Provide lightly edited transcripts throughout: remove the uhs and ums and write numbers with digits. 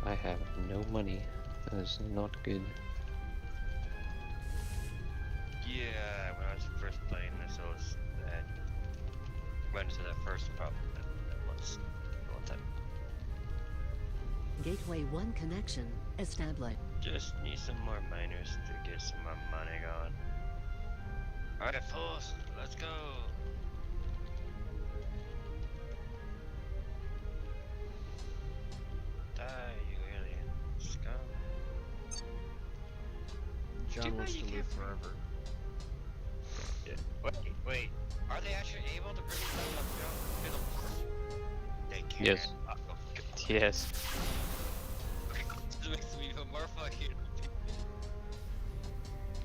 I have no money. That is not good. Yeah, when I was first playing this, I was went into that first problem that was the one time. Gateway 1 connection established. Just need some more miners to get some more money going. Alright, fools, let's go! Die, you alien scum. John wants to live forever. Yeah. Wait. Are they actually able to bring them up? They can. Yes. Yes. This makes me even more fucking.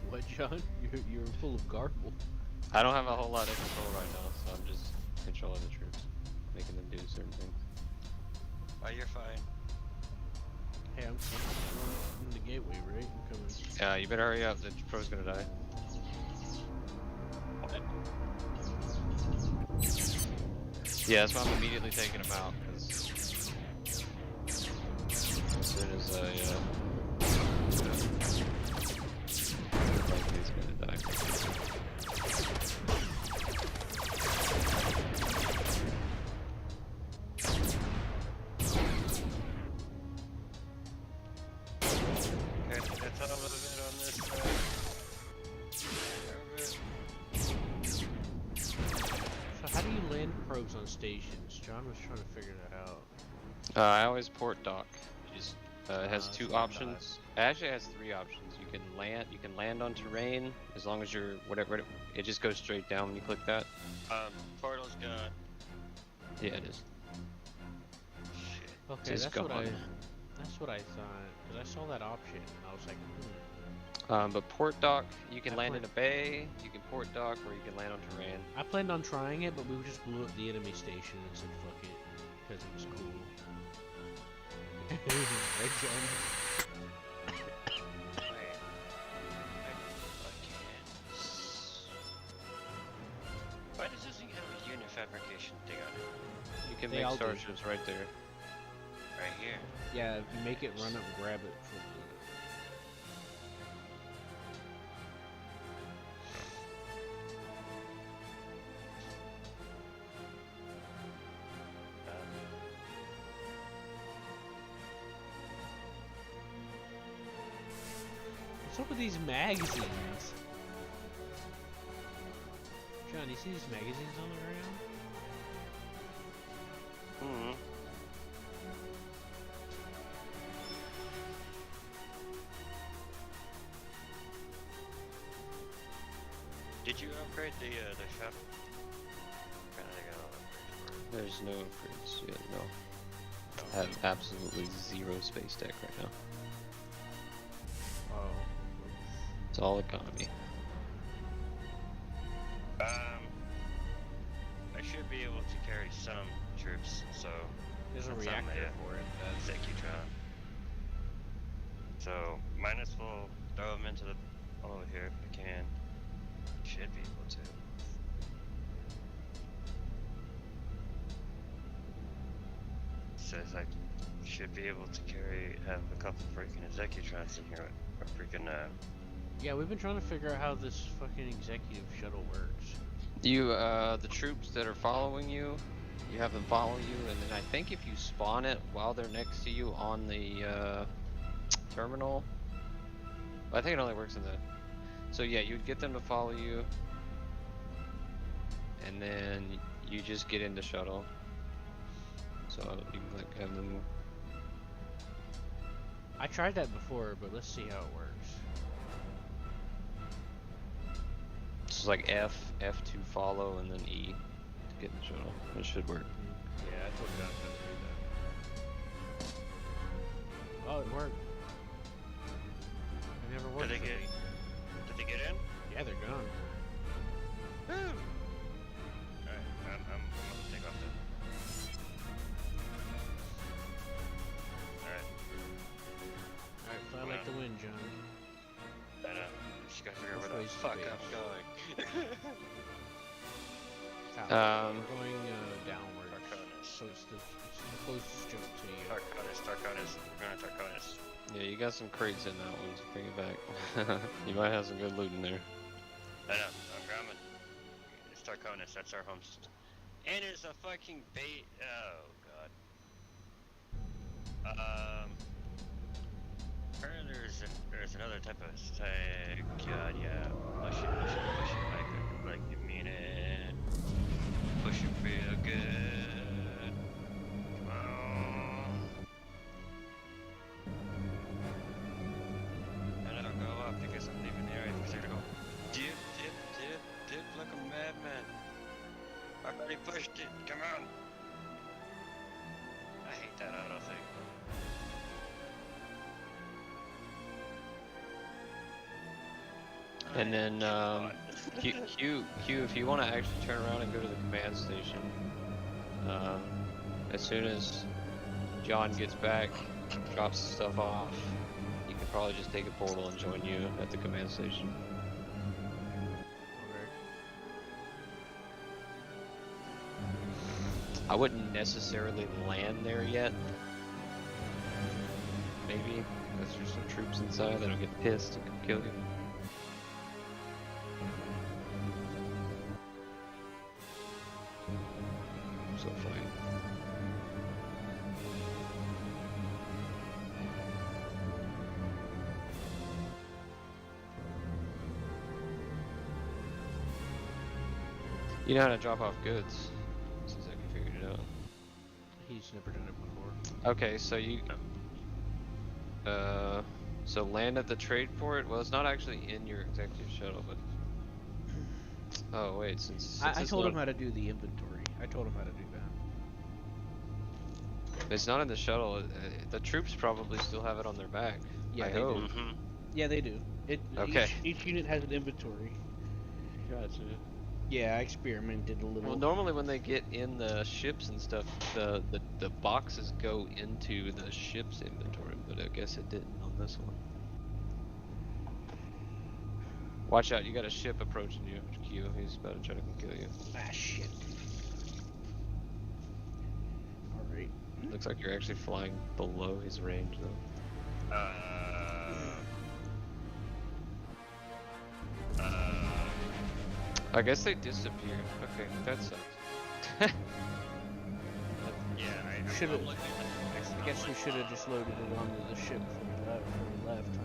What, John? You're full of garble. I don't have a whole lot of control right now, so I'm just controlling the troops, making them do certain things. Oh, you're fine. Hey, I'm in the gateway, right? I'm coming. You better hurry up. The pro's gonna die. Yeah, that's why I'm immediately taking him out, because as soon as I, he's gonna die. Okay, that's all a little bit on this So how do you land probes on stations? John was trying to figure that out. I always port dock. You just, it has that's two what I options. It actually has three options. You can land on terrain as long as you're whatever. It just goes straight down when you click that. portal's gone. Yeah, it is. Shit. Okay, Just that's what I thought. Cause I saw that option and I was like, But port dock, you can I land in a bay, you can port dock, or you can land on terrain. I planned on trying it, but we just blew up the enemy station and said fuck it, because it was cool. Right, John? Wait. Why does this thing have a unit fabrication thing on it? You can They make all do. starships right there. Right here. Yeah, you make it run up and grab it from the... What's up with these magazines? John, you see these magazines on the ground? Mm-hmm. Did you upgrade the shop? Apparently I got all upgrades for it. There's no upgrades yet, no. I have absolutely zero space deck right now. Oh. It's all economy. I should be able to carry some troops, so There's a That's reactor something, yeah. for it. Zekutron. So might as well throw them into the over here if I can. Should be able to. Says I should be able to have a couple freaking Zecutrons in here, or freaking Yeah, we've been trying to figure out how this fucking executive shuttle works. You, the troops that are following you, you have them follow you, and then I think if you spawn it while they're next to you on the, terminal, I think it only works in the, so yeah, you'd get them to follow you, and then you just get into shuttle, so you can like have them. I tried that before, but let's see how it works. It's like F to follow, and then E to get in the shuttle. It should work. Yeah, that's what John tried to do that. Oh, it worked. It never worked. Did for me. they get in? Yeah, they're gone. Woo! Alright, I'm gonna take off then. Alright, Alright, fly like the wind, John. I know. Just gotta figure out Which where the way's the fuck base? I'm going. We're going downwards. Tarkonis. So it's the closest jump to you. Tarkonis. We're going to Tarkonis. Yeah, you got some crates in that one, so bring it back. You might have some good loot in there. I know. I'm grabbing. Start coming. That's our home system. And it's a fucking bait. Oh god. Apparently there's another type of god, yeah. Push it like you mean it. Push it real good. Come on. And I'll go up because I'm leaving the area because they're gonna go dip like a madman. I've already pushed it. Come on. I hate that auto thing. And then, Q, if you want to actually turn around and go to the command station, as soon as John gets back, drops the stuff off, you can probably just take a portal and join you at the command station. I wouldn't necessarily land there yet. Maybe, because there's some troops inside that'll get pissed and can kill you. So funny. You know how to drop off goods, since I can figure it out. He's never done it before. Okay, so you so land at the trade port. Well, it's not actually in your executive shuttle, but oh wait, since I it's told not, him how to do the inventory. I told him how to do that. it's not in the shuttle. The troops probably still have it on their back. Yeah, I they hope. do. Yeah, they do. Okay. Each unit has an inventory. Gotcha. Yeah, I experimented a little. Well, normally when they get in the ships and stuff, the boxes go into the ship's inventory, but I guess it didn't on this one. Watch out, you got a ship approaching you, Q. He's about to try to kill you. Ah, shit. Alright. Looks like you're actually flying below his range, though. I guess they disappeared. Okay, that sucks. Yeah, Should have. I guess we should have just loaded it onto the ship before we left, huh?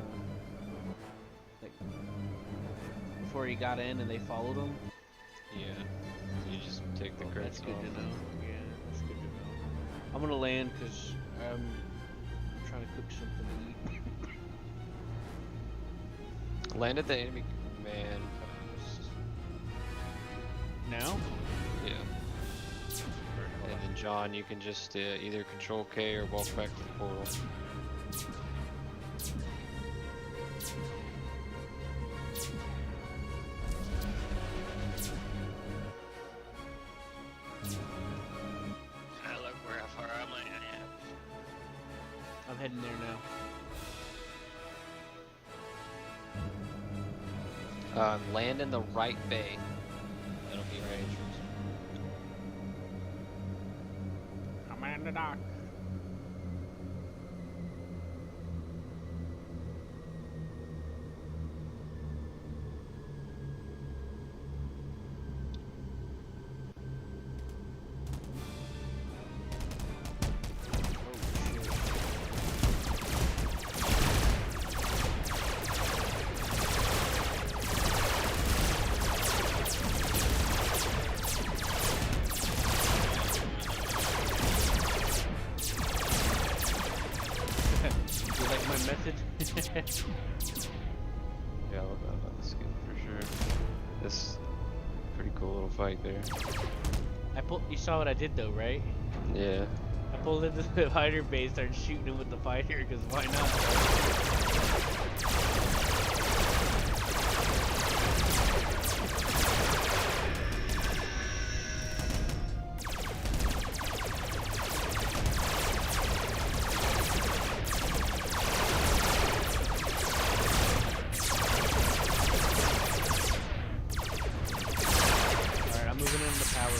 Like, before he got in and they followed him. Yeah. You just take the credits That's good off. to know. Yeah, that's good to know. I'm gonna land because I'm trying to cook something to eat. Land at the enemy command post. Now? Yeah. And then John, you can just either control K or walk back to the portal. look where how far I'm landing at. I'm heading there now. Land in the right bay. That'll be range. I'm in the dock. You like my method? Yeah, I love the skin for sure. This pretty cool little fight there. You saw what I did though, right? Yeah. I pulled into the fighter base, started shooting him with the fighter, because why not? Alright, I'm moving in the power.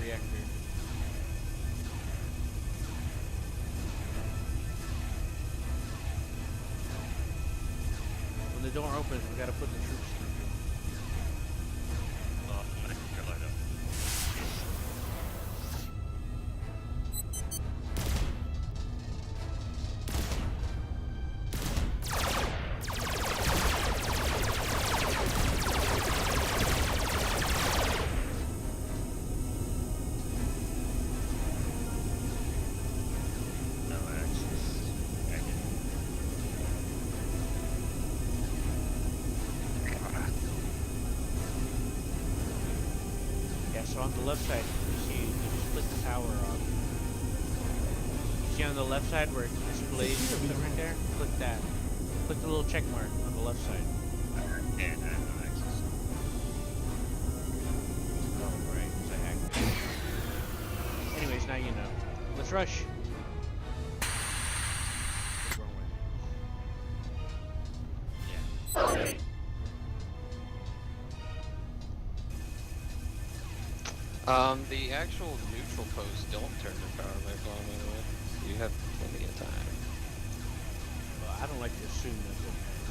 reactor. When the door opens, we gotta put the troops through. Oh, I think you're light up. No access. I didn't. Yeah, so on the left side, you split the tower off. You see on the left side where it displays something right there? Click that. Click the little check mark on the left side. Yeah, I have no access. Oh, right, 'cause I hacked it. Anyways, now you know. Let's rush. Wrong way. Yeah. The actual neutral posts don't turn their power back on, by the way. So you have plenty of time. Well, I don't like to assume that.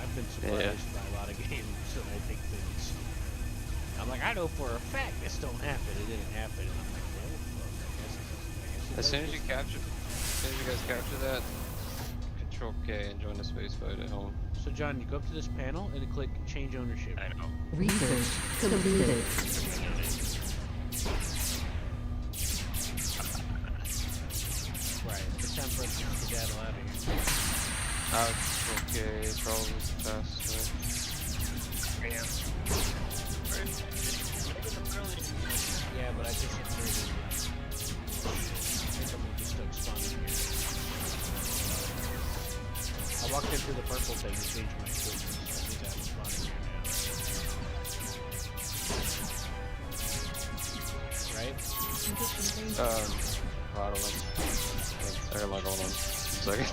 I've been surprised by a lot of games that I think things. I'm like, I know for a fact this don't happen. It didn't happen, and I'm like, well, I guess it As soon as does you this. capture, as soon as you guys capture that, Control K and join the space fight at home. So John, you go up to this panel and click change ownership. I know. Research completed. Right. It's time for us to skedaddle out of here. Control K is probably the fastest way. Yeah, but I just upgraded. I think I'm gonna just start spawning here. I walked into the purple thing to change my equipment. So I think I'm spawning here now. Right? I don't know. I got log on 1 second.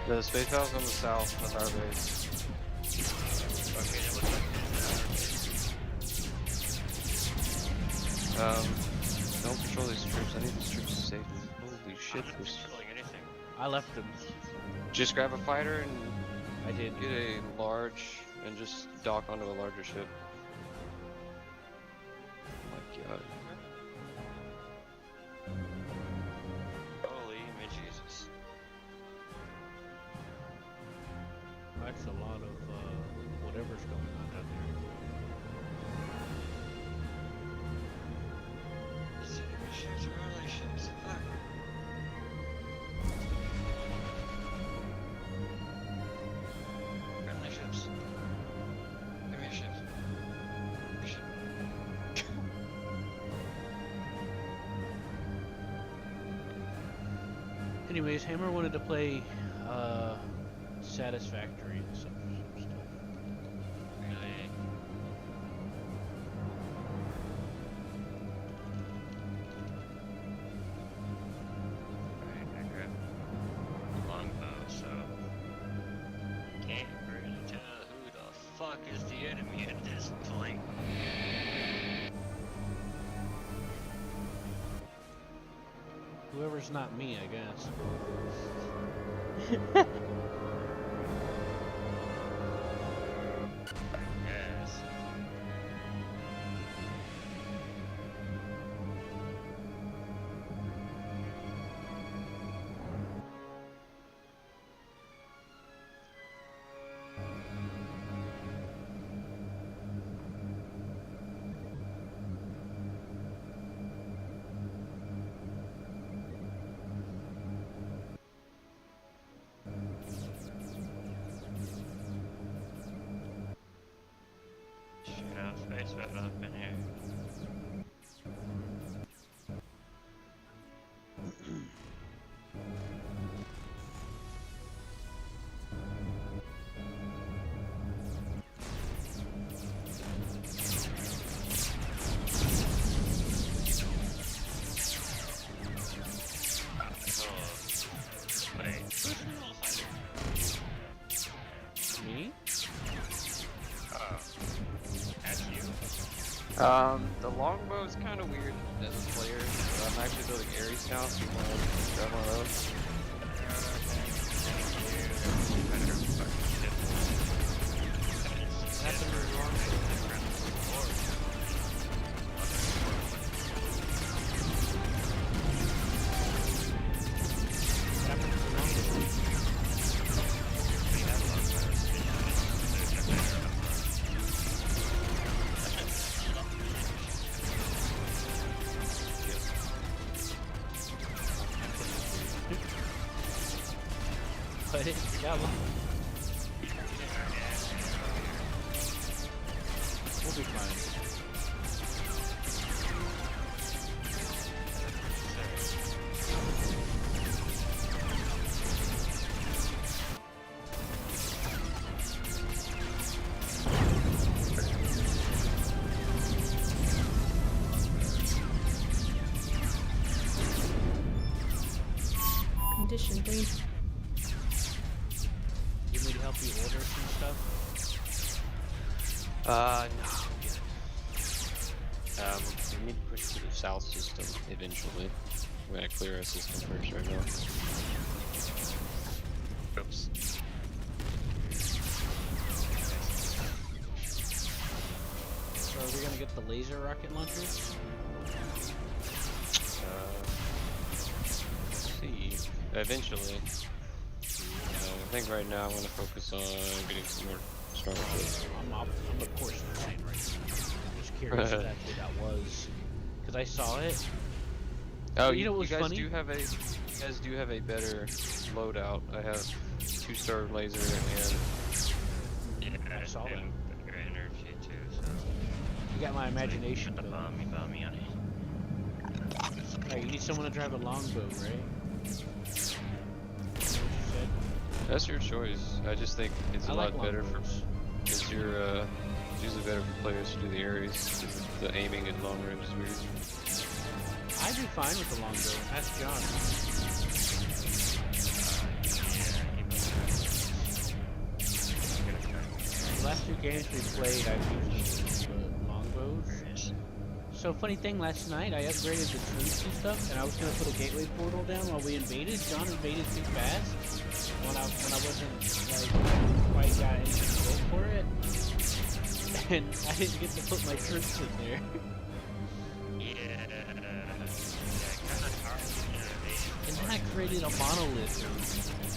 The space valve's on the south of our base. Okay, that looks like Don't control these troops. I need these troops safe. Holy I'm shit. not controlling anything. I left them. Just grab a fighter and I did. get a large and just dock onto a larger ship. Oh my god. Holy Jesus. That's a lot of whatever's going on down there. Enemy ships or ally ships? Fuck. Friendly ships. Enemy ships. Ship. Anyways, Hammer wanted to play Satisfactory and some stuff. Really? Alright, I grabbed a longbow, so can't really tell who the fuck is the enemy at this point. Whoever's not me, I guess. Yes. Shoot out space battle up in here. Wait, who's the little fighter? Me? Oh, that's you. The longbow is kind of weird as a player. But I'm actually building Ares now, if you want to grab one of those. What happened to the longbow? What happened to the longbow? But it got one. We'll be fine. Condition 3. You need me to help you order some stuff? No, I'm good. We need to push to the south system eventually. We're gonna clear our system first right now. Oops. So are we gonna get the laser rocket launchers? Let's see. Eventually. I think right now I want to focus on getting some more strong ships. I'm of course insane right now. I'm just curious exactly what that was. Because I saw it. Oh, you know what was guys funny? do have a better loadout. I have 2-star laser and Yeah, I saw that. better energy too, so. You got my imagination The though. bomb me on it. Hey, you need someone to drive a longbow, right? Is that what you said? that's your choice. I just think it's a I lot like better for longbows. because it's usually better for players to do the Ares because the aiming at long range is weird. I'd be fine with the longbow. Ask John. The last 2 games we played, I've used the longbows. So funny thing, last night I upgraded the troops and stuff, and I was gonna put a gateway portal down while we invaded. John invaded too fast when I wasn't like quite got any control for it, and I didn't get to put my troops in there. And then I created a monolith or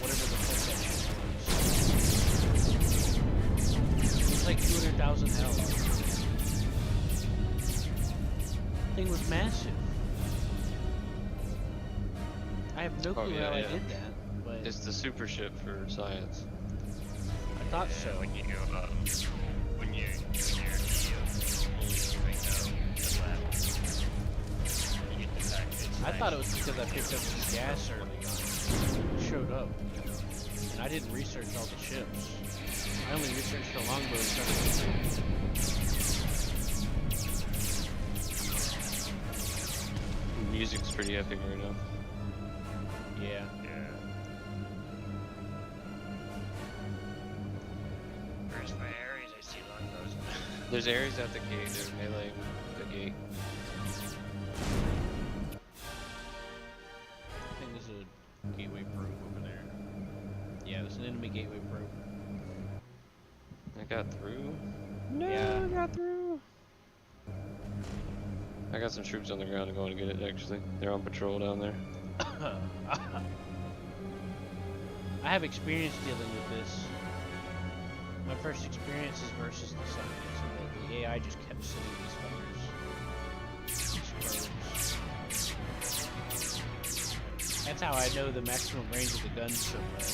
whatever the fuck that shit was. It was like 200,000 health. Thing was massive. I have no clue how I did that, but It's the super ship for science. I thought so. When you when you're fully right now, the left, you get the package. I thought it was because I picked up some gas early on. It showed up. And I didn't research all the ships. I only researched the longbows. Music's pretty epic right now. Yeah. Where's my Ares? I see longbows. There's Ares at the gate. They're meleeing the gate. I think there's a gateway probe over there. Yeah, there's an enemy gateway probe. I got through. No, Yeah. I got through. I got some troops on the ground going to get it. Actually, they're on patrol down there. I have experience dealing with this. My first experience is versus the science, and the AI just kept sending these fuckers. That's how I know the maximum range of the gun so well.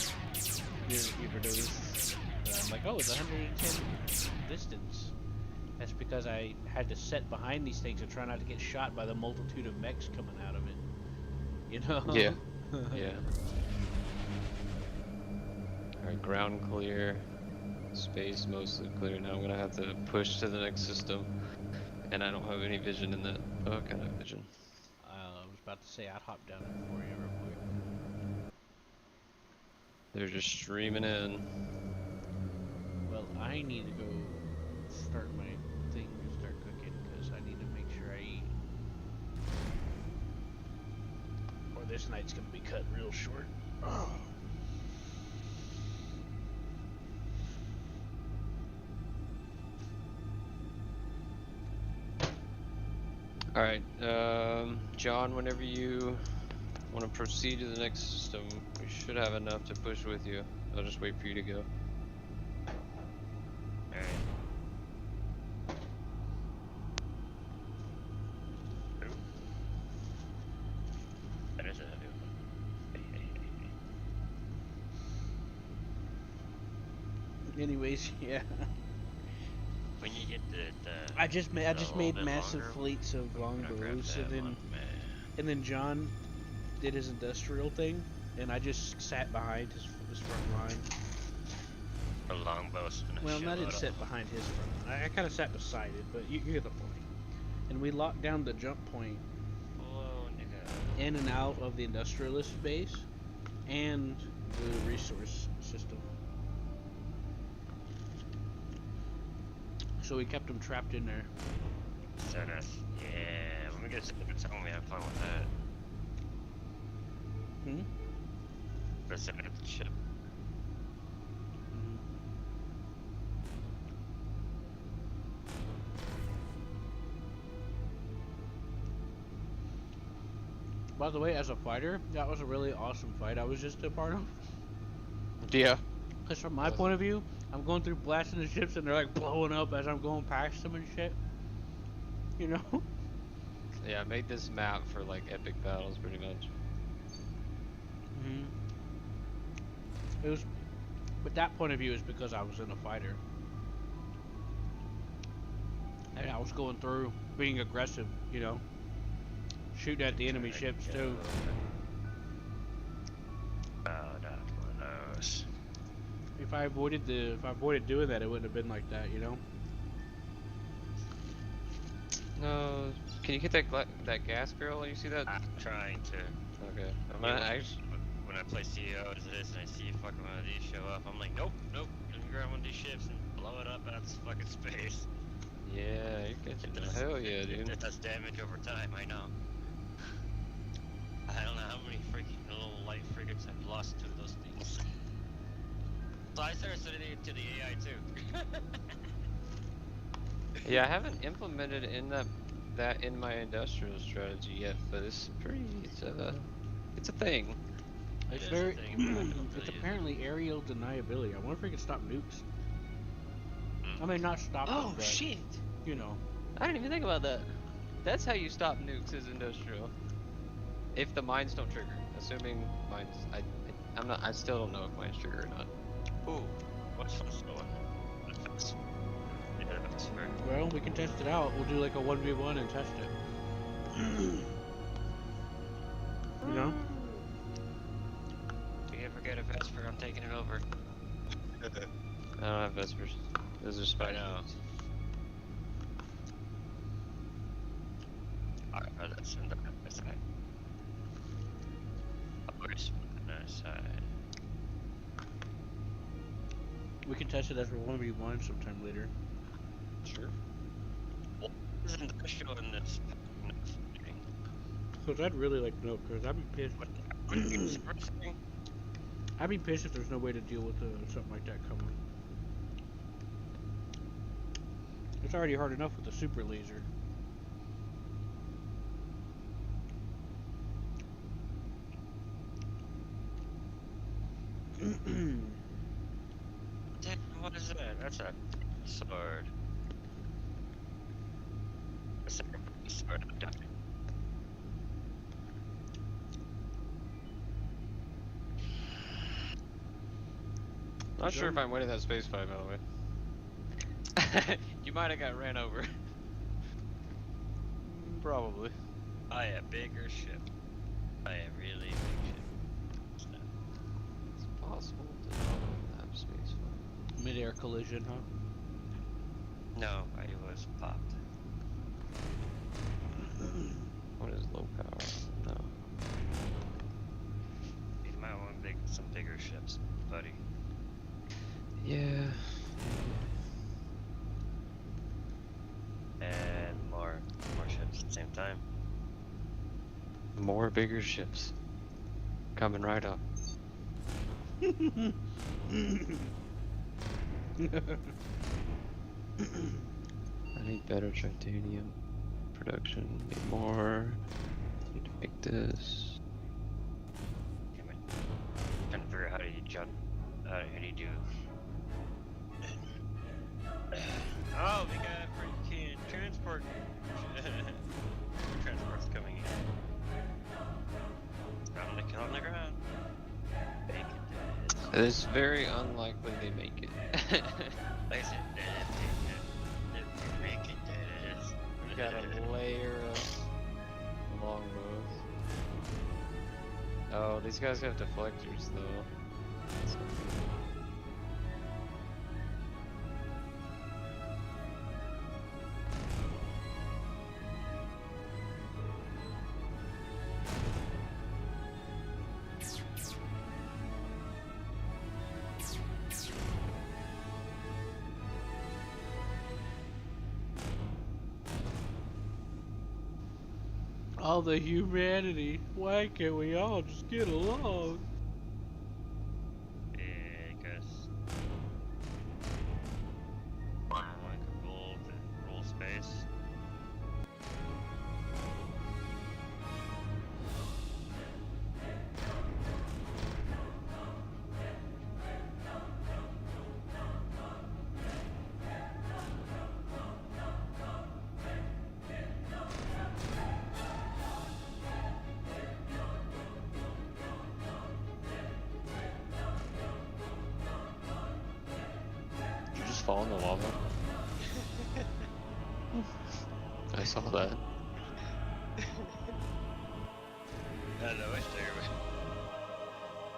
You ever notice? I'm like, oh, it's 110 distance. That's because I had to set behind these things and try not to get shot by the multitude of mechs coming out of it. You know? Yeah. Yeah. Alright, ground clear. Space mostly clear. Now I'm gonna have to push to the next system. And I don't have any vision in that. Oh, kind of vision. I was about to say, I'd hop down there for you real quick. They're just streaming in. Well, I need to go start my thing and start cooking because I cut real short. All right, John. Whenever you want to proceed to the next system, we should have enough to push with you. I'll just wait for you to go. Alright. Ooh. That is a heavy one. Anyways, yeah. When you get the I just a made little bit massive longer, fleets of I'm gonna grab longbows, that and one, man. then John did his industrial thing, and I just sat behind his front line. For longbows. Well, I didn't sit behind his front line. I kind of sat beside it, but you get the point. And we locked down the jump point Whoa, nigga. in and out of the industrialist base and the resource system. So we kept them trapped in there. So nice. Yeah, when we get to the zone, we have fun with that. Hmm? Let's send it to the ship. By the way, as a fighter, that was a really awesome fight I was just a part of. Yeah. Because from my point of view, I'm going through blasting the ships and they're like blowing up as I'm going past them and shit. You know? Yeah, I made this map for like epic battles, pretty much. It was, but that point of view is because I was in a fighter. And I was going through, being aggressive, you know? Shooting at the enemy ships too. Oh, not one of those. If I avoided doing that, it wouldn't have been like that, you know? No, can you hit that gas barrel? You see that? I'm trying to. Okay. I'm gonna When I play CEO as this and I see fucking one of these show up, I'm like, nope, nope. Let me grab one of these ships and blow it up out of fucking space. Yeah, you catching the hell yeah, dude. It does damage over time, I know. I don't know how many freaking little light frigates I've lost to those things. So I started sending it to the AI too. Yeah, I haven't implemented that in my industrial strategy yet, but it's a thing. It's It is a very, thing, but I don't it's really apparently aerial deniability. I wonder if we can stop nukes. I mean, not stop them, but, shit! you know. I didn't even think about that. That's how you stop nukes is industrial. If the mines don't trigger, assuming mines, I still don't know if mines trigger or not. Ooh, what's first going? Yeah, that's fair. Well, we can test it out. We'll do like a 1v1 and test it. You know? If you ever get a Vesper, I'm taking it over. I don't have Vespers. Those are spy know. ships. Alright, that's in the side. Where's the side? We can test it as a 1v1 sometime later. Sure. What is industrial in this? Because I'd really like to know, because I'd be pissed. I'd be pissed if there's no way to deal with something like that coming. It's already hard enough with the super laser. What is that? That's a sword. That's a sword. I'm done. Not sure if I'm winning that space fight, by the way. You might have got ran over. Probably. I am bigger ship. I am really big ship. It's not. It's possible to not have space fight. Mid-air collision, huh? No, I was popped. What is low power? No. You might want some bigger ships, buddy. Yeah. And more ships at the same time. More bigger ships. Coming right up. I need better titanium production. Need more. Need to make this. Damn it. Trying to figure out how do you jump. How do you do? Oh, we got freaking transport. Transport's coming in. On the ground. Make it. It's very unlikely they make it. Like I said, make it. We got a layer of longbows. Oh, these guys have deflectors though. That's gonna be... All the humanity. Why can't we all just get along? Yeah, I guess. Like a rule space. Did you just fall in the lava? I saw that. I don't know, I stay away.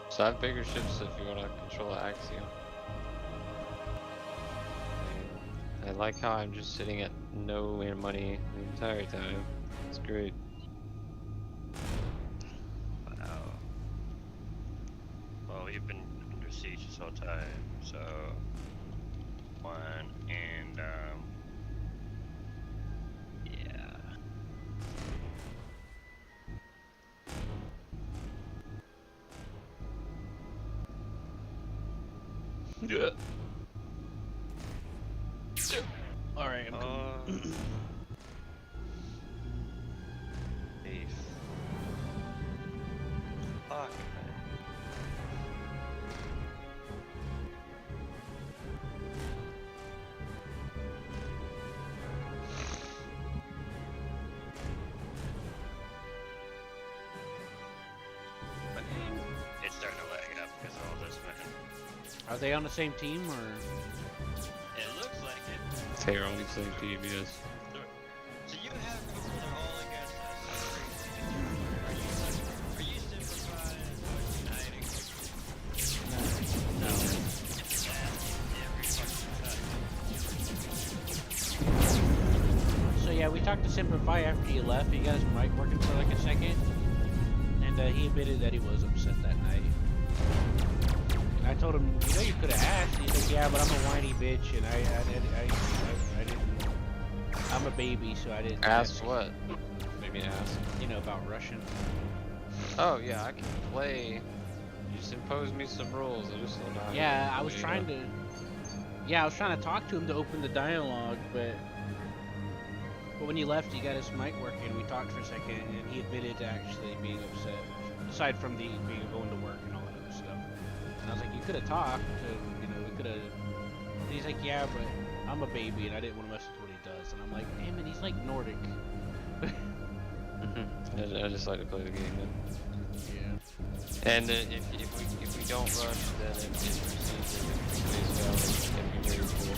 So I have bigger ships if you want to control the axiom. And I like how I'm just sitting at no money the entire time. It's great. Wow. Well, we've been under siege this whole time, so one and yeah. Yeah. Alright, I'm coming. Beef. Fuck. It's starting to lag up because of all this, man. Are they on the same team or? It looks like it. They're on the same team, yes. So you have people that are all against us. Are you sympathizing or uniting? No. So yeah, we talked to Simplify after you left. He got his mic working for like a second, and he admitted that he was upset that night. And I told him, you know, you could have asked. He's like, yeah, but I'm a whiny bitch, and I didn't. I'm a baby, so I didn't. Ask what? Maybe ask. You know, about Russian. Oh yeah, I can play. You just impose me some rules. I just don't know how Yeah, to I was play, trying to. Yeah, I was trying to talk to him to open the dialogue, but when you left, he got his mic working. We talked for a second, and he admitted to actually being upset. Aside from the being going to work and all that other stuff. And I was like, you could have talked. You know, we could have. And he's like, yeah, but I'm a baby, and I didn't want to mess with what he does. And I'm like, damn it, he's like Nordic. I just like to play the game, man. Yeah. And if we don't rush, then it proceeds at face value. It can be very cool.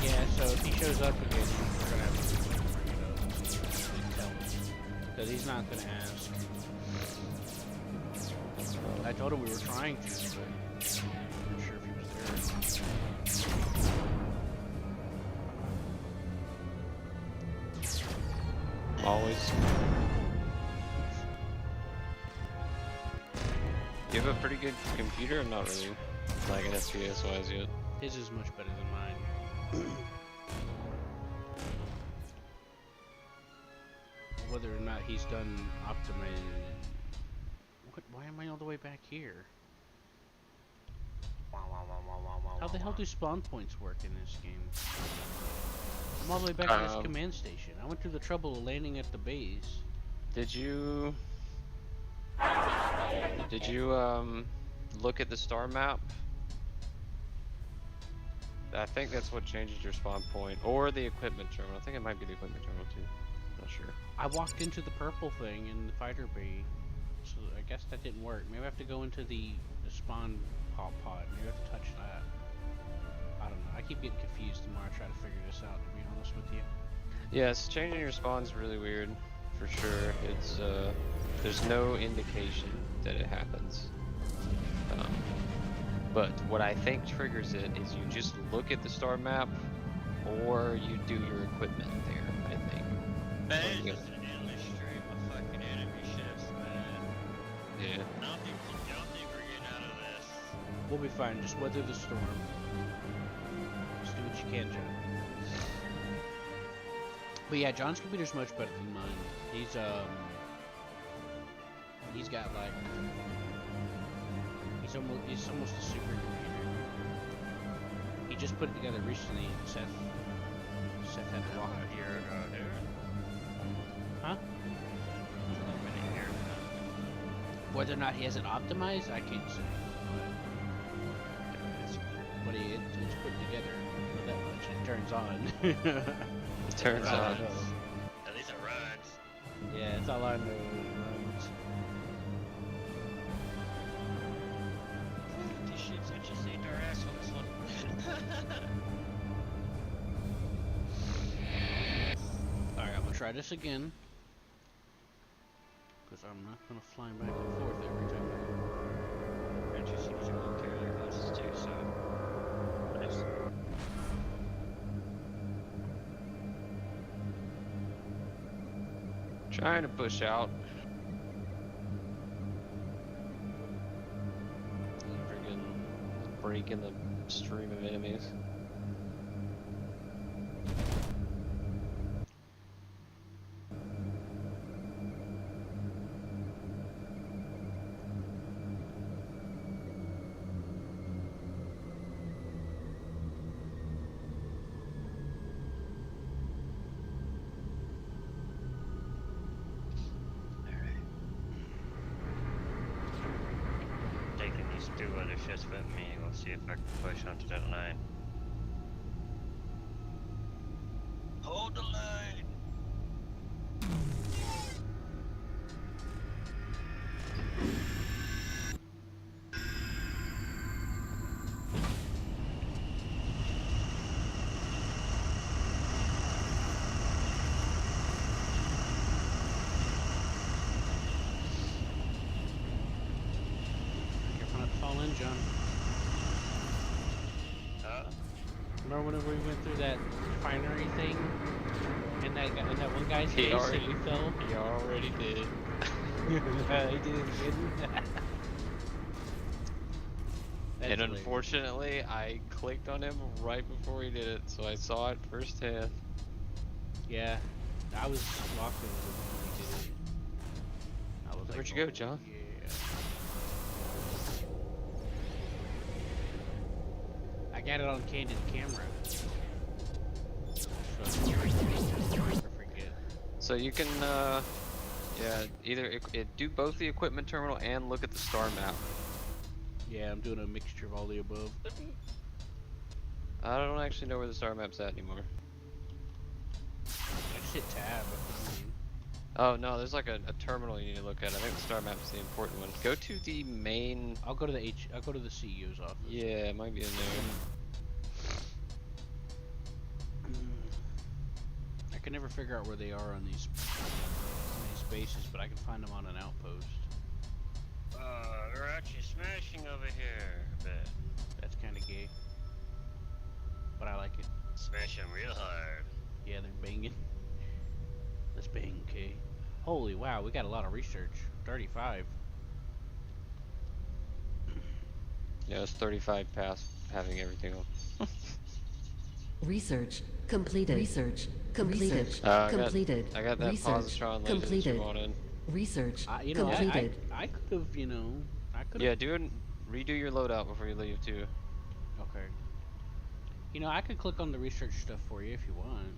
Yeah, so if he shows up again, we're gonna have to bring it up. Just tell him. Because he's not gonna ask. I told him we were trying to, but I'm not sure if he was there. Always. You have a pretty good computer? I'm not really like an FPS wise yet. His is much better than mine. whether or not he's done optimizing. What? Why am I all the way back here? How the hell do spawn points work in this game? I'm all the way back to this command station. I went through the trouble of landing at the base. Did you look at the star map? I think that's what changes your spawn point, or the equipment terminal. I think it might be the equipment terminal too. Not sure. I walked into the purple thing in the fighter bay, so I guess that didn't work. Maybe I have to go into the spawn pod. Maybe I have to touch that. I don't know. I keep getting confused the more I try to figure this out, to be honest with you. Yes, changing your spawn's really weird, for sure. It's there's no indication that it happens. But what I think triggers it is you just look at the star map, or you do your equipment there, I think. Man, it's just an endless stream of fucking enemy ships, man. Yeah. I don't think we're getting out of this. We'll be fine. Just weather the storm. Just do what you can, John. But yeah, John's computer's much better than mine. He's got like he's almost a supercomputer. He just put it together recently. Seth had to walk A year ago, dude. Huh? Been a year ago. Whether or not he has it optimized, I can't say. But it's put together. Not that much. It turns on. It turns That's all I on. know. At least it runs. Yeah, that's all I know. It runs. These ships that just saved our ass on this one. Alright, I'm gonna try this again. Because I'm not gonna fly back and forth every time I go. It just seems to go carrier classes too, so. Nice. Trying to push out. Friggin' breaking the stream of enemies. Taking these two other ships with me. We'll see if I can push onto that line. Hold the line! Careful not to fall in, John. Remember whenever we went through that refinery thing? And that guy, and that one guy's He face already- and we fell? You already did. He did it again. That's And hilarious. unfortunately, I clicked on him right before he did it, so I saw it firsthand. Yeah, I was walking with him when he did it. I was Where'd like, you go, "Oh, John?" Yeah. I got it on candid camera. So, forget. So you can, yeah, either do both the equipment terminal and look at the star map. Yeah, I'm doing a mixture of all the above. I don't actually know where the star map's at anymore. I just hit tab. I mean, Oh no, there's like a terminal you need to look at. I think the star map's the important one. Go to the main. I'll go to the CEO's office. Yeah, it might be in there. I can never figure out where they are on these bases, but I can find them on an outpost. They're actually smashing over here a bit. That's kind of gay, but I like it. Smashing real hard. Yeah, they're banging. Let's bang, okay? Holy wow, we got a lot of research. 35. Yeah, it's 35 past having everything on. Research completed. Research Completed. Completed. I got that Research. positron laser that Completed. you wanted. Research. You know, Completed. I could have, you know, I could have. Yeah, redo your loadout before you leave too. Okay. You know, I could click on the research stuff for you if you want.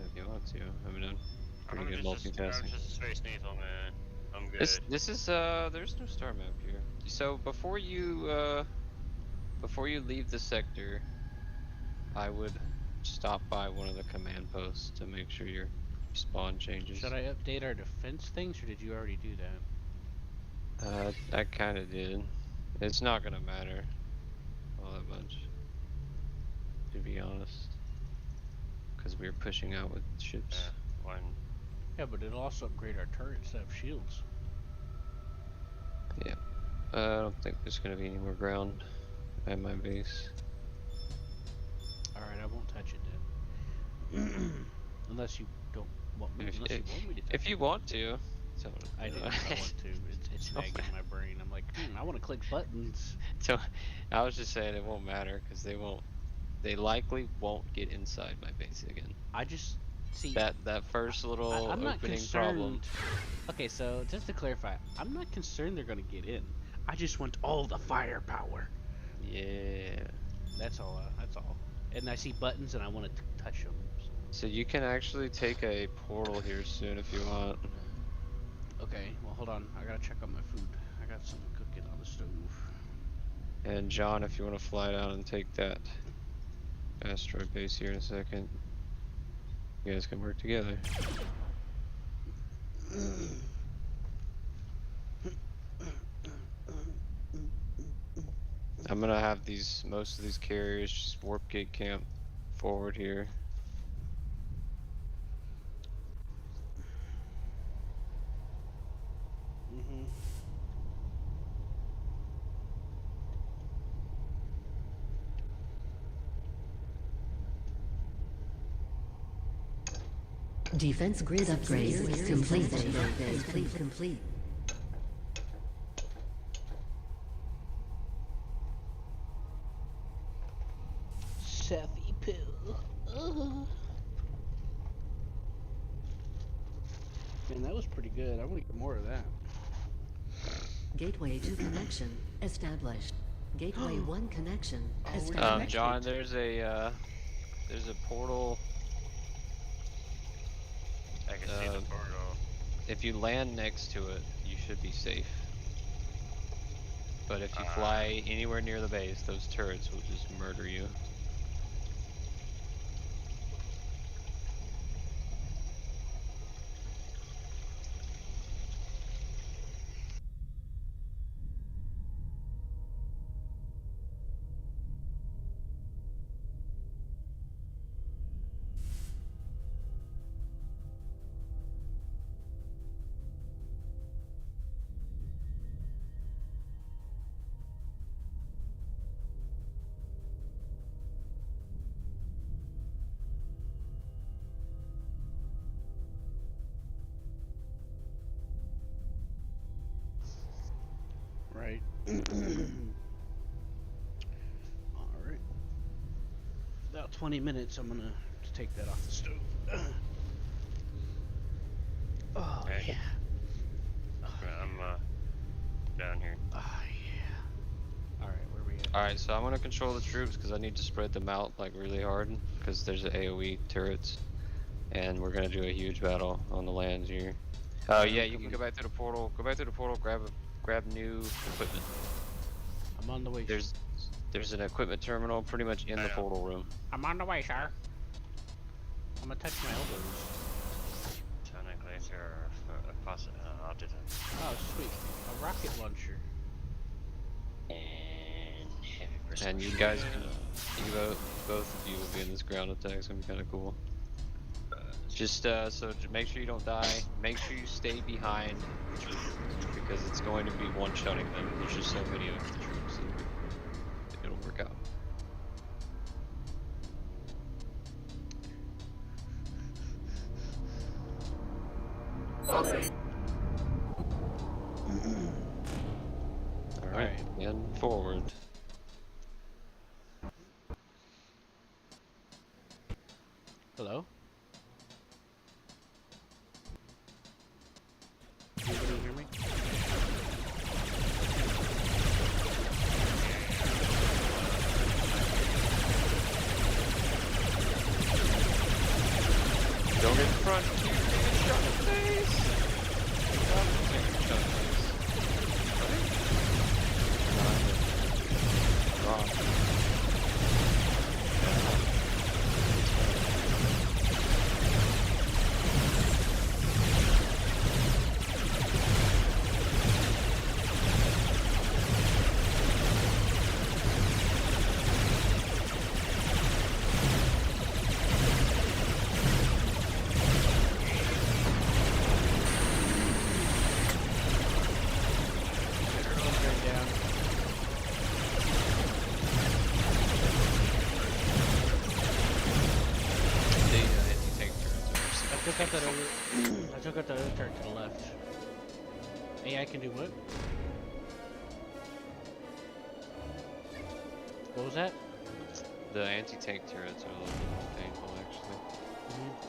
If you want to. I mean, I'm pretty I'm good just multitasking. a space needle, man. I'm good. This is there's no star map here. So before you leave the sector, I would stop by one of the command posts to make sure your spawn changes. Should I update our defense things, or did you already do that? I kind of did. It's not gonna matter all that much, to be honest, because we were pushing out with ships. One. Yeah, but it'll also upgrade our turrets that have shields. Yeah. I don't think there's gonna be any more ground at my base. Alright, I won't touch it then. Unless you don't want me, unless you want me to touch If you want to. So, I do. I want to. It's nagging my brain. I'm like, I want to click buttons. So, I was just saying it won't matter because they likely won't get inside my base again. I just see That first little I'm not opening concerned. problem. Okay, so just to clarify, I'm not concerned they're gonna get in. I just want all the firepower. Yeah. That's all. That's all. And I see buttons and I want to touch them. So you can actually take a portal here soon if you want. Okay, well hold on. I gotta check on my food. I got some cooking on the stove. And John, if you want to fly down and take that asteroid base here in a second, you guys can work together. I'm gonna have most of these carriers just warp gate camp forward here. Defense grid upgrade complete. Complete. Seffy pill. Man, that was pretty good. I want to get more of that. Gateway 2 connection established. Gateway 1 connection established. John, there's a portal. I can see the portal. If you land next to it, you should be safe. But if you fly anywhere near the base, those turrets will just murder you. Right. Alright. About 20 minutes, I'm gonna take that off the stove. Oh, Okay. yeah. I'm down here. Oh, yeah. Alright, where we at? Alright, so I'm gonna control the troops because I need to spread them out like really hard because there's AoE turrets. And we're gonna do a huge battle on the lands here. Oh yeah, you can go back through the portal. Go back through the portal, grab new equipment. I'm on the way. There's an equipment terminal pretty much in the portal room. I'm on the way, sir. I'm gonna touch my elbows. Sonic laser, optics. Oh, sweet. A rocket launcher. And heavy precision. And you guys can, both of you will be in this ground attack. It's gonna be kind of cool. Just so make sure you don't die. Make sure you stay behind the troops because it's going to be one-shotting them. There's just so many of the troops, and it'll work out. All right, and forward. Hello? Anybody hear me? Don't get in front. You get shot in the face. Shot in the face. Right? Wrong. I took out the other turret to the left. AI can do what? What was that? The anti-tank turrets are a little bit painful, actually.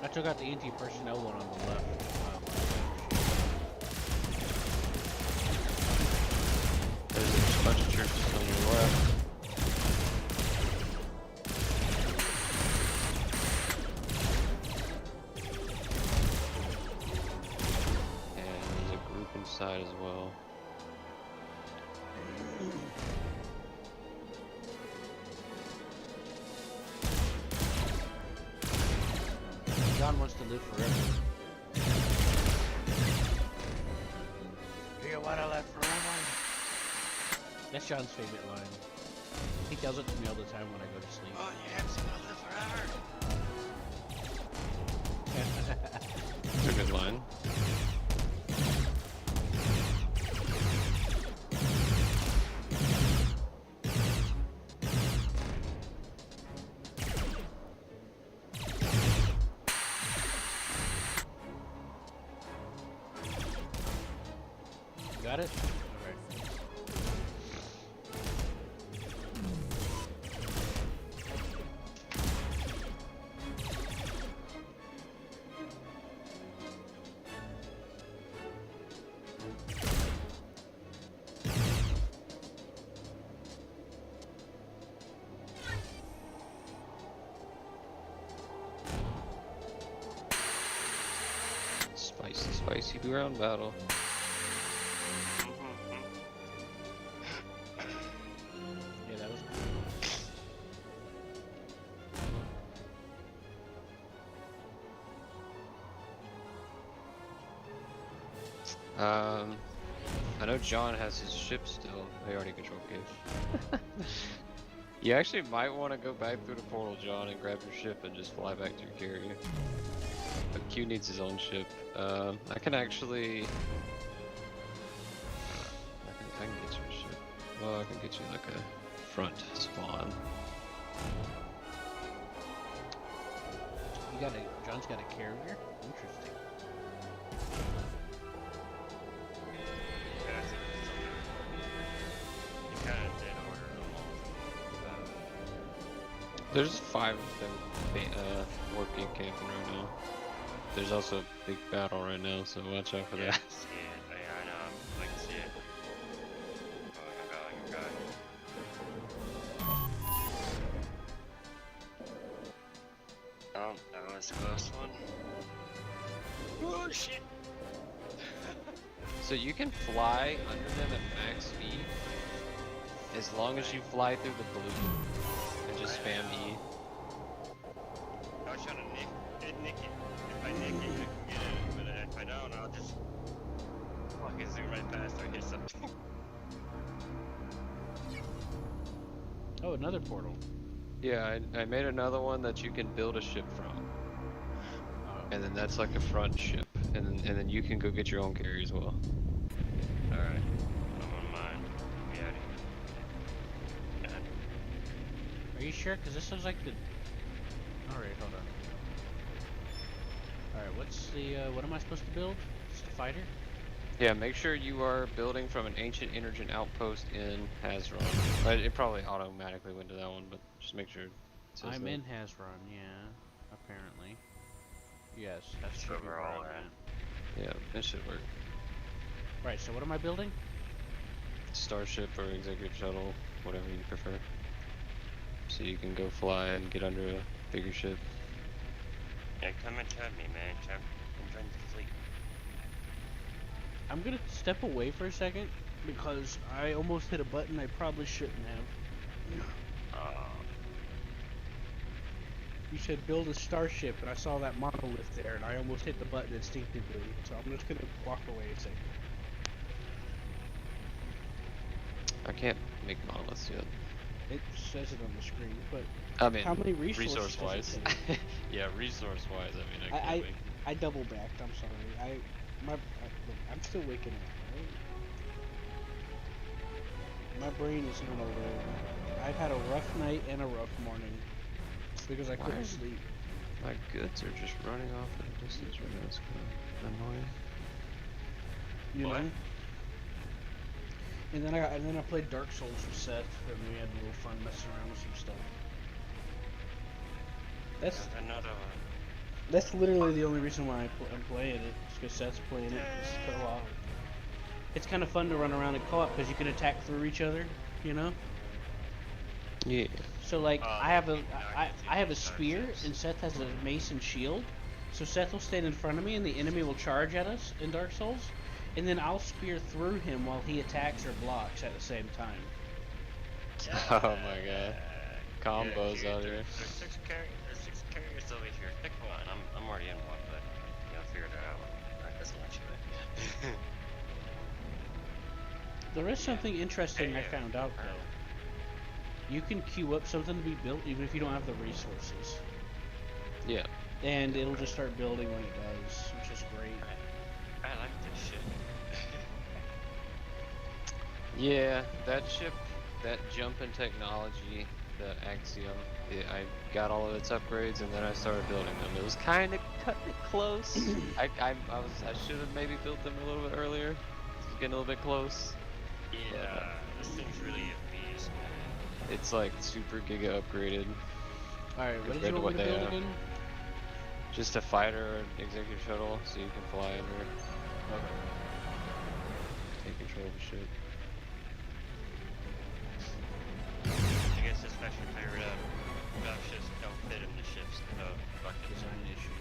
I took out the anti-personnel one on the left. There's a bunch of churches on your left. Side as well. John wants to live forever. Do you want to live forever? That's John's favorite line. He tells it to me all the time when I go to sleep. Oh, you have to live forever. It's a good line. Got it? Alright. Spicy ground battle. Yeah, that was I know John has his ship still. They already control Cave. You actually might want to go back through the portal, John, and grab your ship and just fly back to your carrier. But Q needs his own ship. I can actually... I can get you a ship. Well, I can get you like a front spawn. John's got a carrier? Interesting. There's 5 of them working camping right now. There's also a big battle right now, so watch out for that. Yeah, I know. I can see it. Oh, oh, that was the close one. Oh shit! So you can fly under them at max speed as long as you fly through the blue and just spam E. I was trying to nick it. If I nick it, I can get it, but if I don't, I'll just fucking zoom right past or hit something. Oh, another portal. Yeah, I made another one that you can build a ship from. Oh. And then that's like a front ship. And then you can go get your own carrier as well. Alright, I'm on mine. Be out of here. Are you sure? Because this looks like the... Alright, hold on. Alright, what's the, what am I supposed to build? Just a fighter? Yeah, make sure you are building from an ancient energy outpost in Hazron. It probably automatically went to that one, but just make sure it says I'm that. in Hazron, yeah. apparently. Yes, that's That's should where be we're where all I'm at. at. Yeah, that should work. Right, so what am I building? Starship or executive shuttle, whatever you prefer. So you can go fly and get under a bigger ship. Yeah, come and join me, man. Come join the fleet. I'm gonna step away for a second because I almost hit a button I probably shouldn't have. You said build a starship, and I saw that monolith there, and I almost hit the button instinctively. So I'm just gonna walk away a second. I can't make monoliths yet. It says it on the screen, but I mean, how many resources resource-wise. does it take? Yeah, resource-wise, I mean, I can't make... I double backed. I'm sorry. Look, I'm still waking up. Right? My brain is not over there. I've had a rough night and a rough morning. It's because I couldn't sleep. My goods are just running off at a distance right now. It's kind of annoying. You What? know. And then I played Dark Souls with Seth, and we had a little fun messing around with some stuff. That's literally the only reason why I'm playing it. It's because Seth's playing it. It's co-op. It's kind of fun to run around and co-op because you can attack through each other. You know. Yeah. So like I have a spear and Seth has a mace and shield. So Seth will stand in front of me and the enemy will charge at us in Dark Souls, and then I'll spear through him while he attacks or blocks at the same time. Oh my god. Combos out here. There's six carriers over here. Pick one. I'm already in one, but you'll figure it out. That doesn't let you in. There is something interesting I found out though. You can queue up something to be built even if you don't have the resources. Yeah. And it'll just start building when it does, which is great. I like this shit. Yeah, that ship, that jump in technology, the Axiom, I got all of its upgrades and then I started building them. It was kind of cutting it close. I should have maybe built them a little bit earlier. It's getting a little bit close. Yeah, this thing's really a beast, man. It's like super giga upgraded. Alright, what did compared you to want me to what build they again? Just a fighter or an executive shuttle so you can fly under. Okay. Take control of the ship. I guess especially figured out ships don't fit in the ship's bucket. Design issue.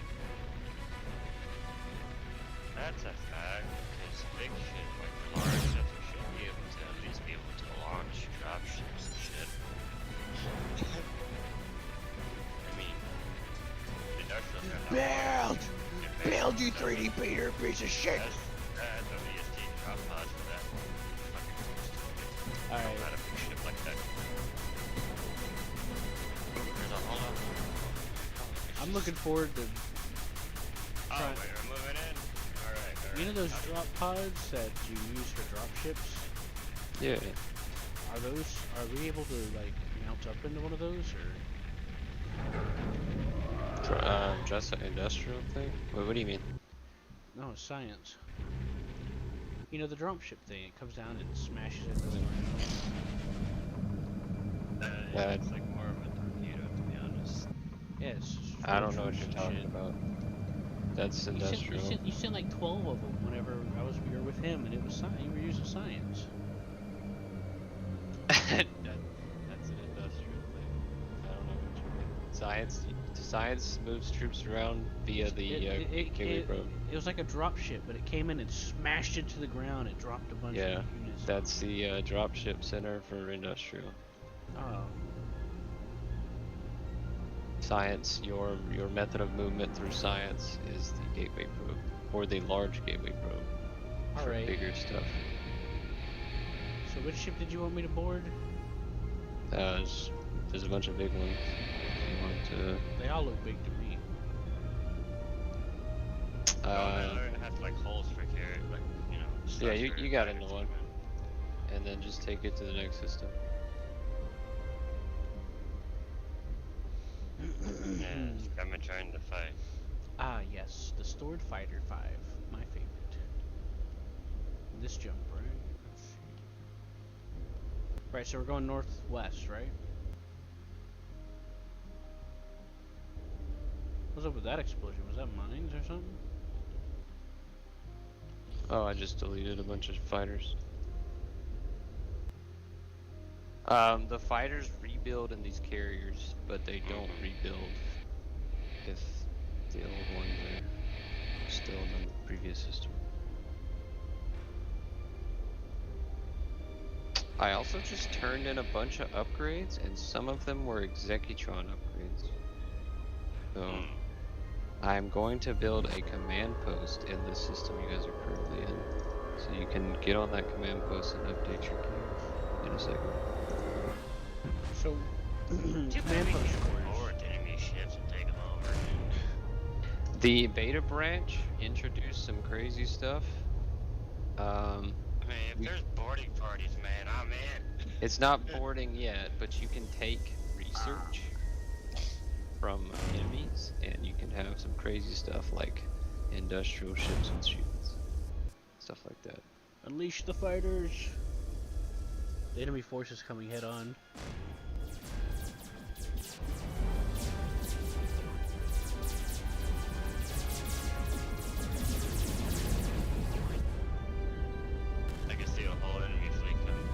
That's a fact, because big shit, like large ships, we should be able to at least be able to launch drop ships and shit. I mean, industrial Build! Build, you 3D Peter, piece of shit! That's a VST drop pods for that. Alright. Not a big ship like that. There's a whole lot. I'm looking forward to Oh, wait, we're moving in? Alright. You know those drop pods that you use for drop ships? Yeah. Are we able to like mount up into one of those or? Just an industrial thing? Wait, what do you mean? No, it's science. You know the drop ship thing, it comes down and smashes into the ground. It's like more of a torpedo, to be honest. Yeah, it's I don't know what troops you're and talking shit. about. That's industrial. You sent like 12 of them whenever we were with him, and it was you were using science. That's an industrial thing. I don't know what you mean. Science moves troops around via the gateway probe. It was like a drop ship, but it came in and smashed it to the ground. It dropped a bunch of units. That's the dropship center for industrial. Oh. Science, your method of movement through science is the gateway probe, or the large gateway probe for Alright. bigger stuff. So which ship did you want me to board? There's a bunch of big ones. If you want to. They all look big to me. It has like holes for carry, like, you know. Yeah, you got into one. And then just take it to the next system. Yeah, I'm trying to fight. Ah, yes, the Stored Fighter 5, my favorite. This jump, right? Let's see. Right, so we're going northwest, right? What's up with that explosion? Was that mines or something? Oh, I just deleted a bunch of fighters. The fighters rebuild in these carriers, but they don't rebuild if the old ones are still in the previous system. I also just turned in a bunch of upgrades, and some of them were Executron upgrades. So, I'm going to build a command post in the system you guys are currently in. So you can get on that command post and update your gear in a second. So, Too bad we can board enemy ships and take them over. The beta branch introduced some crazy stuff. I mean, if there's boarding parties, man, I'm in. It's not boarding yet, but you can take research from enemies, and you can have some crazy stuff like industrial ships with shields, stuff like that. unleash the fighters. The enemy force is coming head on. I can see a whole enemy fleet coming.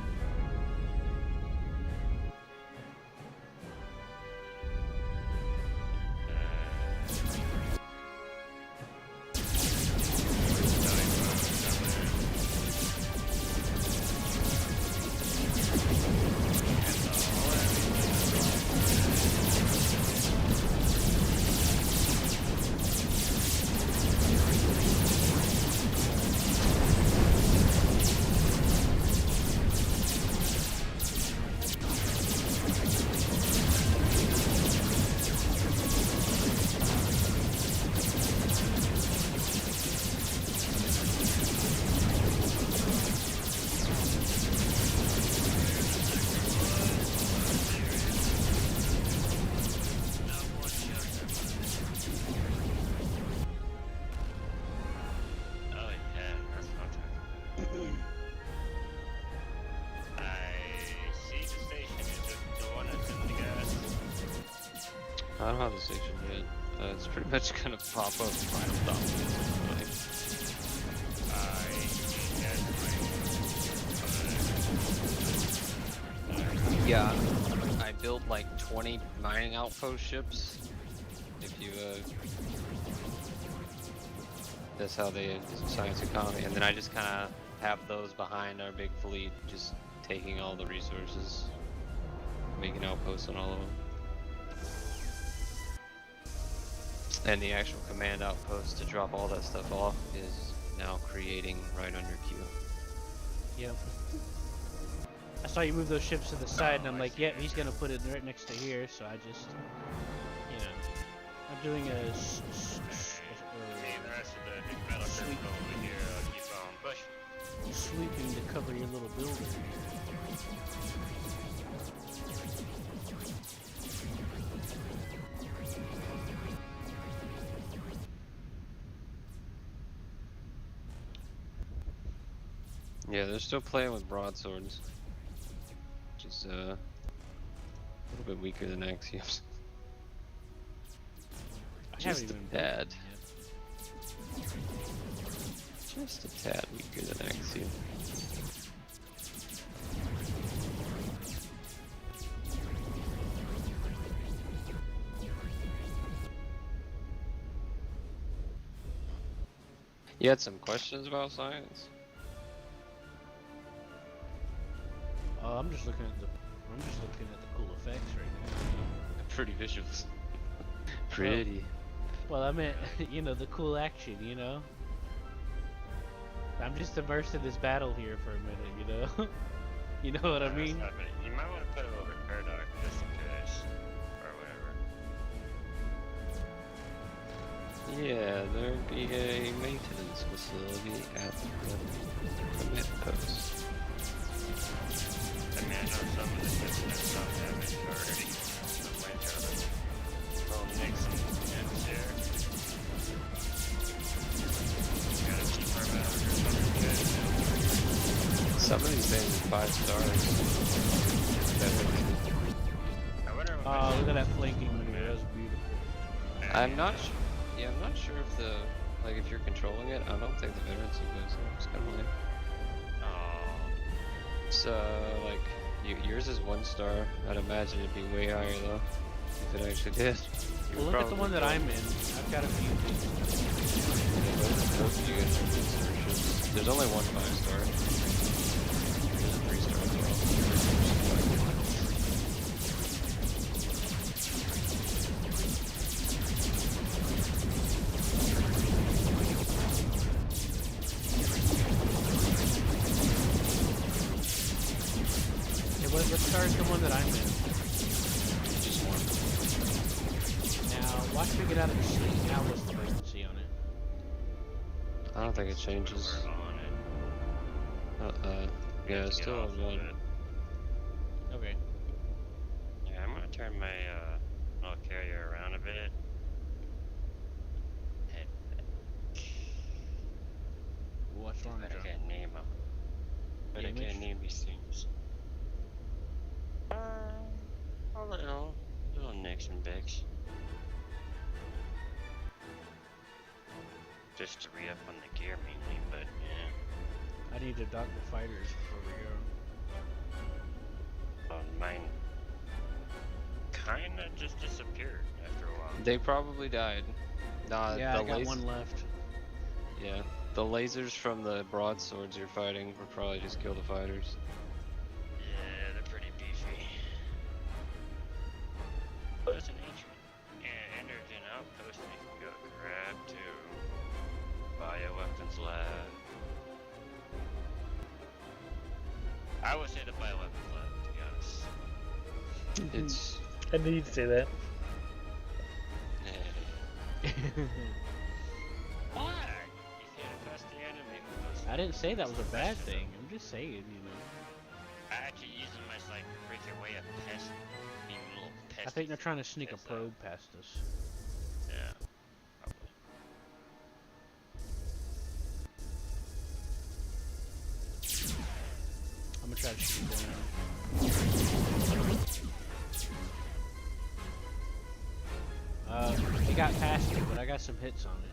I don't have the station yet. It's pretty much gonna pop up final stop. Yeah, I built like 20 mining outpost ships. If you that's how they science economy, and then I just kind of have those behind our big fleet, just taking all the resources, making outposts on all of them. And the actual command outpost to drop all that stuff off is now creating right under Q. Yep. I saw you move those ships to the side, and I'm like, yeah, he's gonna put it right next to here. So I just, you know, I'm doing a sweeping to cover your little building. Yeah, they're still playing with broadswords, which is a little bit weaker than Axioms. Just a tad. Just a tad weaker than Axiom. You had some questions about science? I'm just looking at the cool effects right now. Pretty visuals. Pretty. Well, I meant, you know, the cool action, you know? I'm just immersed in this battle here for a minute, you know? You know what I mean? You might want to put it over Paradox just in case, or whatever. Yeah, there'd be a maintenance facility at the command post. I mean, I know some of the ships have some damage already. The winter. Oh, Nixon is there. Gotta keep our battle here. Some of these things are 5 stars. I wonder what Oh, look at that flanking maneuver, that was beautiful. I I'm not yeah, I'm not sure if the, like, if you're controlling it, I don't think the veterancy goes up. It's kind of lame. Oh, It's, like, yours is 1 star. I'd imagine it'd be way higher, though, if it actually did. You Well, would look at the probably one that go- I'm in. I've got a few things. Both of you guys are good starships. There's only 1 5-star. There's a 3-star as well. Yeah, what star is the one that I'm in? Just 1. Now, watch me get out of the seat. Now, what's the frequency on it? I don't think it changes. we're on it. Yeah, it's Get still off on of 1. it. Okay. Yeah, I'm gonna turn my little carrier around a bit. Head back. What's wrong, But I John? can't name them. But I Damage? can't name these things. Little nicks and bicks. Just to re-up on the gear mainly, but yeah. I need to dock the fighters before we go. Mine kinda just disappeared after a while. They probably died. Nah, Yeah, the I got las- one left. Yeah, the lasers from the broadswords you're fighting will probably just kill the fighters. Yeah, they're pretty beefy. There's an energy outpost you can go grab to. Bioweapons lab. I would say the bioweapons lab, to be honest. It's I knew you'd say that. Why? You can't trust the enemy with those I didn't say that was a bad special- thing. I'm just saying, you know. I actually use them as like break your way of pest, being little pest. I think they're trying to sneak a Yes, probe past us. Yeah. Probably. I'm gonna try to shoot down. It got past me, but I got some hits on it.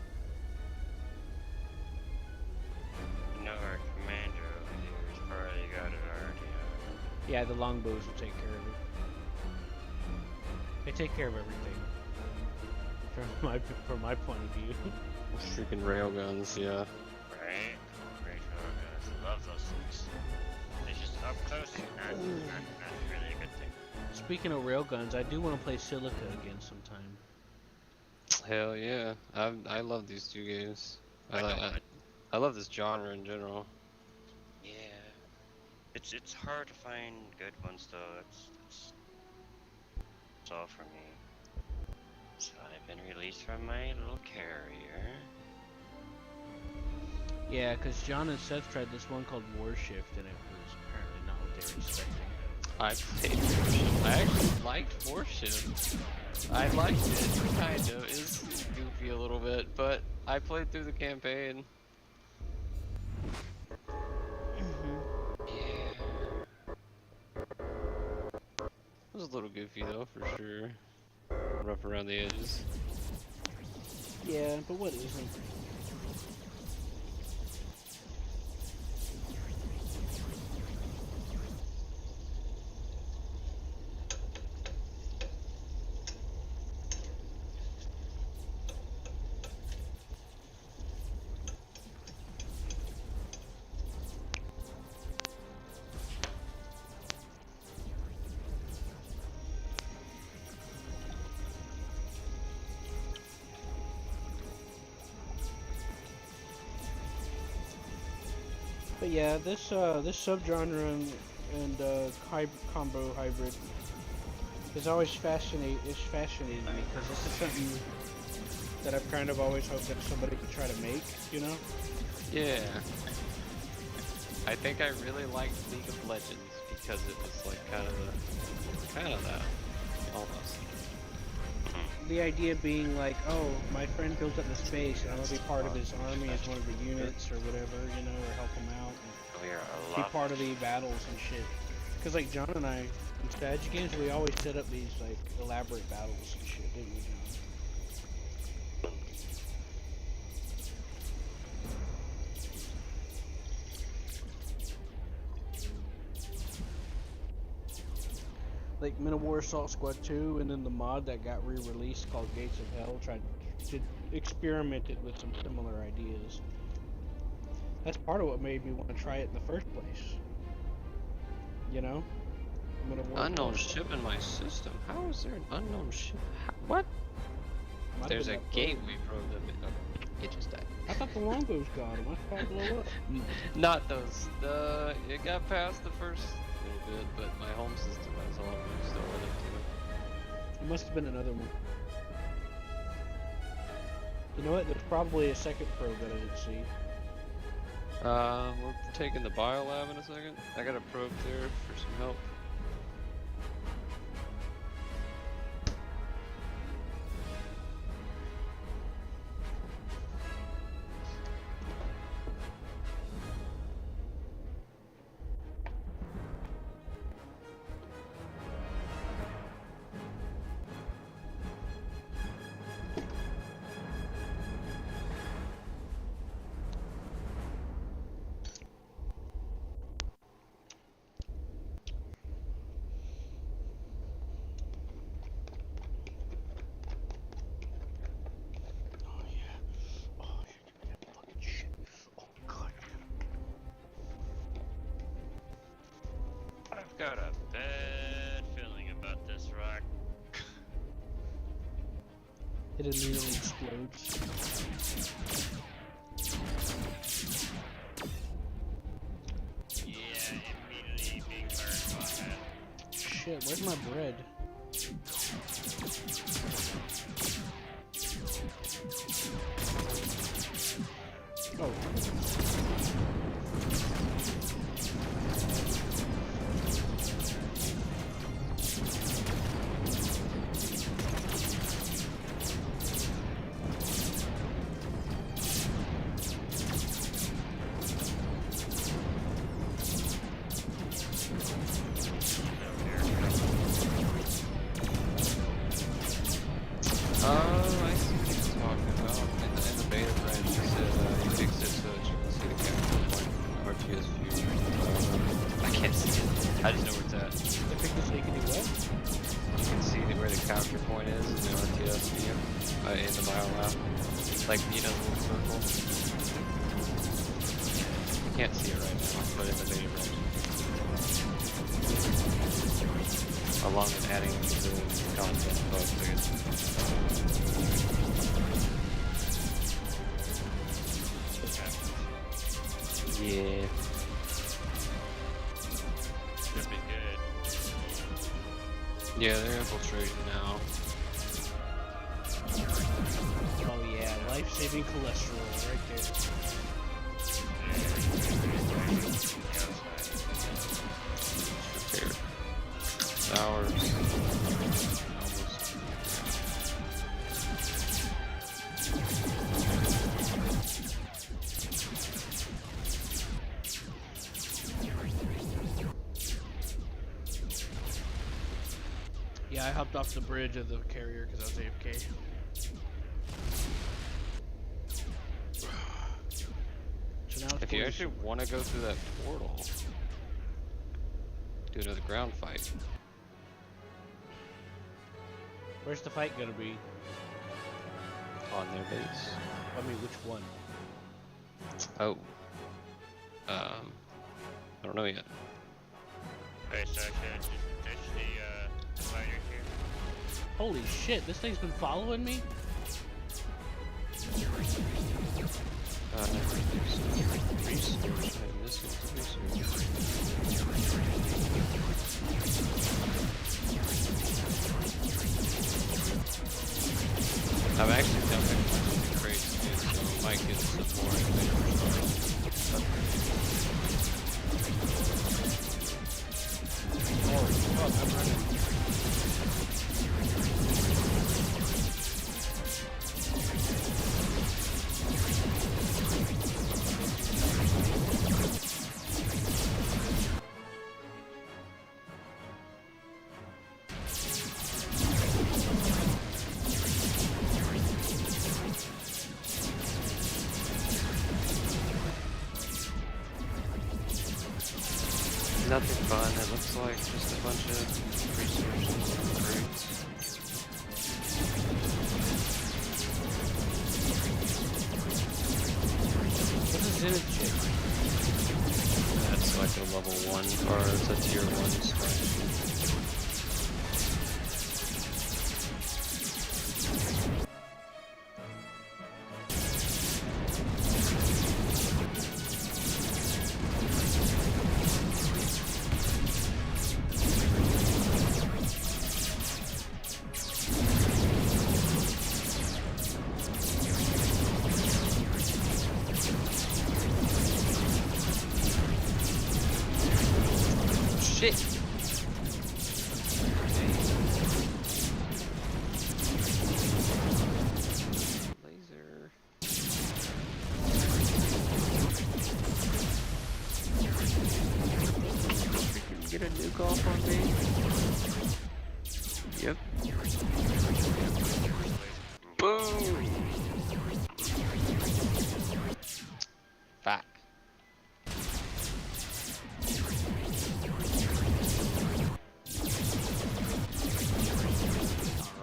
You know our commander over here has probably got it already. Yeah, the longbows will take care of it. They take care of everything. From my point of view. freaking railguns, yeah. Right? Great guys. Love those things. They're just up close. Not really a good thing. Speaking of railguns, I do want to play Silica again sometime. Hell yeah. I love these 2 games. I know it. I love this genre in general. Yeah. It's hard to find good ones though. That's all for me. So I've been released from my little carrier. Yeah, because John and Seth tried this one called Warshift, and it was apparently not what they were expecting. I played Warshift. I actually liked Warshift. I liked it, kind of. It's goofy a little bit, but I played through the campaign. Yeah. It was a little goofy though, for sure. Rough around the edges. Yeah, but what isn't? But yeah, this subgenre and combo hybrid is always fascinating me because this is something that I've kind of always hoped that somebody could try to make, you know? Yeah. I think I really liked League of Legends because it was like kind of that, almost. The idea being like, oh, my friend goes up to space and I'm gonna be part of his army as one of the units or whatever, you know, or help him out We are a and be lot. part of the battles and shit. Cause like John and I in strategy games, we always set up these like elaborate battles and shit, didn't we, John? War Assault Squad 2, and then the mod that got re-released called Gates of Hell experimented with some similar ideas. That's part of what made me want to try it in the first place. You know? Unknown ship in my system. How is there an unknown ship? What? There's a gateway probe that it just died. I thought the longbows got him. I thought it blew up. Not those. It got past the first little bit, but my home system has all of them still in it too. It must have been another one. You know what? There's probably a second probe that I didn't see. We're taking the biolab in a second. I got a probe there for some help. I've got a bad feeling about this rock. It immediately explodes. Yeah, immediately being hurt by that. Shit, where's my bread? Oh. I see what he's talking about. In the beta branch, he said he fixed it so that you can see the capture point in RTS view. I can't see it. I just know where it's at. They fixed it so you can do what? You can see where the capture point is in the RTS view in the biolab. Like, you know, the little circle. You can't see it right now, but in the beta branch. Along with adding the content bugs, I guess. Yeah. Should be good. Yeah, they're infiltrating now. Oh yeah, life-saving cholesterol right there. Here. Hours. Almost. Yeah, I hopped off the bridge of the carrier because I was AFK. So now it's If you actually want to go through that portal, do another ground fight. Where's the fight gonna be? On their base. I mean, which one? Oh. I don't know yet. Okay, so I should just ditch the fighter here. Holy shit, this thing's been following me? Resource. I'm missing the resource. I'm actually dumping a bunch of crates too, so we might get some more Oh, fuck, I'm running. nothing fun. It looks looks like just a bunch of resources. What is in it, chick? That's like a level 1, or it's a tier 1 scratch. Shit! Laser. Freaking get a nuke off on me. Yep. Boom! Fuck.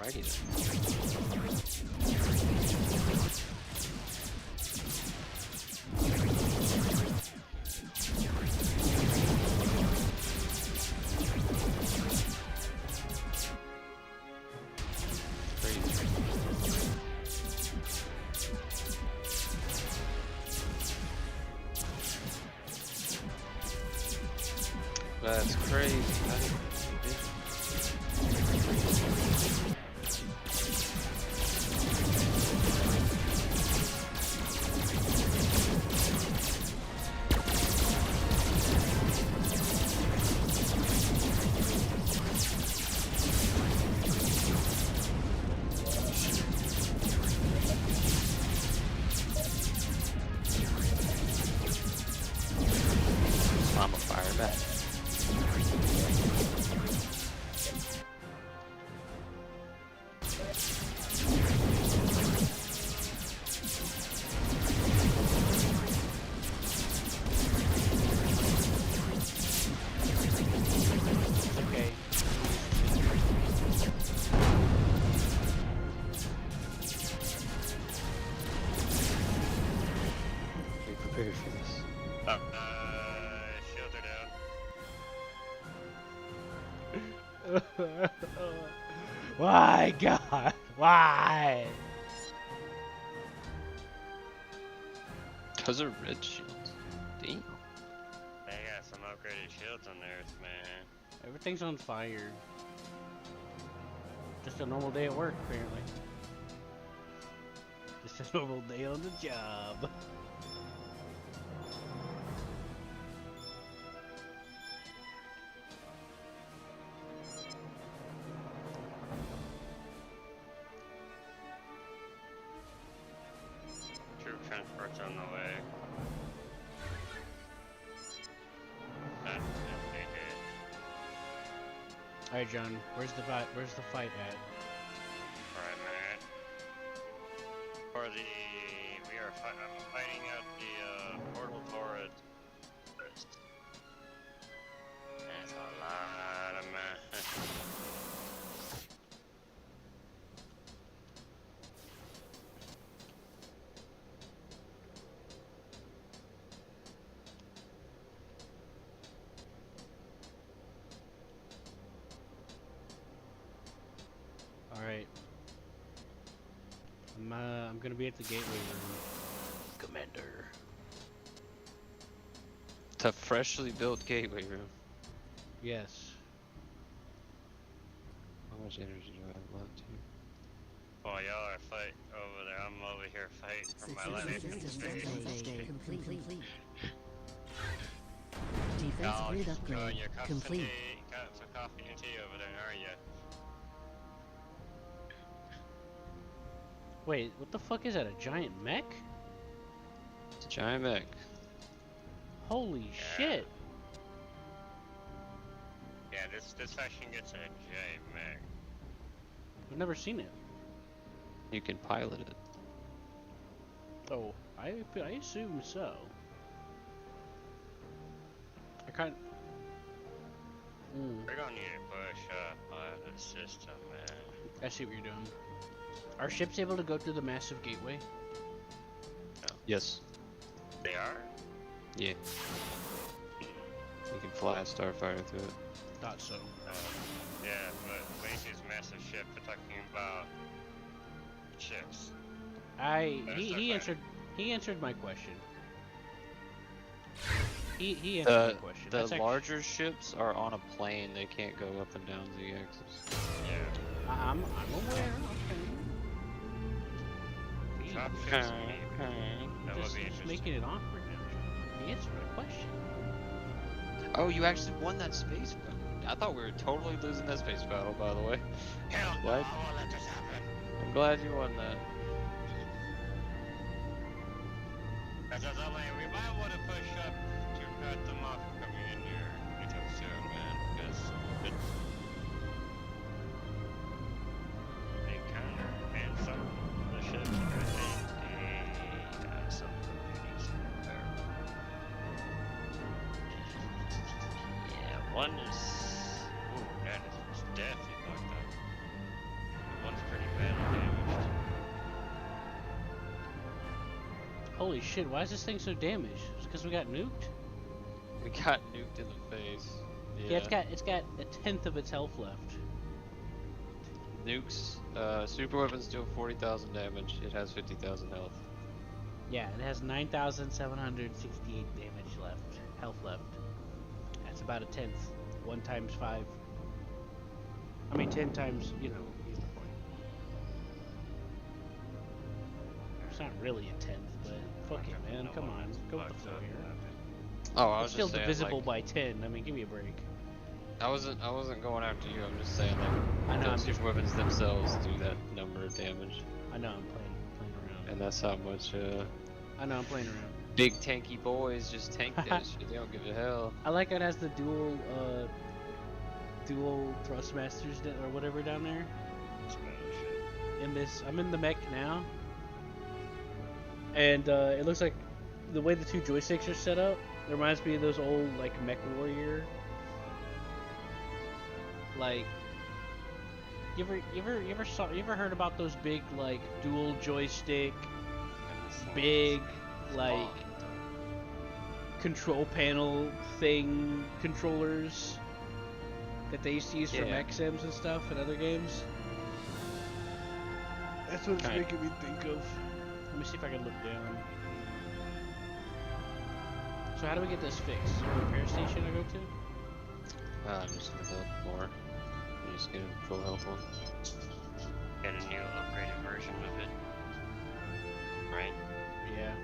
Alrighty then. Crazy. That's crazy. I didn't think I'm a fire back. Okay. Be prepared for this. Shields are down. Why, God? Why? Those are red shields. Damn. They got some upgraded shields on theirs, man. Everything's on fire. Just a normal day at work, apparently. Just a normal day on the job. Troop transport's on the way. That's updated. Alright, John, where's the fight? Where's the fight at? Alright, man. For the... We are fighting out the portal turret. That's a lot of man. Alright. I'm gonna be at the gateway room. Commander. It's a freshly built gateway room. Yes. How much energy do I have left here? While y'all are fighting over there, I'm over here fighting for my life. Complete. Y'all Defense grid enjoying upgrade your coffee complete. and tea? Got some coffee and tea over there, are ya? Wait, what the fuck is that? A giant mech? It's a giant mech. Holy Yeah. shit! Yeah, this section gets a giant mech. I've never seen it. You can pilot it. Oh, I assume so. I kind. We're gonna need to push up the system, man. I see what you're doing. Are ships able to go through the massive gateway? Yes. They are? Yeah. You can fly a starfighter through it. Thought so. Yeah, but when he says massive ship, we're talking about ships. He answered my question. He answered my question. The That's larger ships are on a plane. They can't go up and down the axis. Yeah. I'm aware. Okay. Top ships, that would Just be interesting. making it awkward now. He answered my question. Oh, you actually won that space battle. I thought we were totally losing that space battle, by the way. Hell no, What? I won't let this happen. I'm glad you won that. As I was like, we might want to push up to cut them off from coming in here anytime soon, man, because they counter, and some of the ships are some of the beauties are. Yeah, one is. Ooh, that is definitely fucked up. One's pretty badly damaged. Holy shit! Why is this thing so damaged? It's because we got nuked. We got nuked in the face. Yeah, it's got a tenth of its health left. Nukes. Super weapons deal 40,000 damage. It has 50,000 health. Yeah, it has 9,768 damage left, health left. That's about a tenth. 1 times 5. I mean 10 times, you know, either point. It's not really a tenth, but fuck it, man. Come on, go with the flow here. Oh, I was It's still just saying, divisible like, by 10. I mean, give me a break. I wasn't going after you. I'm just saying, like, I know. the I'm super weapons themselves do that number of damage, I know. I'm playing around. and that's how much I know. I'm playing around. big tanky boys just tank that shit. They don't give a hell. I like it has the dual thrustmasters or whatever down there. In this, I'm in the mech now, and it looks like the way the 2 joysticks are set up, it reminds me of those old like Mech Warrior. Like, you ever heard about those big like dual joystick, big like control panel thing controllers that they used to use for Yeah. mech sims and stuff in other games? That's what it's Kinda. making me think of. Let me see if I can look down. So how do we get this fixed? Is there a repair station I go to? I'm just gonna build more. I'm just getting full health one. Get a new upgraded version of it. Right? Yeah.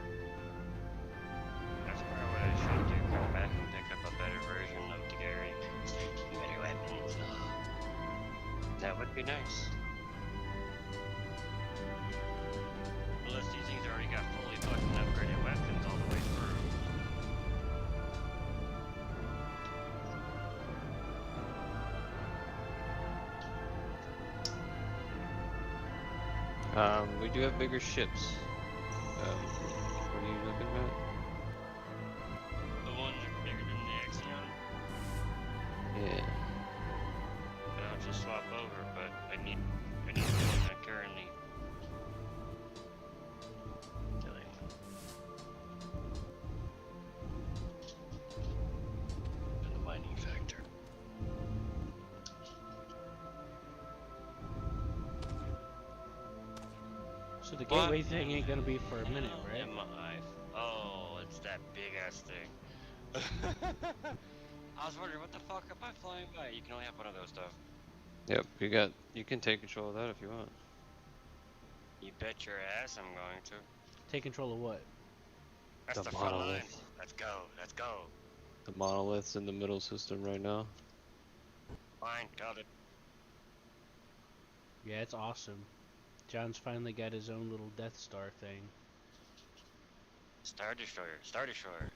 That's probably what I should do. Come back and pick up a better version of the Gary. Better weapons. That would be nice. Unless these things already got fully fucking upgraded weapons all the way through. We do have bigger ships. What are you looking at? The ones that are bigger than the Axion. Yeah. And I'll just swap over, but I need the one that currently. Killing. And the mining factor. So the gateway thing ain't gonna be for a minute, right? Oh, it's that big ass thing. I was wondering what the fuck am I flying by? You can only have one of those stuff. Yep. You can take control of that if you want. You bet your ass I'm going to. Take control of what? That's The the front line. monolith. Let's go. Let's go. The monolith's in the middle system right now. Fine, got it. Yeah, it's awesome. John's finally got his own little Death Star thing. Star Destroyer. Star Destroyer.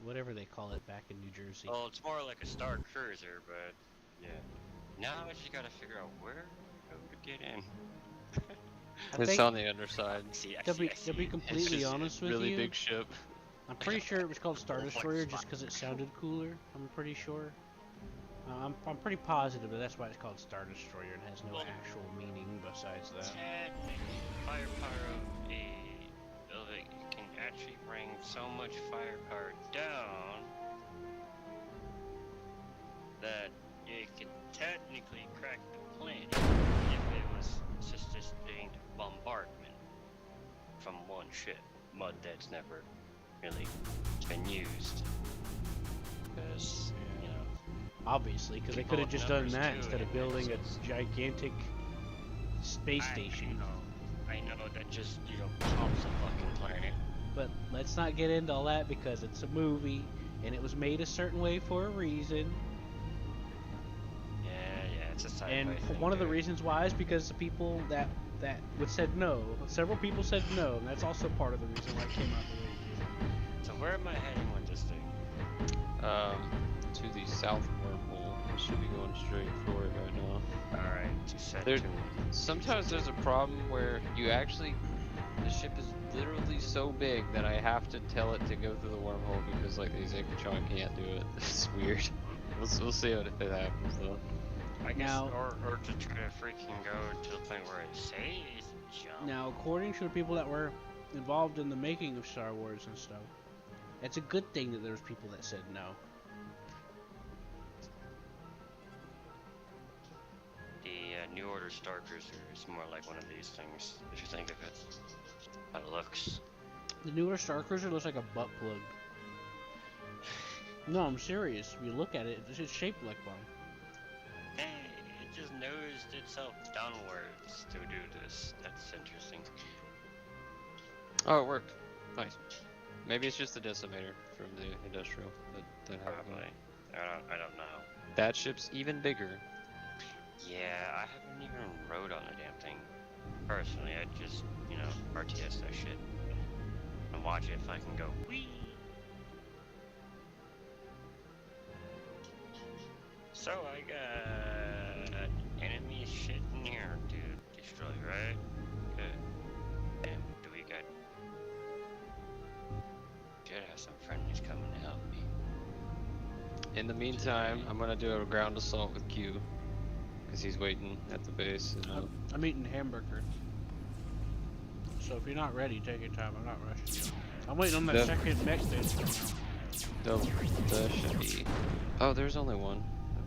Whatever they call it back in New Jersey. Well, it's more like a Star Cruiser, but yeah. Now I just gotta figure out where to get in. I It's think, on the underside. to be completely It's just honest a with really you, big ship. I'm pretty sure it was called Star Like Destroyer just Star because it Destroyer. sounded cooler. I'm pretty sure. I'm pretty positive that that's why it's called Star Destroyer and has no Well, actual meaning besides that. technically, firepower of it can actually bring so much firepower down that it could technically crack the planet if it was sustained bombardment from one ship. But that's never really been used. Because, you know, Obviously, because they People could have with just done numbers that too, instead of and building it's- a gigantic space station. I know that just, you know, pops a fucking planet. But let's not get into all that because it's a movie and it was made a certain way for a reason. Yeah, it's a sci-fi And thing, one of the dude. reasons why is because the people that would said no. Several people said no, and that's also part of the reason why it came out the way it did. So where am I heading with this thing? To the south wormhole. I should be going straight for it right now. Alright, to set There- to... Sometimes there's a problem where you actually, the ship is literally so big that I have to tell it to go through the wormhole because like the Executron can't do it. It's weird. We'll see if it happens though. I guess, Now- or to try to freaking go to the point where it says jump. Now, according to the people that were involved in the making of Star Wars and stuff, it's a good thing that there's people that said no. The New Order Star Cruiser is more like one of these things, if you think of it. By the looks. The newer Star Cruiser looks like a butt plug. No, I'm serious. If you look at it, it's shaped like one. Hey, it just nosed itself downwards to do this. That's interesting. Oh, it worked. Nice. Maybe it's just the decimator from the industrial that happened. Probably. I don't know. That ship's even bigger. Yeah, I haven't even rode on the damn thing. Personally, I just, you know, RTS that shit. And watch it if I can go whee. So I got enemy shit in here to destroy, right? Good. And do we got... Should have some friendlies coming to help me. In the meantime, I'm gonna do a ground assault with Q. Because he's waiting at the base. And, I'm eating hamburger. So if you're not ready, take your time. I'm not rushing you. I'm waiting on that Yep. second next stage to come out. that should be... Oh, there's only one.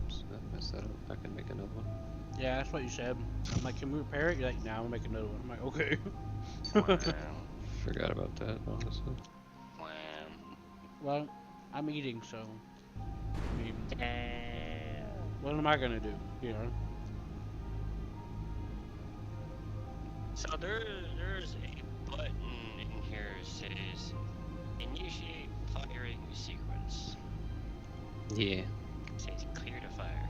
Oops, I messed that up. I can make another one. Yeah, that's what you said. I'm like, can we repair it? You're like, nah, we'll make another one. I'm like, okay. Wham. Forgot about that, honestly. Wham. Well, I'm eating, so. I mean, what am I gonna do? You know? So there's a button in here that says initiate firing sequence. Yeah. It says clear to fire.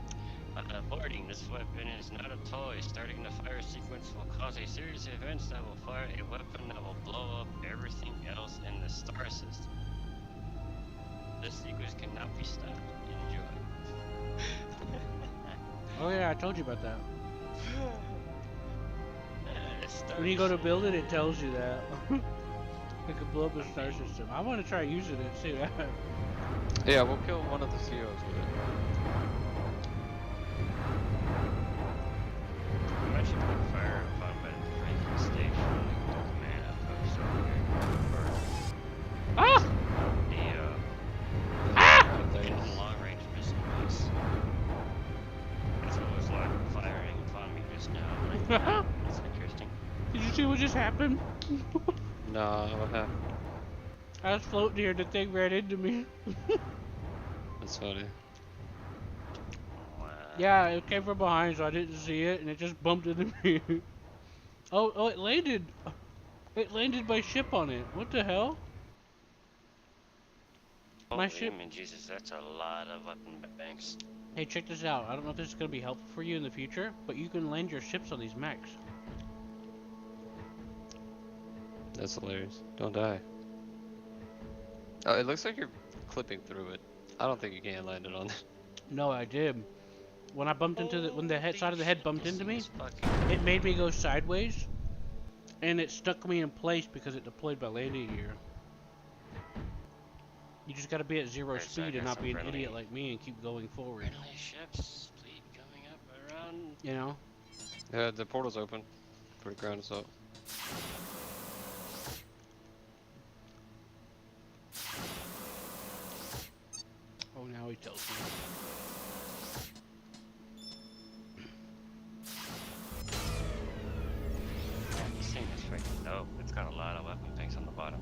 Boarding, this weapon is not a toy. Starting the fire sequence will cause a series of events that will fire a weapon that will blow up everything else in the star system. This sequence cannot be stopped. Enjoy. Oh yeah, I told you about that. Star When you go to System. build it, it tells you that. It could blow up a star system. I want to try using it, see that. Yeah, we'll kill one of the COs with it. I'm actually putting fire upon by the freaking station. The command outpost over here. Ah! The long range missile base. That's what was like firing upon me just now. I'm like, that's interesting. Did you see what just happened? Nah, what happened? I was floating here, the thing ran into me. That's funny. Wow. Yeah, it came from behind, so I didn't see it, and it just bumped into me. Oh, it landed. It landed my ship on it. What the hell? My Holy ship- man, Jesus, that's a lot of weapon banks. Hey, check this out. I don't know if this is going to be helpful for you in the future, but you can land your ships on these mechs. That's hilarious. Don't die. Oh, it looks like you're clipping through it. I don't think you can land it on it. No, I did. When I bumped into the, when the head side of the head bumped into me, This fucking- it made me go sideways, and it stuck me in place because it deployed my landing gear. You just gotta be at zero Okay, so I speed and got not some be an friendly- idiot like me and keep going forward. Friendly ships, fleet coming up around. You know? The portal's open. For the ground is up. Oh, now he tells me. Man, this thing is freaking dope. It's got a lot of weapon things on the bottom.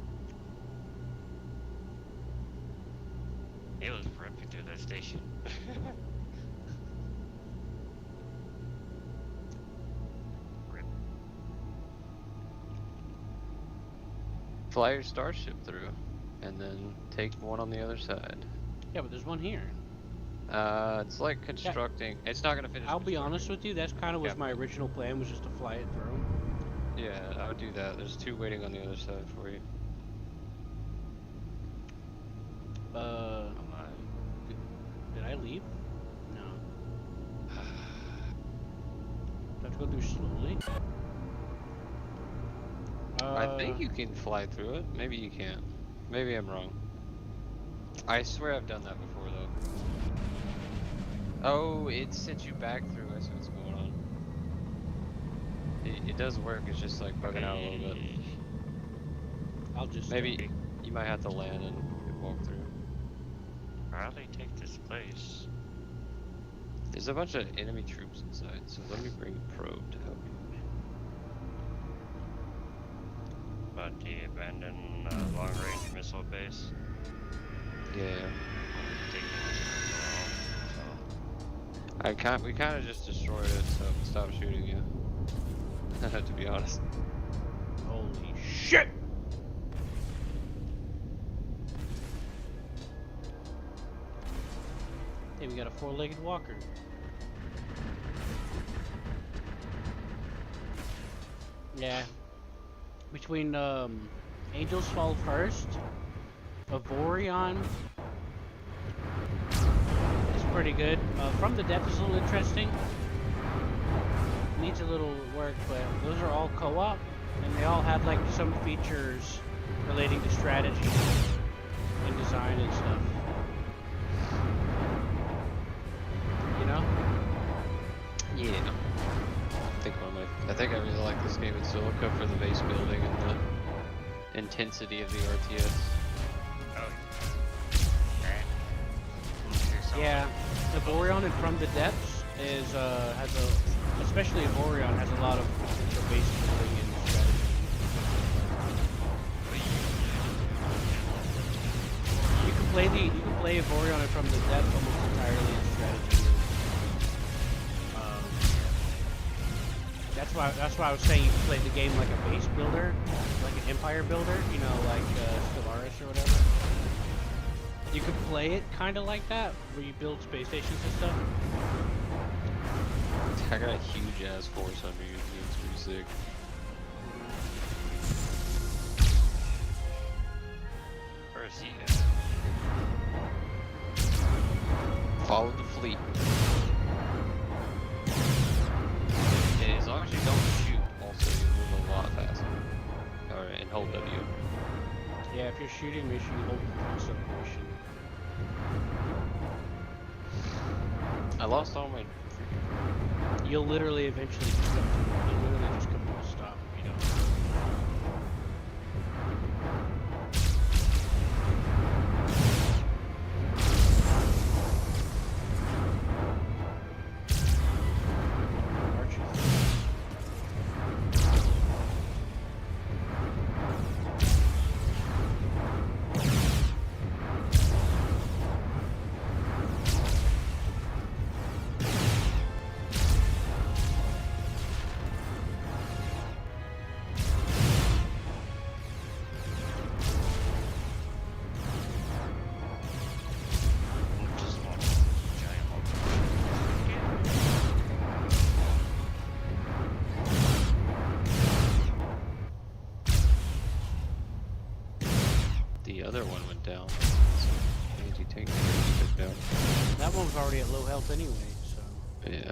It was ripping through that station. Rip. Fly your starship through, and then take one on the other side. Yeah, but there's one here. It's like constructing. It's not gonna finish. I'll be honest with you, that's kind of was Yeah. my original plan, was just to fly it through. Yeah, I would do that. There's two waiting on the other side for you. Did I leave? No. Do I have to go through slowly? I think you can fly through it. Maybe you can't. Maybe I'm wrong. I swear I've done that before though. Oh, it sent you back through. I see what's going on. It does work. It's just like bugging out a little bit. I'll just Maybe you might have to land and walk through. Probably take this place. There's a bunch of enemy troops inside, so let me bring probe to help you. About the abandoned long-range missile base. Yeah. Taking We kind of just destroyed it, so stop shooting you. To be honest. Holy shit! Hey, we got a four-legged walker. Yeah. Between Angels Fall First, Avorion is pretty good. From the Depth is a little interesting. Needs a little work, but those are all co-op, and they all have like some features relating to strategy and design and stuff. You know? Yeah. I think I really like this game in Silica for the base building and the intensity of the RTS. Oh, okay. Yeah, Avorion and From the Depths is has a, especially Avorion has a lot of base building and strategy. You can play Avorion and From the Depths almost entirely in strategy. That's why I was saying you can play the game like a base builder, like an empire builder, you know, like Stellaris or whatever. You could play it kind of like that, where you build space stations and stuff. I got a huge ass force under you, it's pretty sick. Where is he at? Follow the fleet. And as long as you don't shoot, also you move a lot faster. Alright, and hold W. Yeah, if you're shooting, make sure you hold the acceleration. I lost all my. You'll literally eventually just come to, you'll literally just come to a stop if you don't. Just one giant one. The other one went down. So anti-tank took down. That one was already at low health anyway, so. Yeah.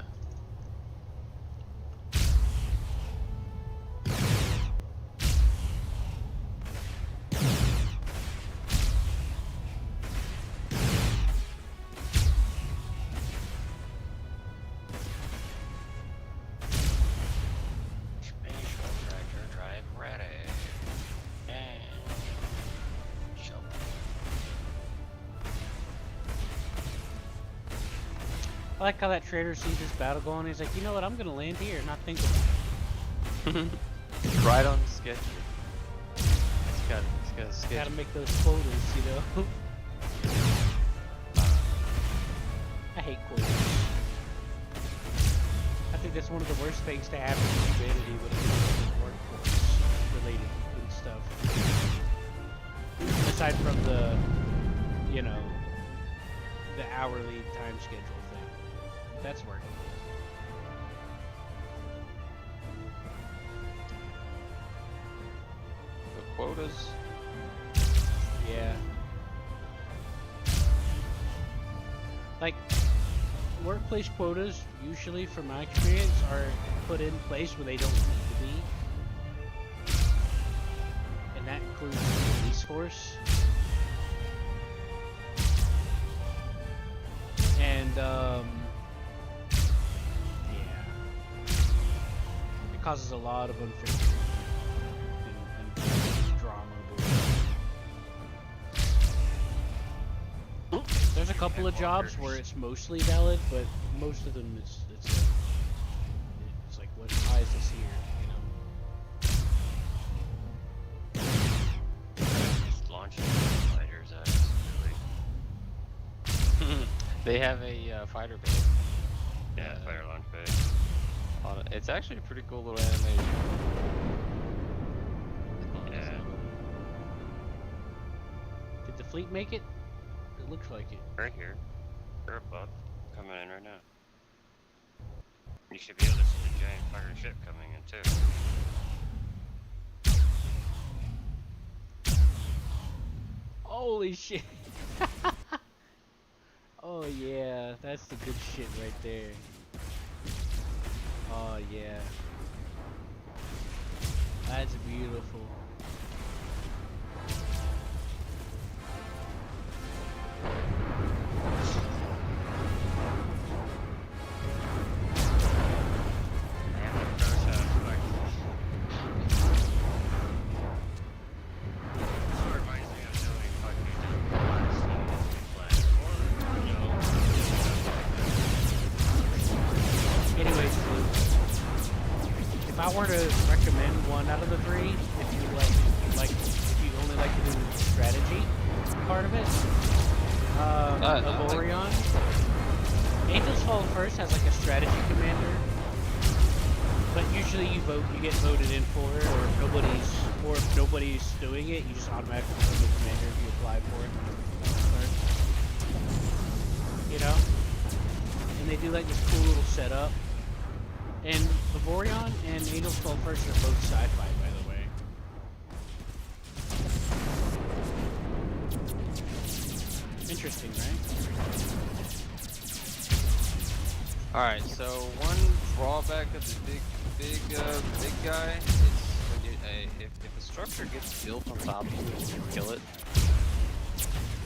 I like how that trader sees this battle going. He's like, you know what? I'm gonna land here and not think about it. Right on schedule. He's got a schedule. Gotta make those quotas, you know. I hate quotas. I think that's one of the worst things to happen to humanity when it comes to workforce related and stuff. Aside from the, you know, the hourly time schedule thing. That's working. The quotas. Yeah. Like, workplace quotas, usually from my experience, are put in place where they don't need to be. And that includes the police force. And, yeah. It causes a lot of unfairness and drama. There's a couple of jobs where it's mostly valid, but most of them it's like why is this here, you know? Just launching fighters at us, really. They have a fighter base. Yeah, fire launch bay. It's actually a pretty cool little animation. Yeah. Did the fleet make it? It looks like it. Right here. They're above. Coming in right now. You should be able to see the giant fighter ship coming in too. Holy shit! Oh yeah, that's the good shit right there. Oh yeah. That's beautiful. If I were to recommend one out of the three, if you only like to do the strategy part of it, Avorion. Angels Fall First has like a strategy commander, but usually you get voted in for it, or if nobody's doing it, you just automatically become the commander if you apply for it. You know, and they do like this cool little setup. And Avorion and Angels Fall First are both sci-fi, by the way. Interesting, right? Alright, so one drawback of the big guy is when you, if a structure gets built on top of you and you kill it,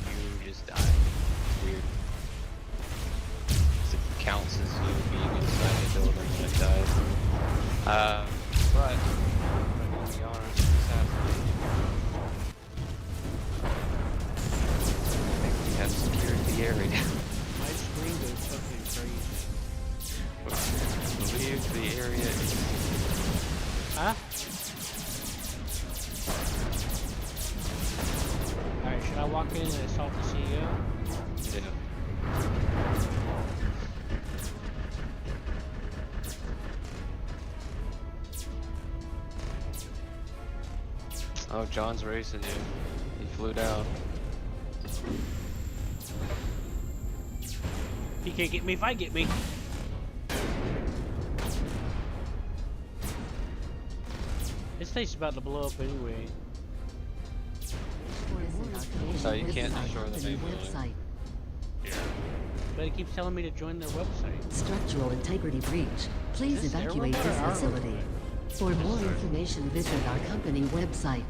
you just die. It's weird. It counts as you being inside the building when it dies. But to be honest, assassination. I think we have secured the area. My screen goes fucking crazy. I believe the area is... Huh? Alright, should I walk in and assault the CEO? Yeah. Oh, John's racing you. He flew down. He can't get me if I get me. This place is about to blow up anyway. So you can't destroy the main building. website. Yeah. But it keeps telling me to join their website. Structural integrity breach. Please Is this their evacuate website this or our facility. For more information, visit our company website.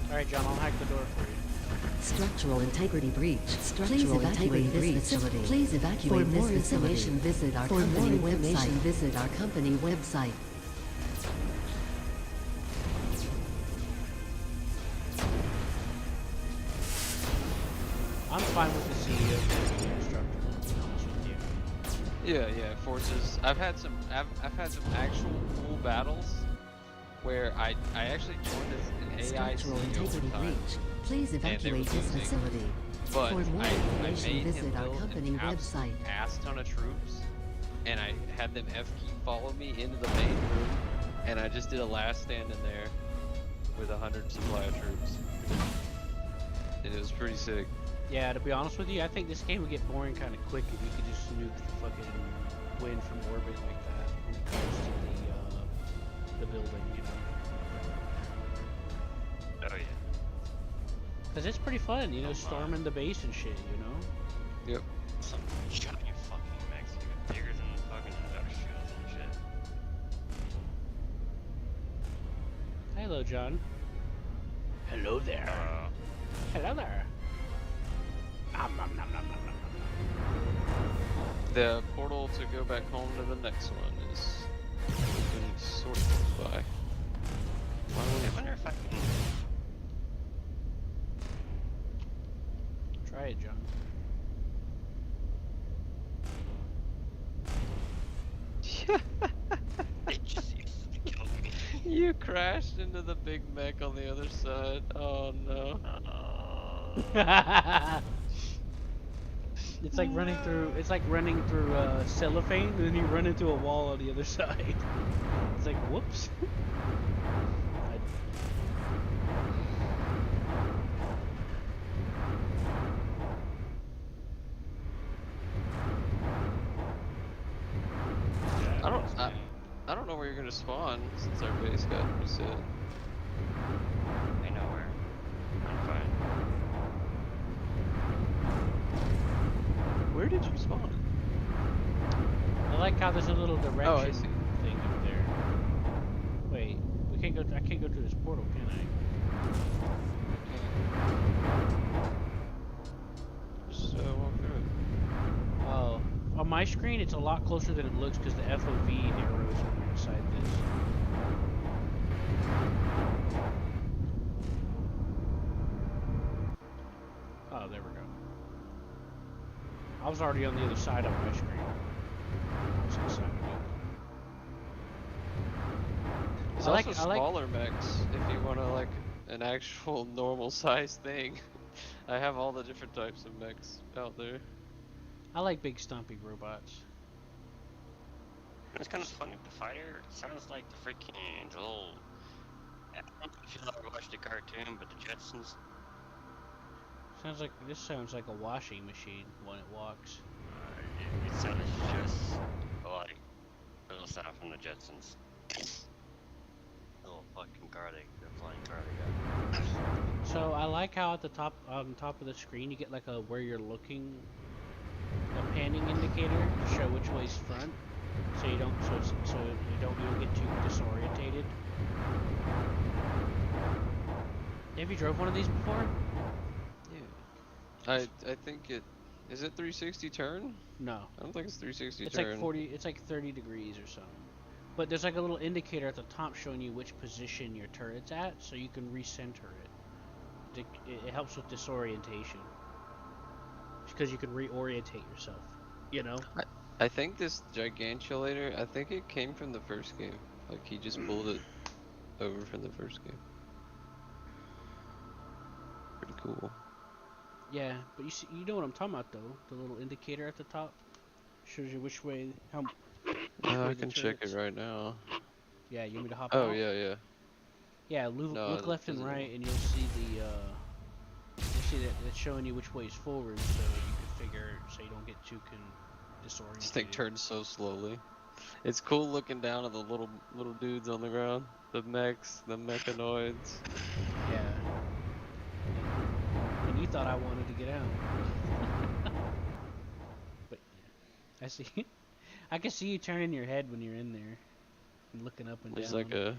Alright, John, I'll hack the door for you. Structural integrity breach. Please evacuate this facility. Please evacuate this facility. Visit our company website. Visit our company website. I'm fine with the CEO taking the instructor, to be honest with Yeah, forces. I've had some actual cool battles where I actually joined as an AI Structural CEO integrity one time, breach. Please and they were evacuate this losing. facility. But For more I information, made him visit our build company an absolute website. ass ton of troops, and I had them F key follow me into the main room, and I just did a last stand in there with 100 supply of troops, and it was pretty sick. Yeah, to be honest with you, I think this game would get boring kind of quick if you could just nuke the fucking wind from orbit like that when it comes to the building, you know? Oh yeah. Because it's pretty fun, you know, storming the base and shit, you know? Yep. Some shot your fucking mechs even bigger than fucking industrials and shit. Hello, John. Hello there. Hello there. Nom, nom, nom, nom, nom, nom, nom. The portal to go back home to the next one is open sort of close by. I wonder if I can. Try it, John. It just instantly killed me. You crashed into the big mech on the other side. Oh no. It's like running through. It's like running through cellophane, and then you run into a wall on the other side. It's like whoops. I don't know where you're gonna spawn since our base got reset. I know where. I'm fine. Where did you spawn? I like how there's a little direction Oh, I see. thing up there. Wait, we can't go. I can't go through this portal, can I? Just walk through it. Oh, on my screen it's a lot closer than it looks because the FOV arrows are inside this. Oh, there we go. I was already on the other side of my screen. I was inside of it. There's I like- also I like- smaller mechs if you want to like an actual normal size thing. I have all the different types of mechs out there. I like big stumpy robots. It's kind of funny. The fighter sounds like the freaking little. I don't know if you ever watched the cartoon, but the Jetsons. This sounds like a washing machine when it walks. It sounds just like a little sound from the Jetsons. Little fucking car the flying car they got. So I like how at the top, on top of the screen, you get like a where you're looking, a panning indicator to show which way's front, so you don't you don't get too disorientated. Have you drove one of these before? Yeah. I think it is it 360 turn? No. I don't think it's 360 It's turn. like 40. It's like 30 degrees or something. But there's like a little indicator at the top showing you which position your turret's at, so you can recenter it. It helps with disorientation because you can reorientate yourself. You know. I think this Gigantulator, I think it came from the first game. Like he just pulled it over from the first game. Pretty cool. Yeah, but you know what I'm talking about though. The little indicator at the top shows you which way. How? I can check it right now. Yeah, you want me to hop Oh out? yeah. Yeah, No, look it left and doesn't. right, and you'll see that it's showing you which way is forward, so you can figure so you don't get too disoriented. This thing turns so slowly. It's cool looking down at the little dudes on the ground. The mechs, the mechanoids. Yeah. And you thought I wanted to get out. But yeah, I see. I can see you turning your head when you're in there and looking up and There's down. like a.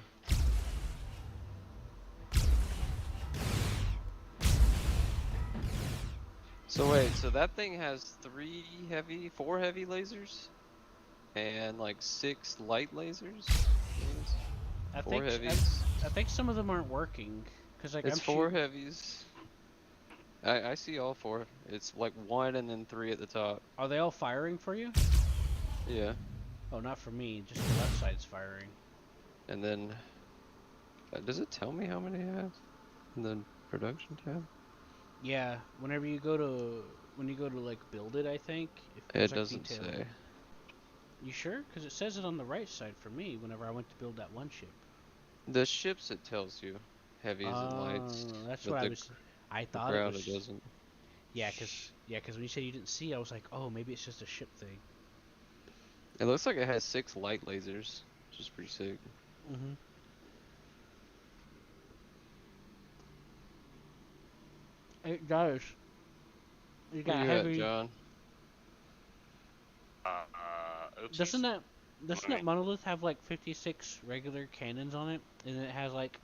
So wait, so that thing has 4 heavy lasers, and like 6 light lasers. I 4 think heavies. I think some of them aren't working because like It's I'm 4 shooting. heavies. I see all 4. It's like 1 and then 3 at the top. Are they all firing for you? Yeah, Oh, not for me. Just the left side's firing. and then does it tell me how many it has in the production tab? Yeah, when you go to like build it, I think if there's It like doesn't detail. say. You sure? Because it says it on the right side for me whenever I went to build that one ship. The ships it tells you, heavies and lights, That's but what I the was. I the thought it ground it was. doesn't. Yeah, cause when you said you didn't see, I was like, oh, maybe it's just a ship thing. It looks like it has 6 light lasers, which is pretty sick. Mm-hmm. It does. You Where got you at, heavy. John? Oopsies. Doesn't that monolith have like 56 regular cannons on it, and it has like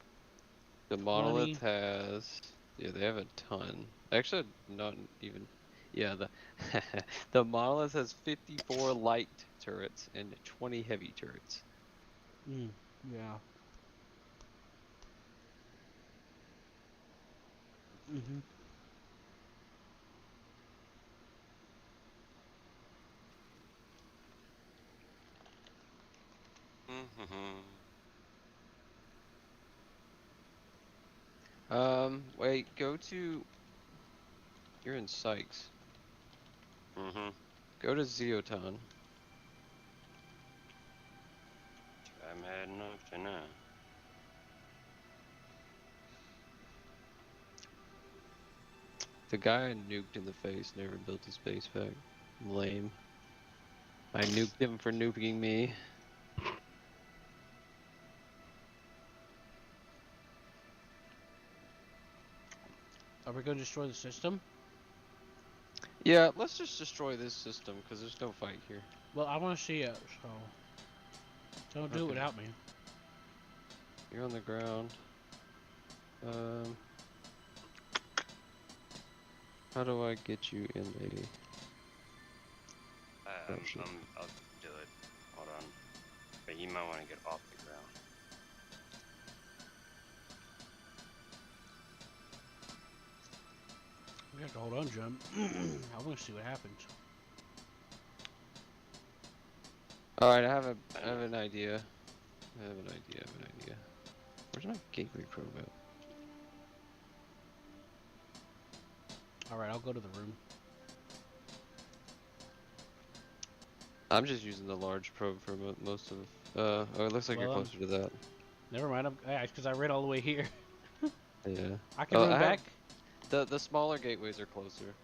The 20? monolith has, yeah, they have a ton. Actually, not even. Yeah, the the monolith has 54 light turrets and 20 heavy turrets. Yeah. Mm-hmm. Wait, go to. You're in Sykes. Go to Zeoton. I'm heading up to now. The guy I nuked in the face never built his base back. Lame. I nuked him for nuking me. Are we going to destroy the system? Yeah, let's just destroy this system because there's no fight here. Well, I want to see it, so don't do it Okay. without me. You're on the ground. How do I get you in a... Oh, shit. I'll do it. Hold on. But you might want to get off the ground. We have to hold on, Jim. I want to see what happens. Alright, I have an idea. I have an idea. Where's my gateway probe at? Alright, I'll go to the room. I'm just using the large probe for most of... oh, it looks like you're Well, closer to that. Never mind, because I ran all the way here. Yeah. I can run I have- back. The smaller gateways are closer.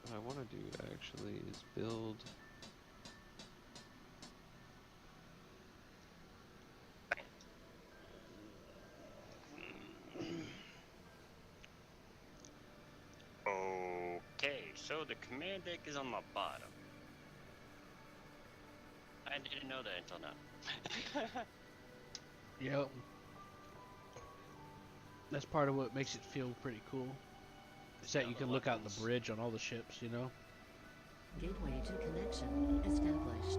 What I want to do actually is build... Okay, so the command deck is on my bottom. I didn't know that until now. Yep. That's part of what makes it feel pretty cool. Is that you can look out the bridge on all the ships, you know? Gateway to connection established.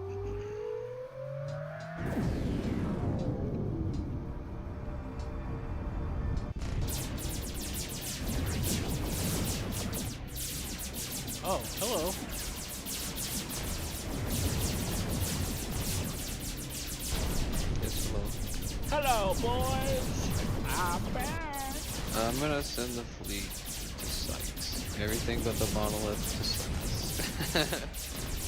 Oh, hello. Yes, hello. Hello, boys. I'm back. I'm gonna send the fleet to Sykes. Everything but the monolith to Sykes.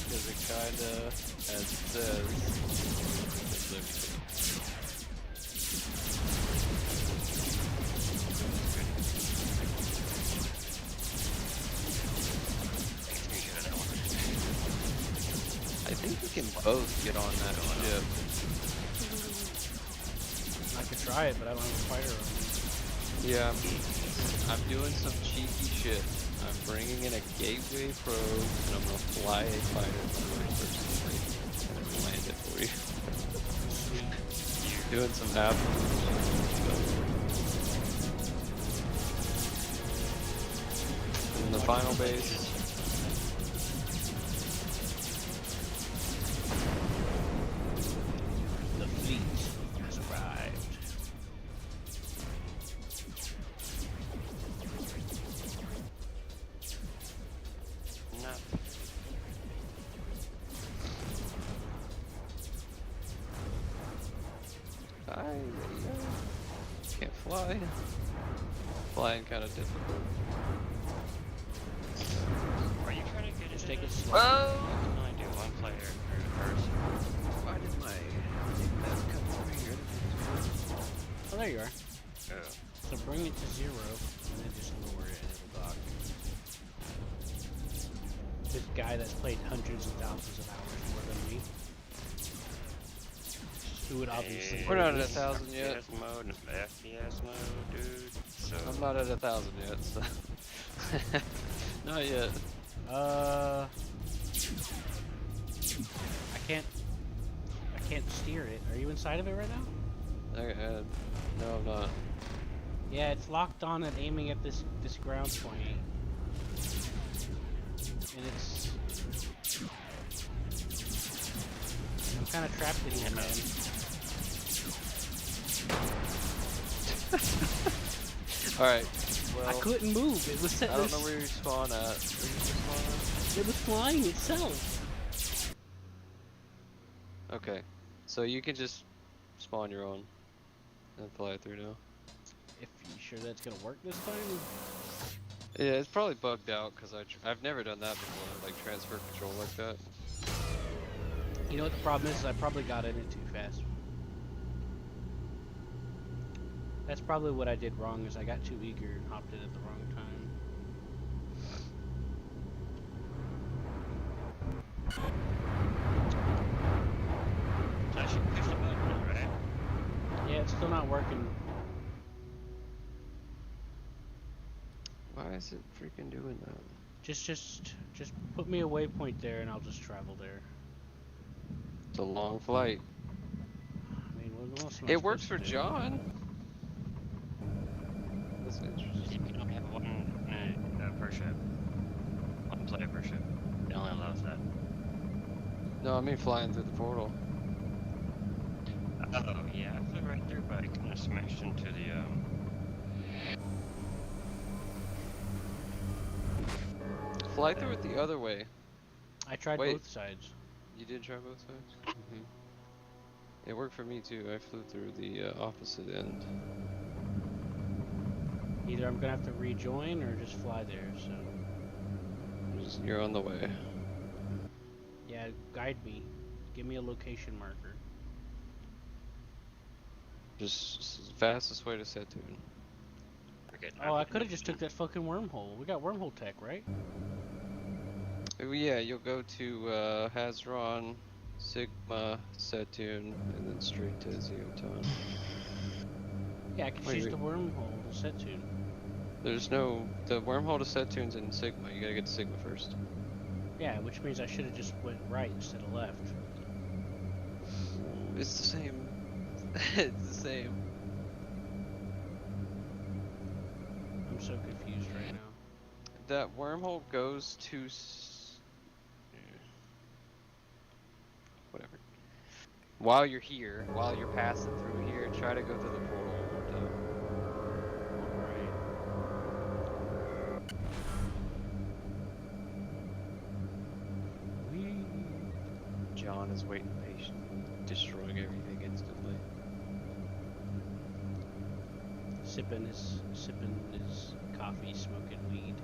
Because it kinda, as it says, it's everything. I think we can both get on that ship. I could try it, but I don't have a fighter on me. Yeah, I'm doing some cheeky shit. I'm bringing in a gateway probe, and I'm gonna fly a fighter through my first fleet and land it for you. Doing some stuff. And the final base. The fleet has arrived. Can't fly. Flying kind of difficult. Are you trying to get Just it? take it slow. Whoa! You can only do one player per person. Why did my map come through here? Oh, there you are. Oh. So bring it to 0, and then just lower it and it'll dock. This guy that's played hundreds of thousands of hours more than me. Who would obviously... We're not at this. 1,000 yet. FPS mode, FPS mode, dude. So I'm not at 1,000 yet, so. Not yet. I can't steer it. Are you inside of it right now? No, I'm not. Yeah, it's locked on and aiming at this ground point. And it's... I'm kind of trapped in here, man. Alright, well. I couldn't move. It was set. I don't know where you spawn at. Where you spawn It was flying itself. at? Okay, so you can just spawn your own and fly through now. If you sure that's gonna work this time? Yeah, it's probably bugged out because I've never done that before, like transfer control like that. You know what the problem is I probably got in it too fast. That's probably what I did wrong, is I got too eager and hopped in at the wrong time. I should push the button, right? Yeah, it's still not working. Why is it freaking doing that? Just put me a waypoint there and I'll just travel there. It's a long flight. I mean, what else am I It works for supposed to do? John. That's interesting. You can only have one per ship. One player per ship. It only allows that. No, I mean flying through the portal. Oh, yeah, I flew right through, but I kind of smashed into the, Fly through it the other way. I tried Wait. both sides. You did try both sides? Mm-hmm. It worked for me too. I flew through the opposite end. Either I'm gonna have to rejoin or just fly there, so... You're on the way. Yeah, guide me. Give me a location marker. Just fastest way to Saturn. Oh, I could've just took that fucking wormhole. We got wormhole tech, right? Oh, yeah, you'll go to Hazron, Sigma, Saturn, and then straight to Zeoton. Yeah, I can Wait, use wait. the wormhole to set to. There's no... The wormhole to Saturn's in Sigma. You gotta get to Sigma first. Yeah, which means I should've just went right instead of left. It's the same. It's the same. I'm so confused right now. That wormhole goes to... Whatever. While you're here, while you're passing through here, try to go through the portal one more time. John is waiting patiently, destroying everything instantly. Sipping his coffee, smoking weed.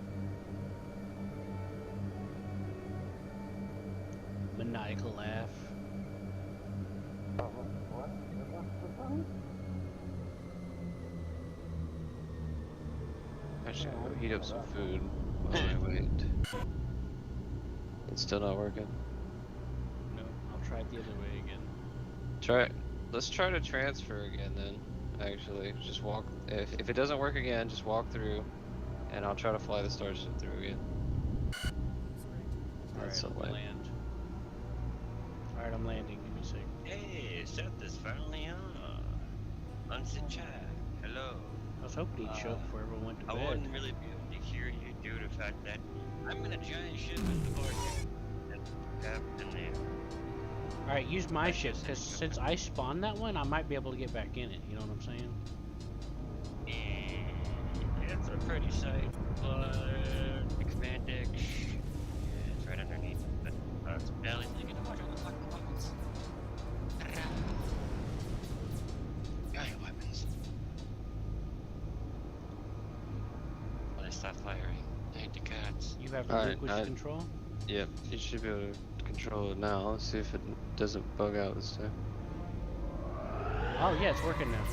Maniacal laugh. I should go heat up some food while I wait. It's still not working. No, I'll try it the other way again. Let's try to transfer again then. Actually, just walk. If it doesn't work again, just walk through, and I'll try to fly the starship through again. That's Alright, so I'll lame. land. Alright, I'm landing. Give me a sec. Hey, Seth is finally on. Unsit chat. Hello. I was hoping he'd show up before everyone went to I bed. wouldn't really be able to hear you due to the fact that I'm in a giant ship in the vortex. That's Captain there. Alright, use my ship, because since I spawned that one, I might be able to get back in it. You know what I'm saying? And it's a pretty sight. Expand deck. Yeah, it's right underneath. But it's barely thinking about the fucking buttons. Giant weapons. stop firing. I hate the cats. You have Alright, relinquished control? Yep, you should be able to control it now. Let's see if it doesn't bug out this time. Oh yeah, it's working now.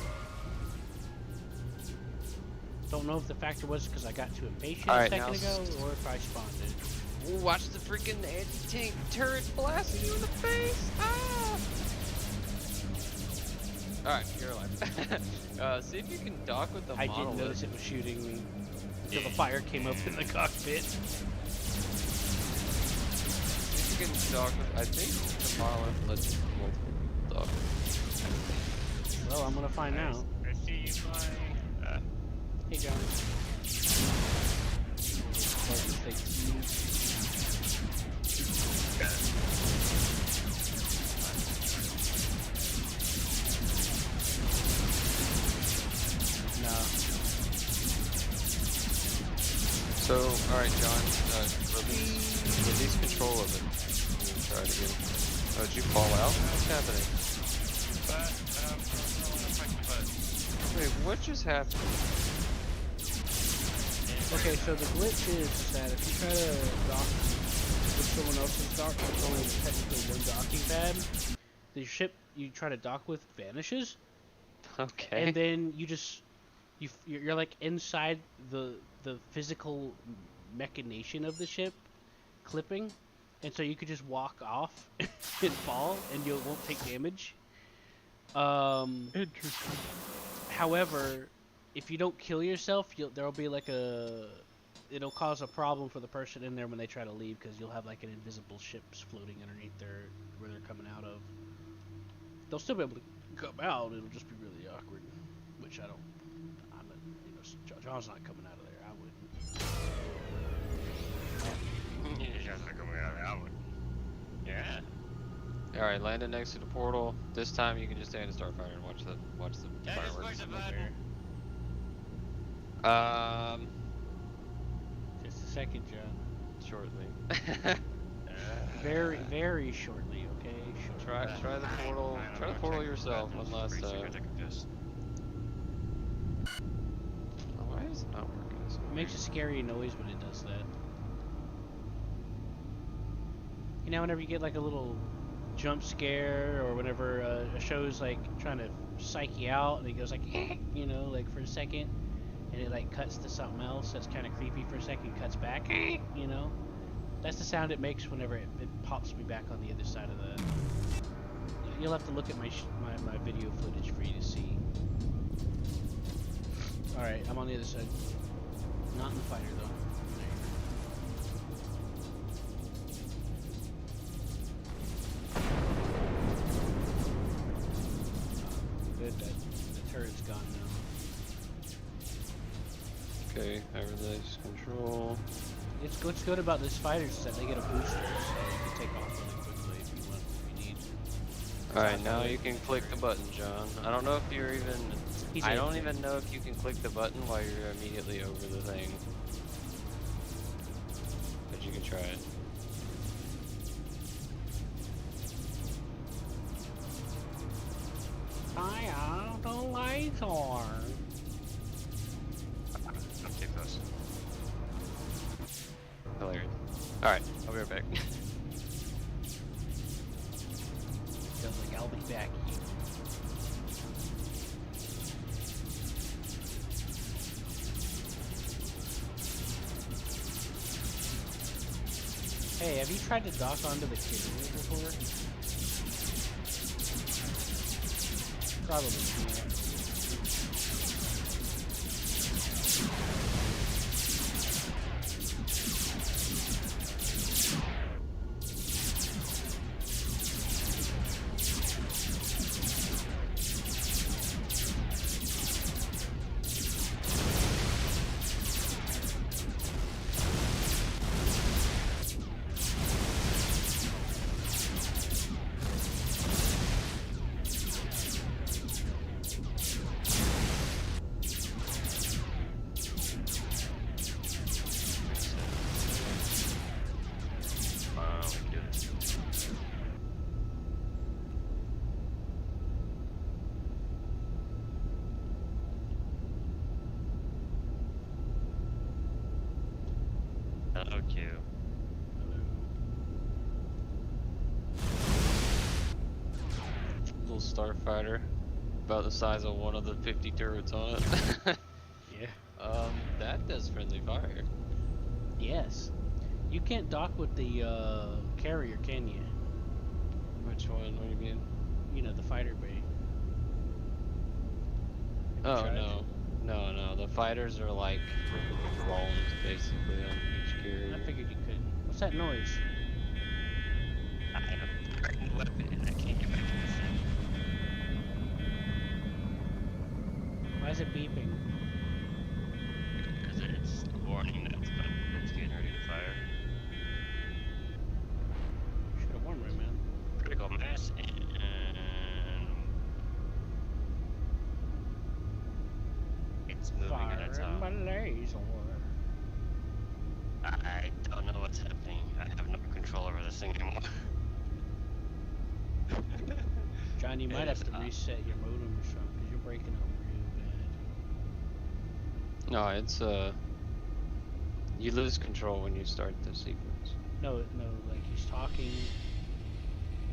Don't know if the factor was because I got too impatient a Alright, second now ago, or if I spawned it. Ooh, watch the freaking anti-tank turret blasting you in the face! Ah! Alright, you're alive. See if you can dock with the I didn't monolith. notice it was shooting me until the fire came up in the cockpit. See if you can dock with, I think the monolith lets multiple dock. Well, I'm gonna find out. I see you flying. Hey, John. No. So, alright, John, release control of it. Try it again. Oh, did you fall out? What's happening? Wait, what just happened? Okay, so the glitch is that if you try to dock with someone else's dock, there's only technically one docking pad. The ship you try to dock with vanishes, Okay. and then you're like inside the physical machination of the ship, clipping, and so you could just walk off and fall, and you won't take damage. Interesting. However, if you don't kill yourself, there'll be like it'll cause a problem for the person in there when they try to leave, because you'll have like an invisible ship floating underneath where they're coming out of. They'll still be able to come out. It'll just be really awkward, which I don't. John's not coming out of there. I wouldn't. You're just not coming out. I would. Yeah. Alright, land it next to the portal. This time you can just stand and start firing and watch the Yeah, just fireworks. push the button. Just a second, John. Shortly. Very, very shortly. Okay. Shortly. Try the portal. Try the portal yourself one last time. Oh, why is it not working? It makes a scary noise when it does that. You know, whenever you get like a little jump scare, or whenever a show's like trying to psych you out, and it goes like, you know, like for a second, and it like cuts to something else that's kind of creepy for a second, cuts back, you know, that's the sound it makes whenever it pops me back on the other side of the. You'll have to look at my video footage for you to see. All right, I'm on the other side. Not in the fighter though. Good, the turret's gone now. Okay, I release control. What's good about this fighter is that they get a booster, so you can take off really quickly if you want, if you need. Alright, now you can click the button, John. I don't know if you're even... I don't even know if you can click the button while you're immediately over the thing. But you can try it. Fire the lights on. I'm too close. Hilarious. Alright, I'll be right back. Feels like I'll be back. Hey, have you tried to dock onto the carrier before? Probably can't. Q. Little starfighter, about the size of one of the 50 turrets on it. Yeah. That does friendly fire. Yes. You can't dock with the carrier, can you? Which one? What do you mean? You know, the fighter bay. Have you Oh tried? no. The fighters are like drones basically on each carrier. I figured you could. What's that noise? I have a threatened weapon and I can't get back to the thing. Why is it beeping? Because it's a warning that it's getting ready to fire. Should have warned me, man. Critical mass and it's moving and it's Firing off. my laser. I don't know what's happening. I have no control over this thing anymore. John, you might It have is to off. reset your modem or something because you're breaking up real bad. No, it's you lose control when you start the sequence. No, like he's talking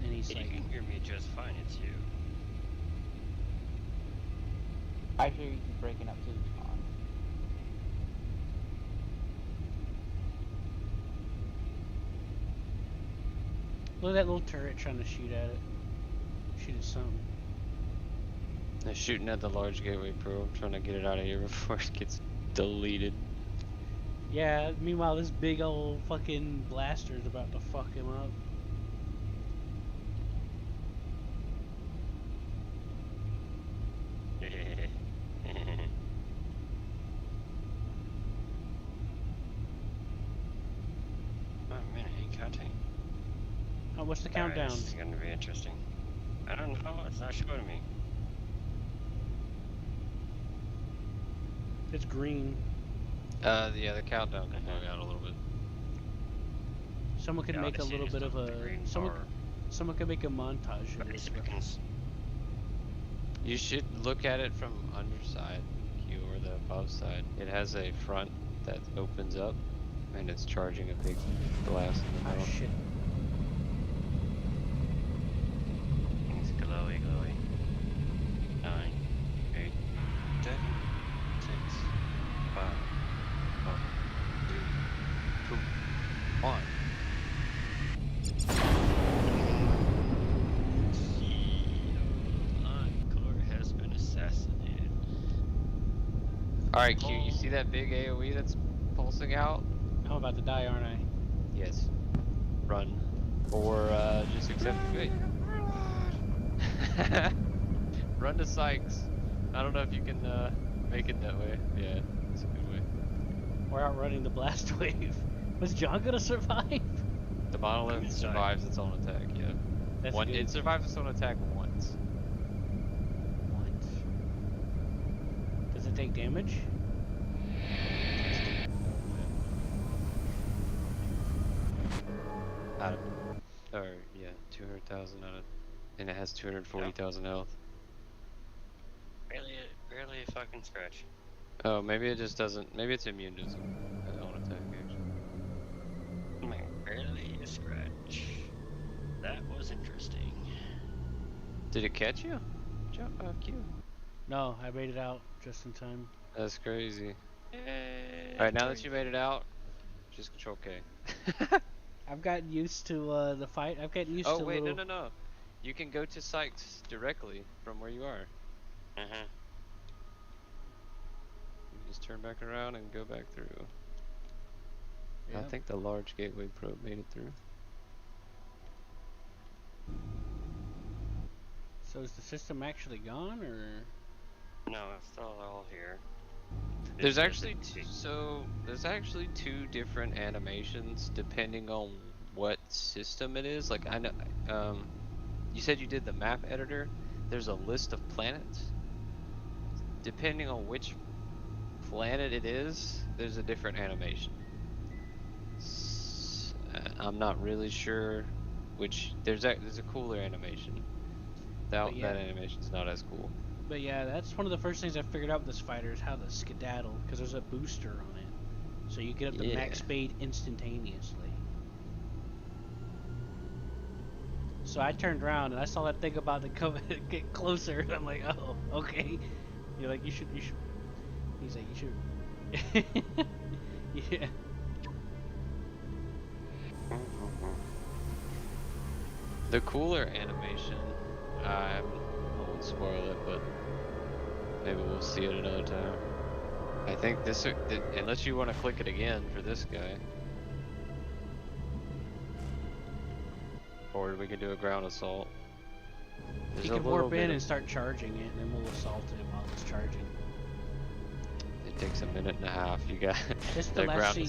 and he's You like, can hear me just fine, it's you. I hear you breaking up too, John. look at that little turret trying to shoot at it. Shoot at something. They're shooting at the large gateway probe, trying to get it out of here before it gets deleted. Yeah, meanwhile this big old fucking blaster's about to fuck him up. Oh man, I ain't counting. Oh, what's the Alright, countdown? this is gonna be interesting. I don't know, it's not showing me. It's green. Yeah, the countdown can hang out a little bit. Someone could Yeah, make I a see little it's bit of the a green someone bar. someone could make a montage of 30 this. seconds. You should look at it from underside, Q, or the above side. It has a front that opens up, and it's charging a big glass in the Ah middle. shit. It's glowy, glowy. 9, 8, 7, 6, 5, 4, 3, 2, 1. Encore has been assassinated. Alright, Q, you see that big AoE that's pulsing out? I'm about to die, aren't I? Yes. Run. Or just accept your fate. Run to Sykes. I don't know if you can make it that way. Yeah, it's a good way. We're outrunning the blast wave. Was John gonna survive? The monolith Inside. survives its own attack, yeah. That's One, good. it survives its own attack once. What? Does it take damage? Out of, or yeah, 200,000 on it, and it has 240,000 health. Barely a fucking scratch. Oh, maybe it just doesn't. Maybe it's immune to its own attack. Actually, Barely a scratch. That was interesting. did it catch you? Jump, Q. No, I made it out just in time. That's crazy. All right, now that you made it out, just control K. I've gotten used to the fight. I've gotten used Oh to wait, little... no. You can go to Sykes directly from where you are. Uh-huh. You just turn back around and go back through. I Yeah. think the large gateway probe made it through. So is the system actually gone, or...? No, it's still all here. There's actually two different animations depending on what system it is. Like I know, you said you did the map editor. There's a list of planets. Depending on which planet it is, there's a different animation. I'm not really sure which. There's a cooler animation. That yeah. that animation's not as cool. But yeah, that's one of the first things I figured out with this fighter is how to skedaddle, because there's a booster on it. So you get up to Yeah. max speed instantaneously. So I turned around and I saw that thing about to come get closer. I'm like, oh, okay. You're like, you should. He's like, you should. Yeah. The cooler animation, I won't spoil it, but maybe we'll see it another time. I think this, unless you want to click it again for this guy. Or we can do a ground assault. There's You a can little warp bit in of- and start charging it, and then we'll assault it while it's charging. It takes a minute and a half. You got This is the the last ground.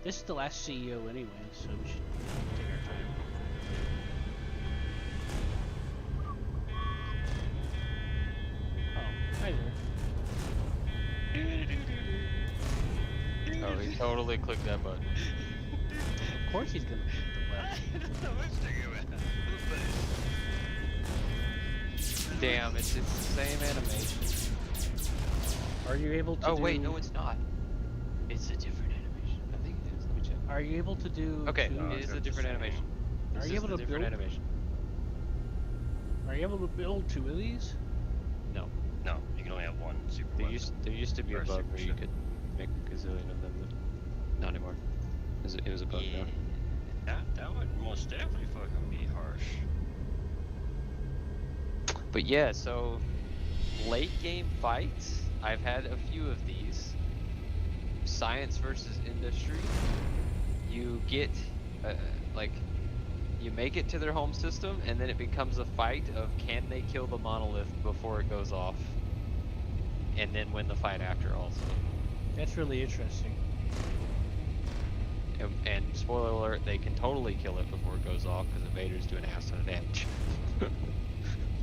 This is the last CEO anyway, so we should take our time. Oh, hi there. Oh, he totally clicked that button. Of course he's gonna click the button. Damn, it's the same animation. Are you able to Oh do... wait, no, it's not. It's a different animation. I think it is. Let me check. Are you able to do... Okay, two- it is a different animation. This Are you is able the to different build- animation? Are you able to build 2 of these? No. No, you can only have one super weapon. There used to be a Or bug super where you ship. could make a gazillion of them, but not anymore. It was a bug Yeah, now. that would most definitely fucking be harsh. But yeah, so late game fights, I've had a few of these. Science versus industry. You get, like, you make it to their home system, and then it becomes a fight of can they kill the monolith before it goes off, and then win the fight after also. That's really interesting. And spoiler alert, they can totally kill it before it goes off because invaders do an ass ton of damage.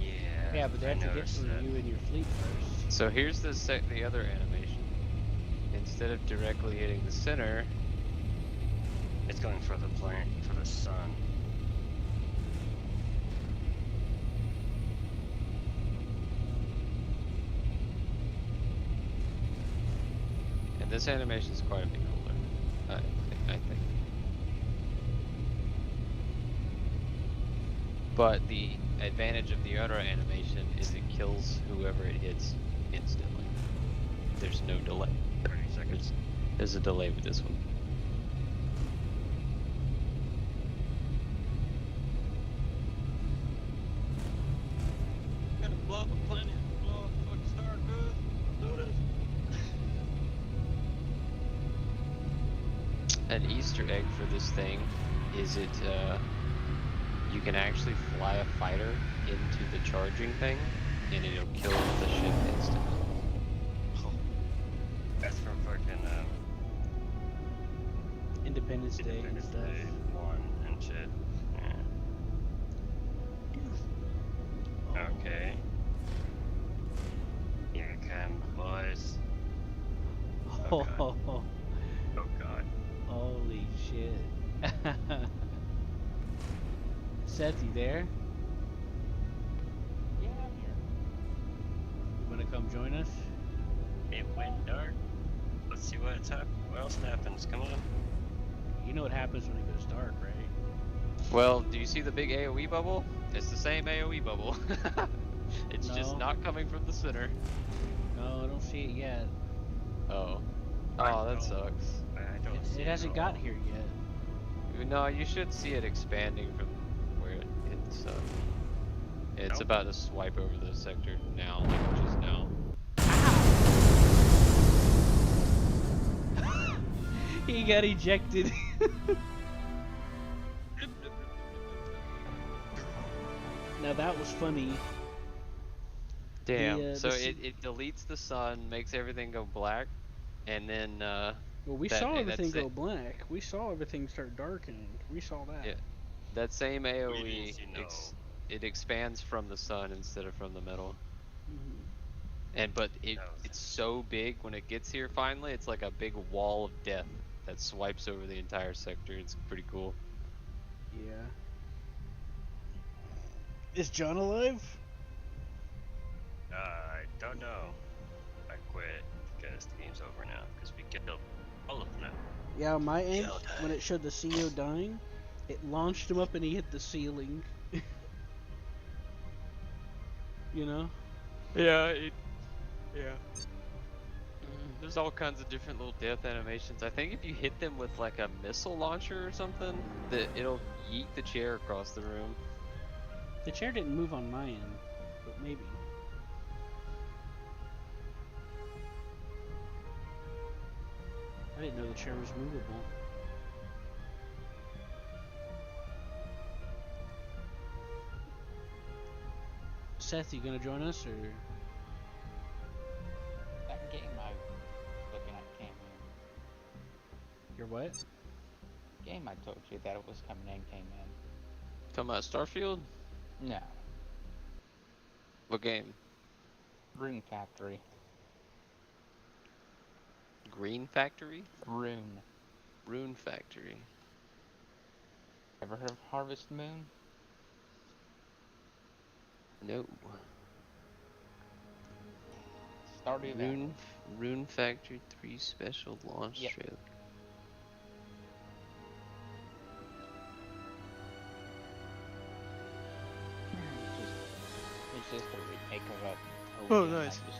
Yeah. Yeah, but they I have to get noticed through that. you and your fleet first. So here's the other animation. Instead of directly hitting the center, It's going for the planet, for the sun. and this animation is quite a bit cooler. I think. But the advantage of the other animation is it kills whoever it hits instantly. There's no delay. 30 seconds. There's a delay with this one. Gonna blow up a planet, blow up a fucking star, good. Do this. An Easter egg for this thing is you can actually fly a fighter into the charging thing, and it'll kill the ship instantly. That's from fucking Independence Day and Independence stuff. Day 1 and shit. Yeah. Okay. Here come the boys. Oh, Oh, Oh god. holy shit. Seth, you there? Yeah, I'm here. You wanna come join us? It went dark. Let's see what else happens. Come on. You know what happens when it goes dark, right? Well, do you see the big AoE bubble? It's the same AoE bubble. It's just No. not coming from the center. No, I don't see it yet. Oh. I Oh, that don't- sucks. I don't see It hasn't at got all. here yet. No, you should see it expanding from where it hit the sun. It's Nope. about to swipe over the sector now, like just now. He got ejected. Now that was funny. Damn. The, So the s- it deletes the sun, makes everything go black, and then Well, we That- saw that's everything go it. black. We saw everything start darkening. We saw that. Yeah. that same AoE, Greetings, you know. it expands from the sun instead of from the metal. Mhm. And but it That was it's so big when it gets here finally, it's like a big wall of death that swipes over the entire sector. It's pretty cool. Yeah. Is John alive? I don't know. I quit because the game's over now because we killed All of them. Yeah, on my end, Well when done. it showed the CEO dying, it launched him up and he hit the ceiling. You know? Yeah, yeah. There's all kinds of different little death animations. I think if you hit them with like a missile launcher or something, that it'll yeet the chair across the room. The chair didn't move on my end, but maybe. I didn't know the chair was movable. Seth, you gonna join us or? That game I was looking at came Your what? in. Game I told you that it was coming in came in. Talking about Starfield? No. What game? Rune Factory. Green Factory? Rune. Rune Factory. Ever heard of Harvest Moon? No. Stardew Valley. Rune Factory 3 special launch Yep. trailer. It's just a remake of a Oh, game I nice. used to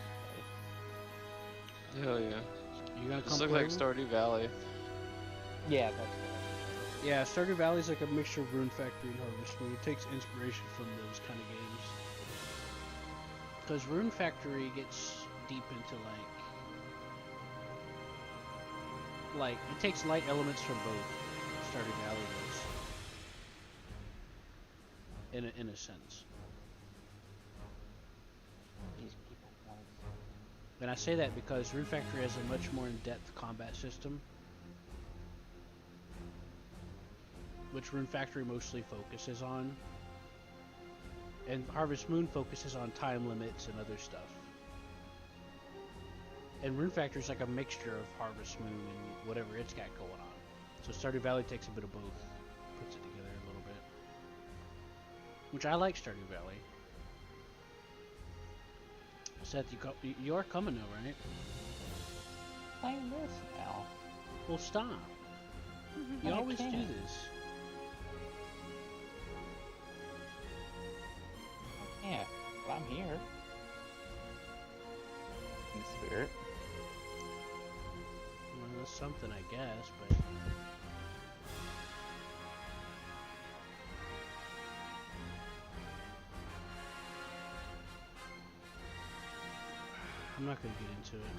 play. Hell yeah. You gonna This come looks play like with Stardew Valley. Yeah, that's good. me? Yeah, Stardew Valley's like a mixture of Rune Factory and Harvest Moon. It takes inspiration from those kind of games. Because Rune Factory gets deep into like it takes light elements from both. Stardew Valley does. In a sense. These people want And I say that because Rune Factory has a much more in-depth combat system, which Rune Factory mostly focuses on, and Harvest Moon focuses on time limits and other stuff. And Rune Factory is like a mixture of Harvest Moon and whatever it's got going on. So Stardew Valley takes a bit of both, puts it together a little bit. Which I like Stardew Valley. Seth, you are coming though, right? playing this now. Well, stop. You I always do can't. this. Yeah, well, I'm here. In spirit. Well, that's something, I guess, but... I'm not gonna get into it.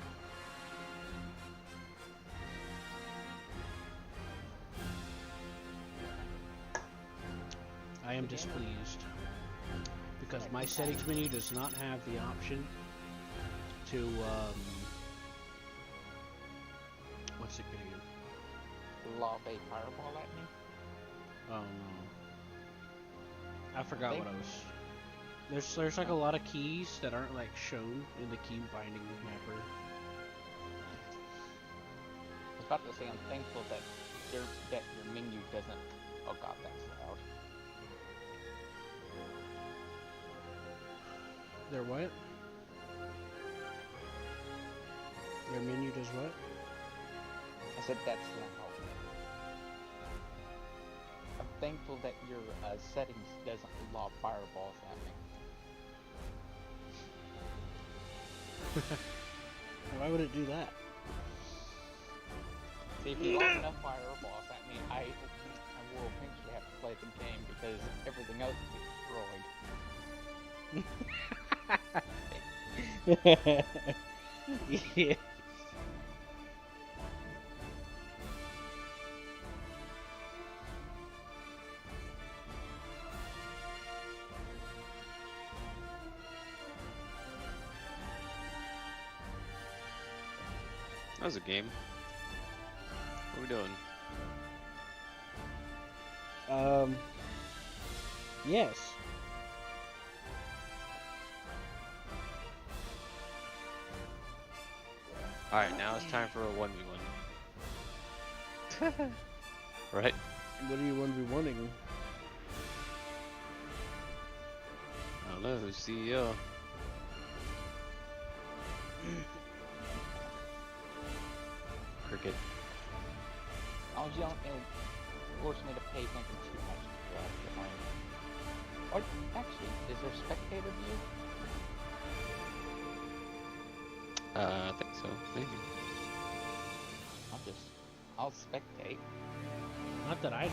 I am displeased because my settings menu does not have the option to what's it gonna do? Lob a fireball at me. Oh no. I forgot Think- what I was. There's like a lot of keys that aren't like shown in the key binding mapper. I was about to say I'm thankful that your menu doesn't. Oh god, that's loud. Their what? Their menu does what? I said that's loud. I'm thankful that your settings doesn't lob fireballs at me. Why would it do that? See, if you lob enough fireballs at me, I will eventually have to play the game because everything else is destroyed. Yeah. That was a game. What are we doing? Yes. Alright, now it's time for a 1v1. Right? What are you 1v1ing? I don't know, who's CEO? Cricket. Oh, you don't force me to pay attention too much behind me. Or, actually, is there spectator view? I think so. Maybe. I'll spectate. Not that I know.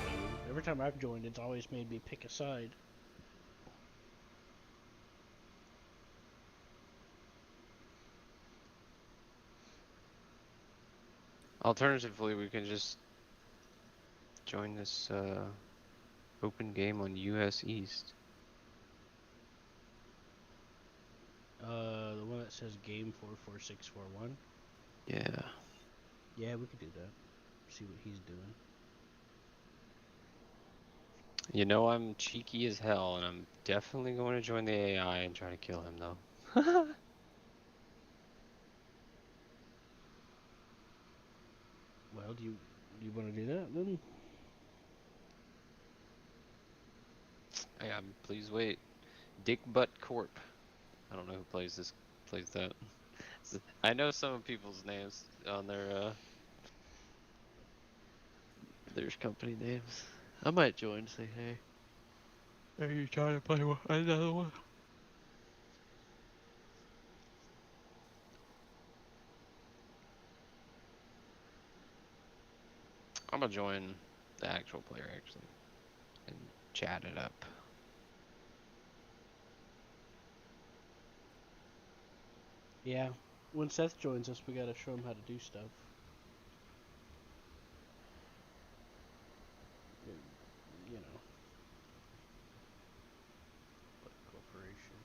Every time I've joined, it's always made me pick a side. Alternatively, we can just join this open game on US East. The one that says game 44641. Yeah. Yeah, we could do that. See what he's doing. You know I'm cheeky as hell, and I'm definitely going to join the AI and try to kill him, though. Well, do you want to do that then? Yeah, please wait. Dick Butt Corp. I don't know who plays that. I know some of people's names on their company names. I might join, say hey. Are you trying to play another one? I'm gonna join the actual player actually and chat it up. Yeah. When Seth joins us, we gotta show him how to do stuff. You know. But corporation.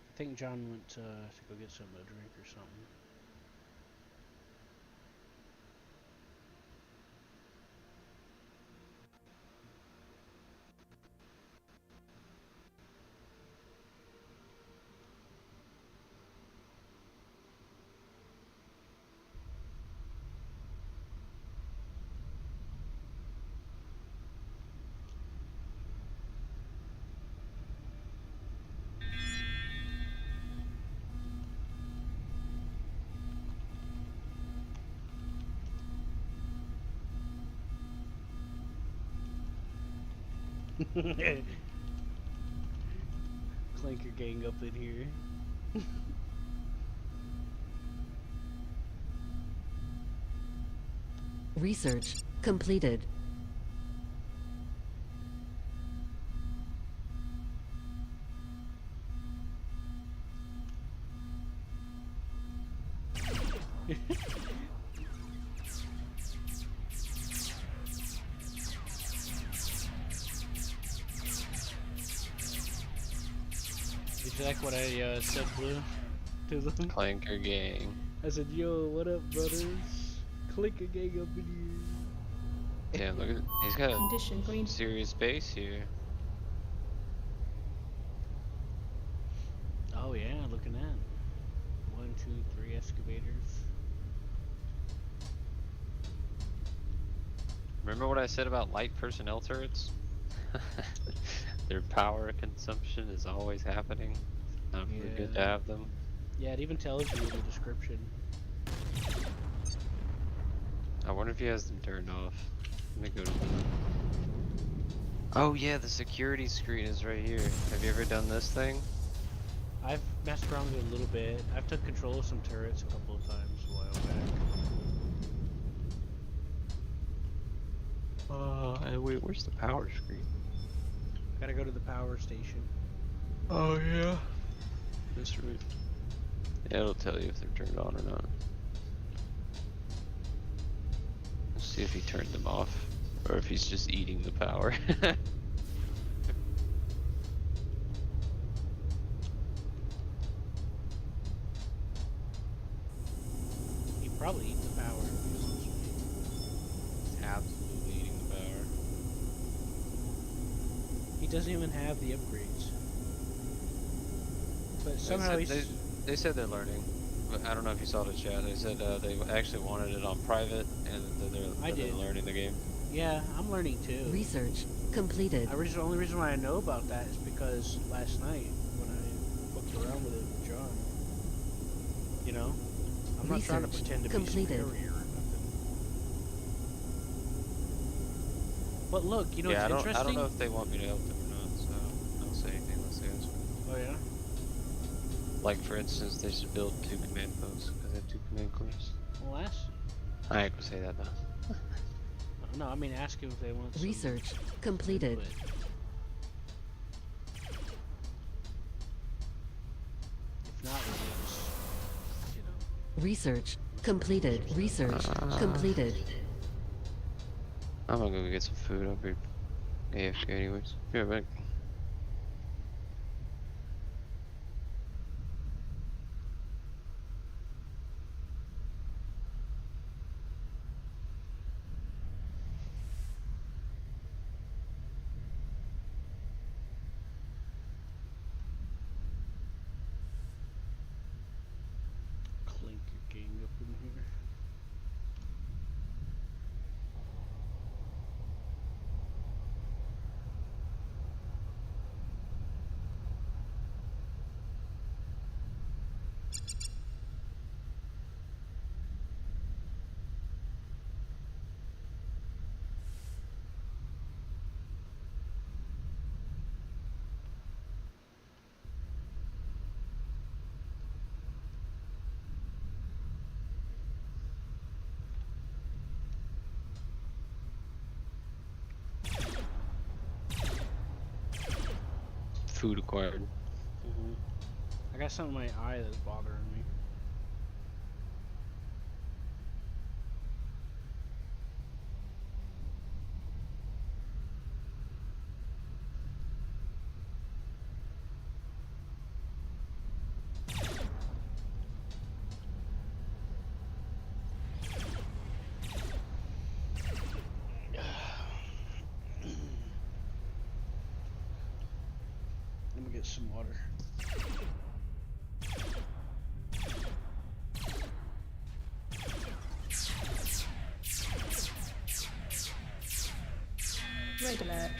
I think John went to go get something to drink or something. Clanker gang up in here. Research completed. Did you like what I said, Blue, to them? Clanker gang. I said, yo, what up, brothers? Clanker gang up in here. Damn, look at he's got Condition green. a serious base here. Oh yeah, look at that. 1, 2, 3 excavators. Remember what I said about light personnel turrets? Their power consumption is always happening. Not really good to Yeah. have them. Yeah, it even tells you in the description. I wonder if he has them turned off. Let me go to the... Oh yeah, the security screen is right here. Have you ever done this thing? I've messed around with it a little bit. I've took control of some turrets a couple of times a while back. And wait, where's the power screen? Gotta go to the power station. Oh yeah. That's right. Yeah, it'll tell you if they're turned on or not. Let's see if he turned them off. Or if he's just eating the power. He probably eats the power. He's absolutely eating the power. He doesn't even have the upgrades. But somehow he's... They said they're learning. But I don't know if you saw the chat. They said they actually wanted it on private, and I they're did. learning the game. Yeah, I'm learning too. Research completed. The only reason why I know about that is because last night when I fucked around with it with John. You know, I'm not trying to Research pretend to completed. be superior or nothing. But look, you know, Yeah, it's I interesting. don't know if they want me to help them or not, so I don't say anything unless they ask me. Oh yeah. Like for instance, they should build 2 command posts because they have 2 command cores. Well, ask. I ain't gonna say that though. No, I mean ask him if they want some Research completed. input. If not, we can just, you know. Research completed. Research completed. I'm gonna go get some food. I'll be AFK anyways. Be right back. Clink your gang up in here. Food acquired. I got something in my eye that's bothering me. Let me get some water. Wait a minute.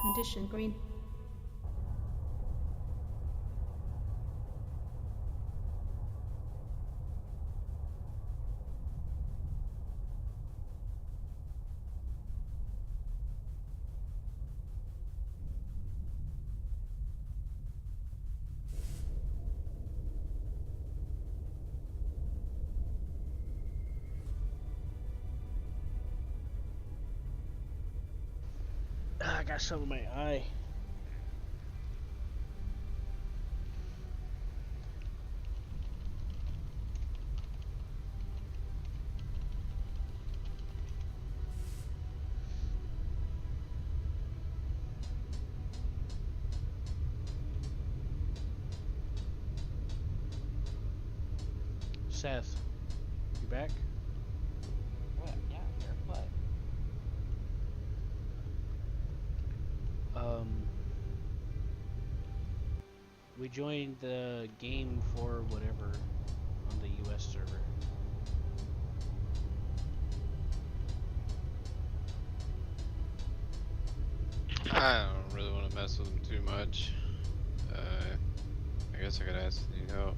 Condition green. I got something in my eye. Seth, you back? What? Yeah, here. What? We joined the game for whatever on the US server. I don't really want to mess with them too much. I guess I could ask if you need help.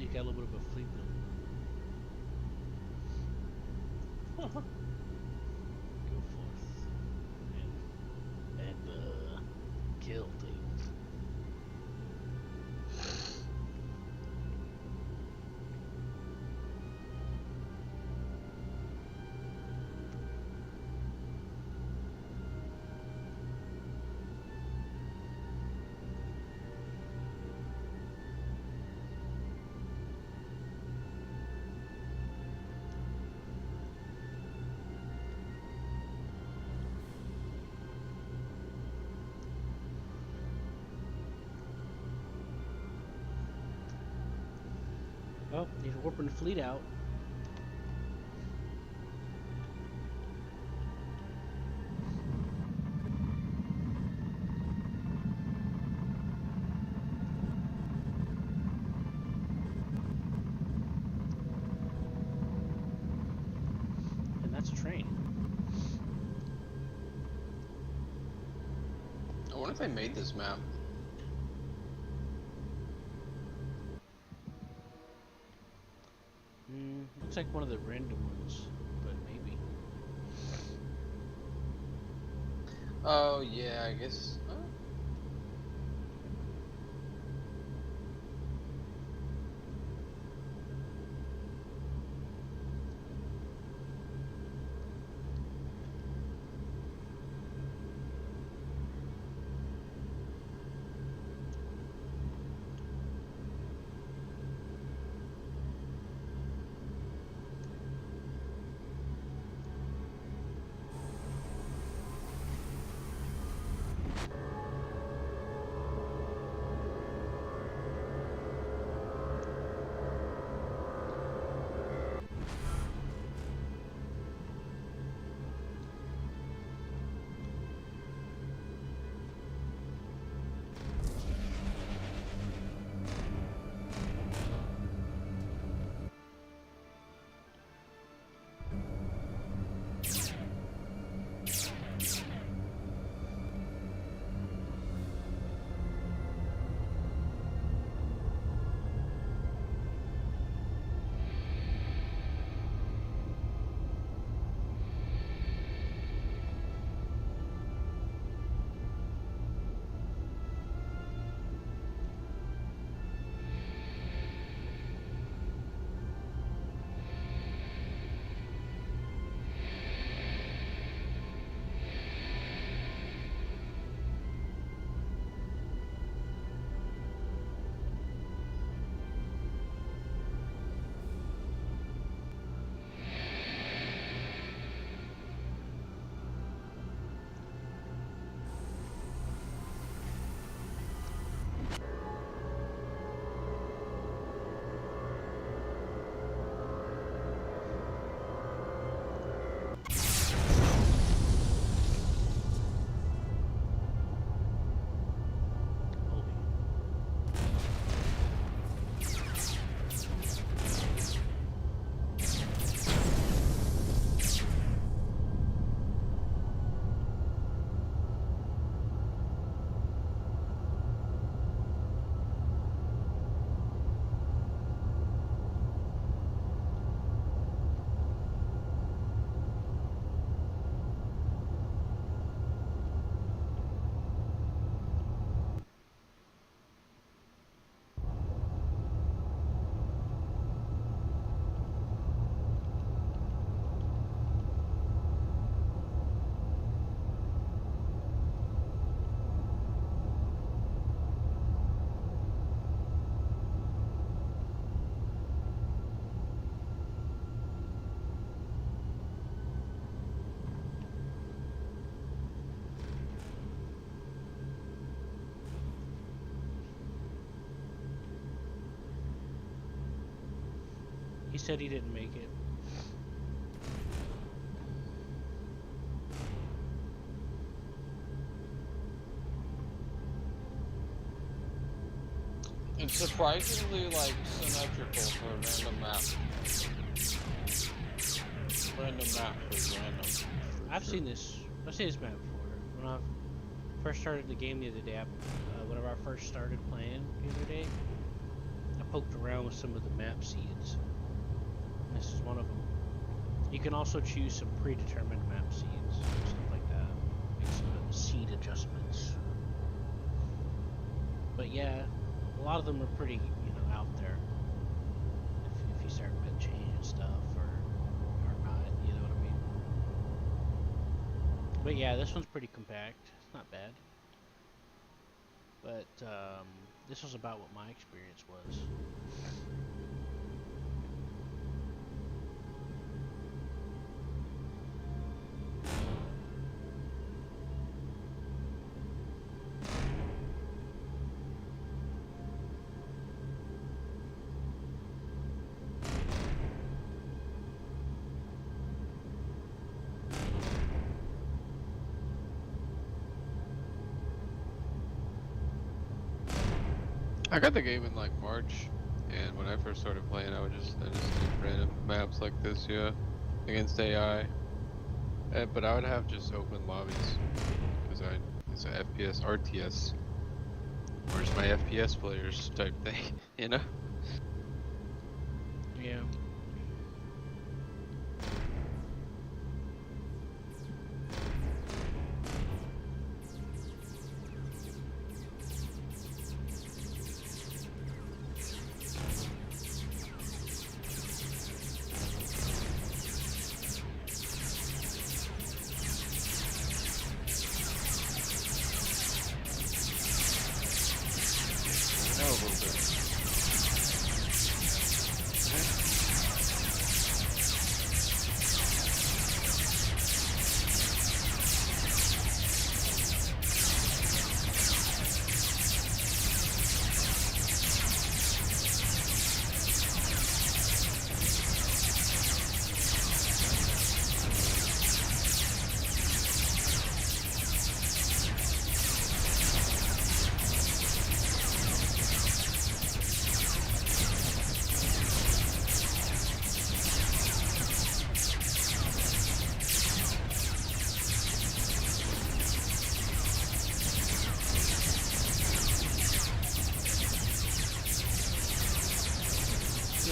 he's got a little bit of a fleet build. Go forth and kill things. Oh, he's warping the fleet out. And that's a train. I wonder if they made this map. Looks like one of the random ones, but maybe. Oh yeah, I guess. He said he didn't make it. It's surprisingly like symmetrical for a random map. Random map is random. I've seen this map before. When I first started the game the other day, whenever I first started playing the other day, I poked around with some of the map seeds. This is one of them. You can also choose some predetermined map seeds, stuff like that. Make some seed adjustments. But yeah, a lot of them are pretty, out there. If you start changing stuff or not, you know what I mean. But yeah, this one's pretty compact. It's not bad. But this was about what my experience was. I got the game in like March, and when I first started playing, I just did random maps like this, yeah, against AI. But I would have just open lobbies because it's a FPS RTS. Where's my FPS players type thing, you know? Yeah. No, a little bit.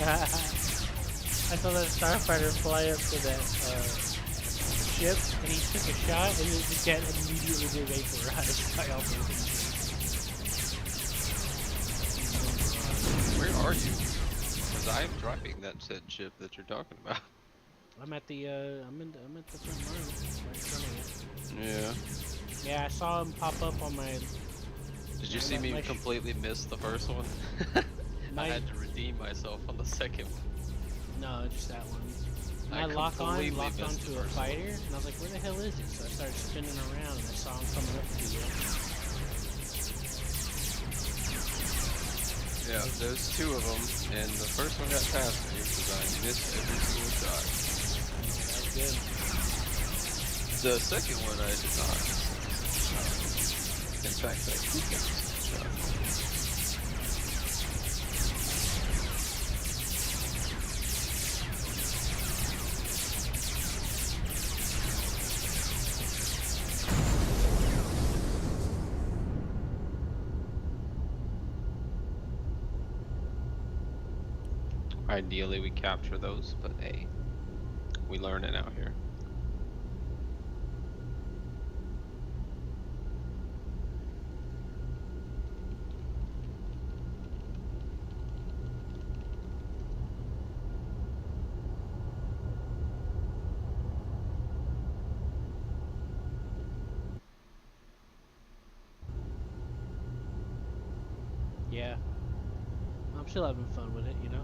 I saw that starfighter fly up to that ship, and he took a shot, and then the jet immediately did vaporized by all the Where are you? Because I'm driving that said ship that you're talking about. I'm at the I'm at the front line, right in front of you. Yeah. Yeah, I saw him pop up on my. Did you see me completely miss the first one? I My- had to redeem myself on the second one. No, just that one. And I I locked completely onto missed the a first fighter, and I was like, where the hell is it? So I started spinning around, and I saw him coming up to you. Yeah, there's two of them, and the first one got past me because I missed every single shot. That was good. The second one I did not miss a shot. In fact, I did miss a shot. Ideally, we capture those, but hey, we learn it out here. Yeah. I'm still having fun with it, you know?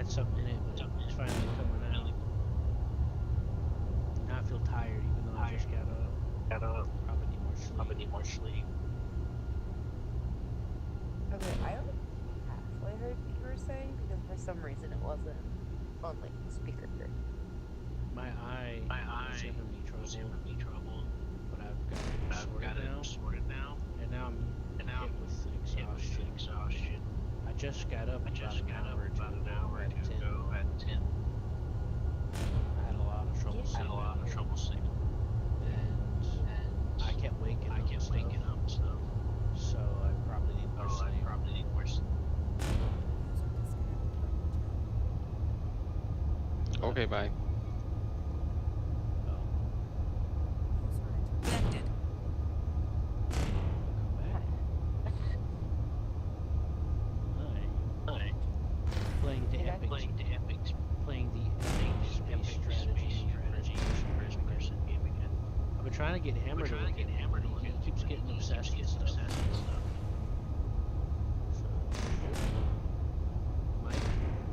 had something in it, but it's finally coming out. Now I feel tired, even though I just got up. Probably need more sleep. Okay, I only halfway heard what you were saying because for some reason it wasn't on like the speaker. My eye was giving me trouble, but I've got it sorted now, and now I'm hit with exhaustion. I just got up about an hour or two ago at 10. I had a lot of trouble sleeping, and I kept waking up and stuff. So I probably need more sleep. Okay, bye. Connected. Hi. Playing the epic space strategy person game again. I've been trying to get Hammer to look at it, but he keeps getting obsessed with stuff.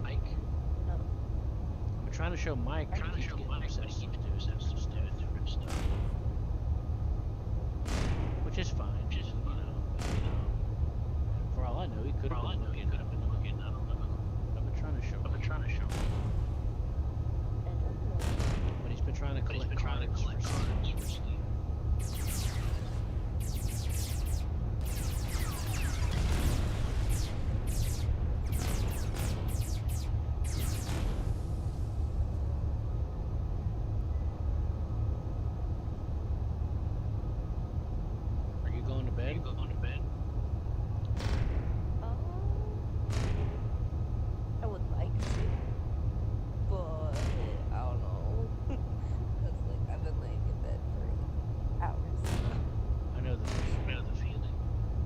Mike. No. I've been trying to show Mike, but he keeps getting obsessed with different stuff. Which is fine, you know. For all I know, he could have been looking. I don't know. I've been trying to show. But he's been trying to collect cards for Steam. Are you going to bed? I would like to, but I don't know. Cause like I've been laying in bed for hours. I know the feeling.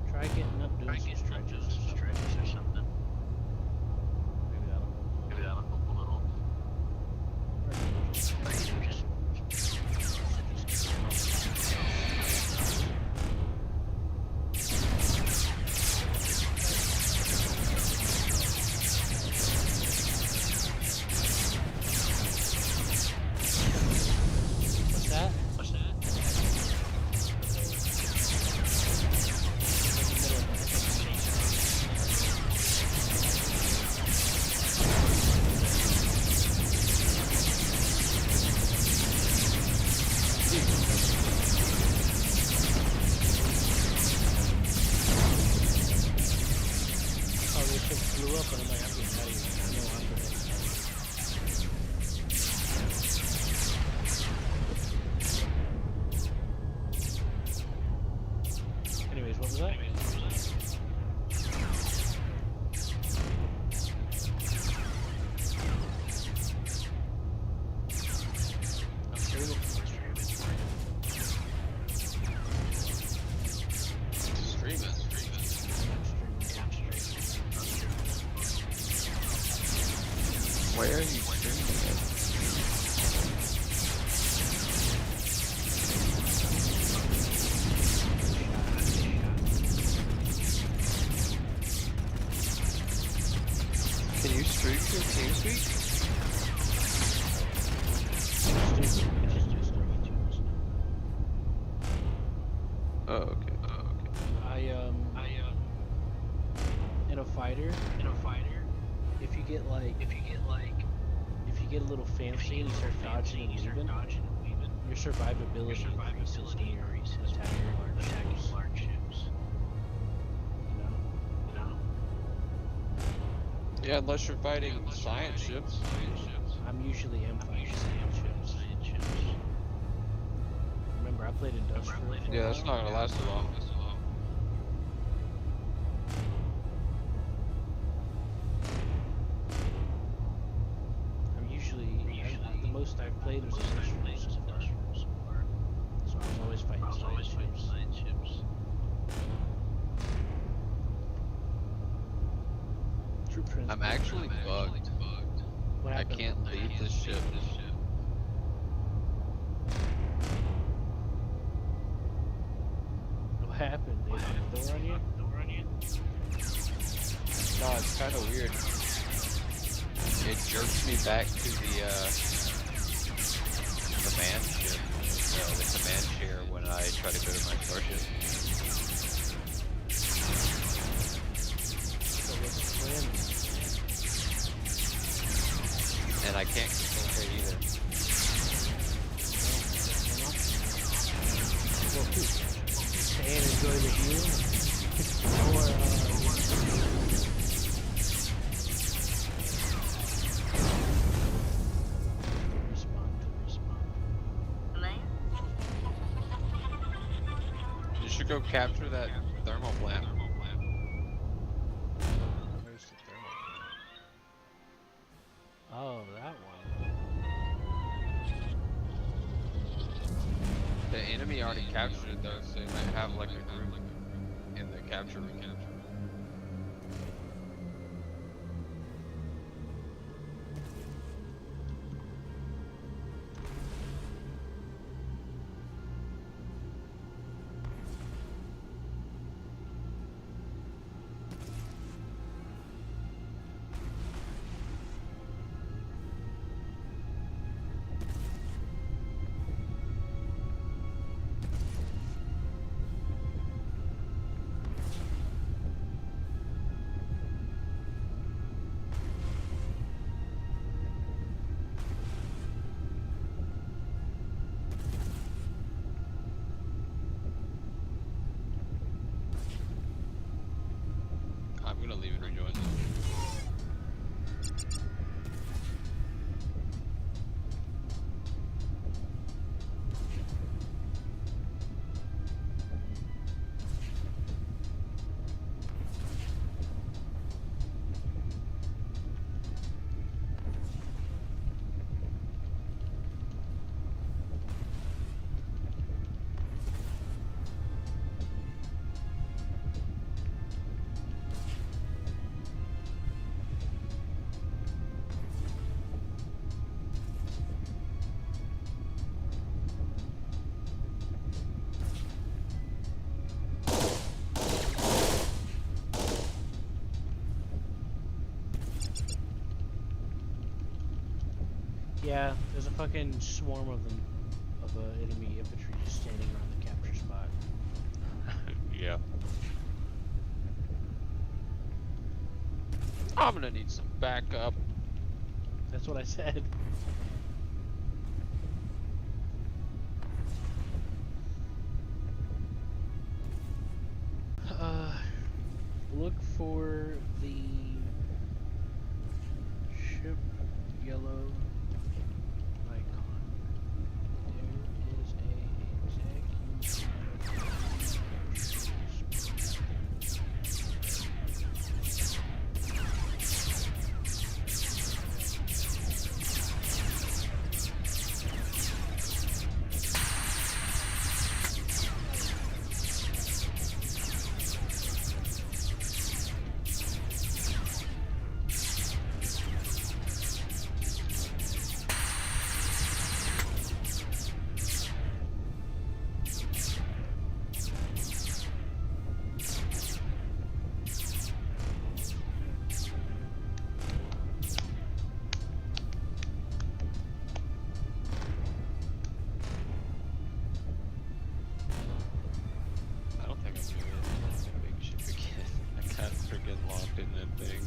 Try getting up, doing some stretches or something. Maybe that'll help a little. What's that? Oh, they just blew up and I'm like, I'm getting out of here. I know I'm gonna. Anyways, what was that? I'm streaming. Where are you streaming it? Can you stream your TeamSpeak? Oh, okay. In a fighter, if you get a little fancy and you start dodging and weaving, your survivability increases when you're attacking large ships. You know? Yeah, unless you're fighting science ships. I'm usually fighting science ships. Remember, I played Industrial. Yeah, that's not gonna last too long. The most I've played was Industrial so far. So I was always fighting science ships. Troop transport. I'm actually bugged. What I happened? can't leave this ship. What happened? They locked the door on you? No, it's kind of weird. it jerks me back to the command ship. The command chair when I try to go to my starship. So what's the plan? And I can't control it either. Well, stay and enjoy the view, or respond. You should go capture that thermal plant. Where's the thermal? Oh, that one. The enemy already captured it though, so you might have like a group in the capture room. I'm gonna leave and rejoin them. Yeah, there's a fucking swarm of them, of enemy infantry just standing around the capture spot. Yeah. I'm gonna need some backup. That's what I said. Look for the ship yellow icon. There is a I don't think I'm gonna get a big ship again. I got freaking locked in that thing.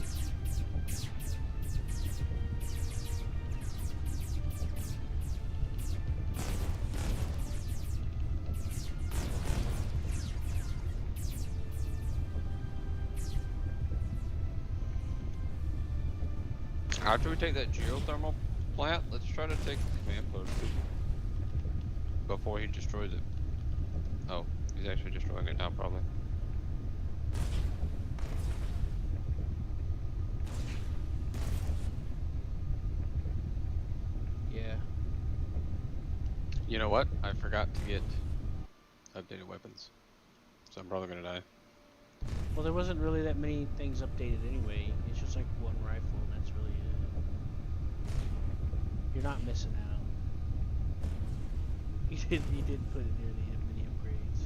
After we take that geothermal plant, let's try to take the command post before he destroys it. Oh, he's actually destroying it now, probably. yeah. You know what? I forgot to get updated weapons, so I'm probably gonna die. Well, there wasn't really that many things updated anyway. It's just like one rifle, and that's really it. You're not missing out. He did put it near the mini upgrades.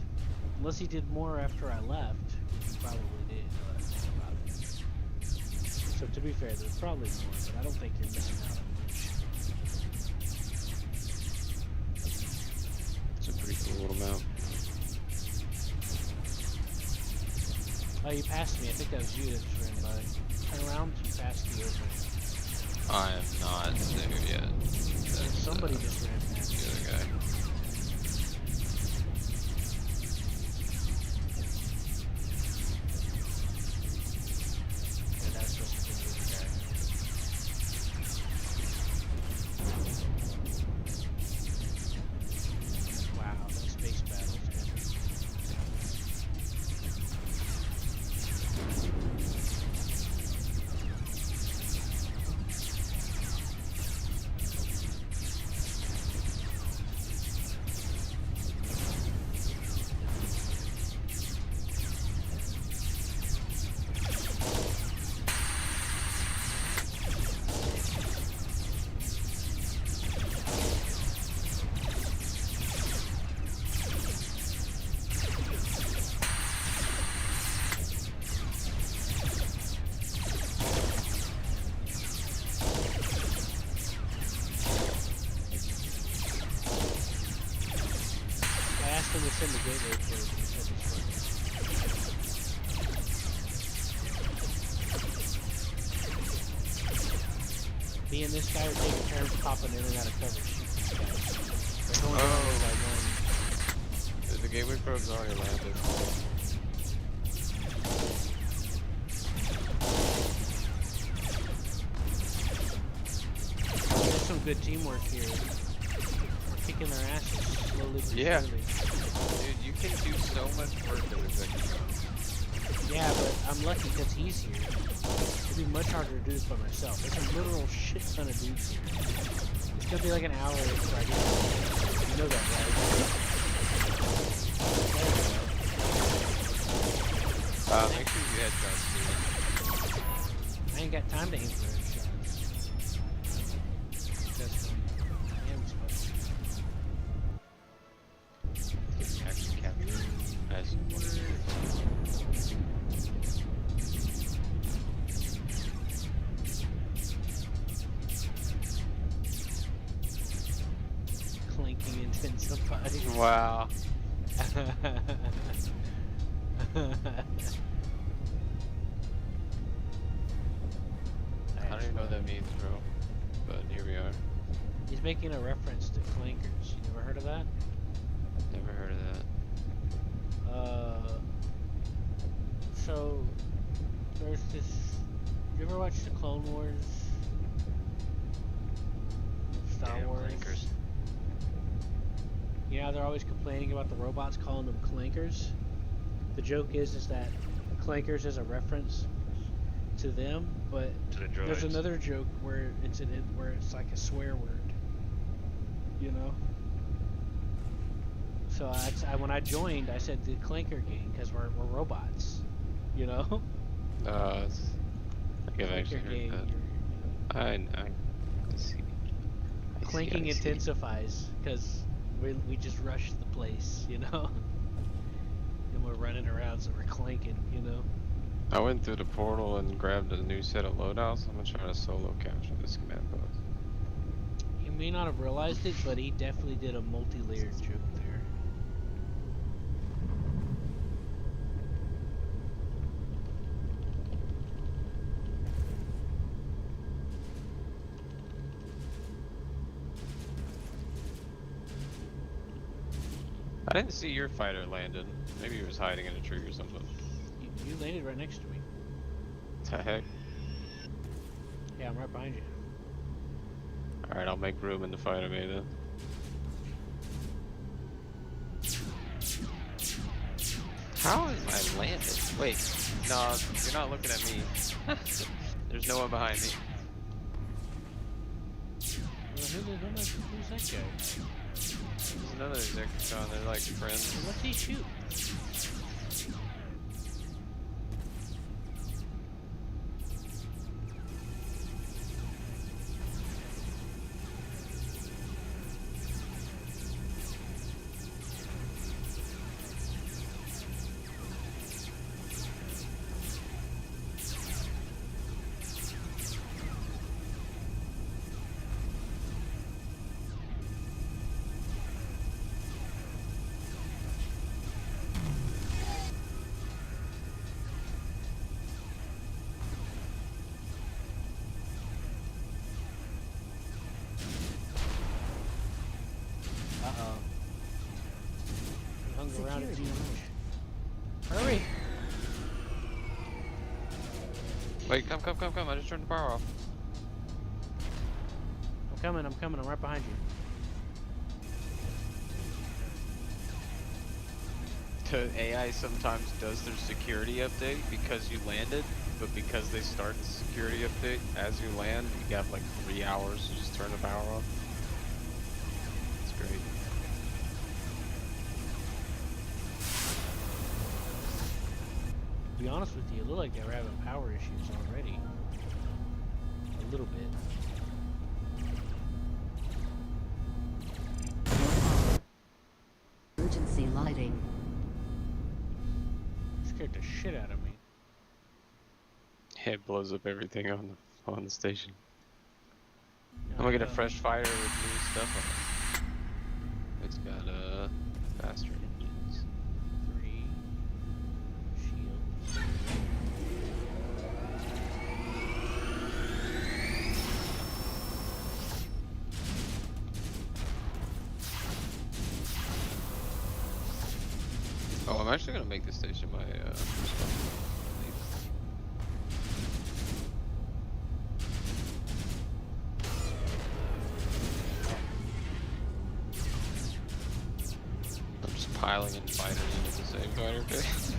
Unless he did more after I left, which he probably did. Now that I think about it. So to be fair, there's probably more, but I don't think you're missing out on much. It's a pretty cool little map. Oh, you passed me. I think that was you that just ran by. Turn around, you passed the opening. I am not there yet. That's, Somebody just ran past the other guy. Yeah, that's supposed to be the other guy. Wow, that space battle is epic. I asked him to send the gateway code. He said it's fine. Me and this guy are taking turns popping in and out of cover. They're going down one by one. The gateway probe's already landed. There's some good teamwork here. We're kicking their asses slowly but Yeah. surely. Dude, you can do so much work with a second gun. Yeah, but I'm lucky because he's here. It'd be much harder to do this by myself. There's a literal shit ton of dudes here. It's gonna be like an hour before I get there. You know that, right? Make sure you headshots, dude. I ain't got time to aim for headshots. That's damn special. Actually capture as one of Clinking intensified. Wow. I don't even know what that means, bro. But here we are. He's making a reference to clankers. You never heard of that? Never heard of that. So there's this. You ever watch the Clone Wars? Star Damn Wars. clankers. Yeah, they're always complaining about the robots calling them clankers. The joke is that clankers is a reference to them, but To the there's droids. another joke where it's like a swear word. You know. So when I joined, I said the clanker gang because we're robots. You know. It's, I think I've Clanker actually gang. heard that. I see. Clanking I see. intensifies because we just rush the place, you know. And we're running around, so we're clanking, you know. I went through the portal and grabbed a new set of loadouts. I'm gonna try to solo capture this command post. He may not have realized it, but he definitely did a multi-layered joke there. I didn't see your fighter landed. Maybe he was hiding in a tree or something. You landed right next to me. The heck? Yeah, I'm right behind you. Alright, I'll make room in the fighter bay then. How is I landed? Wait, no, you're not looking at me. There's no one behind me. Well, who's that guy? There's another Zekatron, they're like friends. What's he shoot? sounded Security too alert. much. Hurry! Wait, come. I just turned the power off. I'm coming, I'm right behind you. The AI sometimes does their security update because you landed, but because they start the security update as you land, you got like 3 hours to just turn the power off. It's great. To be honest with you, it looked like they were having power issues already. A little bit. Emergency lighting. Scared the shit out of me. Yeah, it blows up everything on the station. No, I'm gonna get a no. fresh fire with new stuff on it. It's got faster engines. 3 shields. Oh, I'm actually gonna make this station my I'm just piling in fighters into the same fighter base.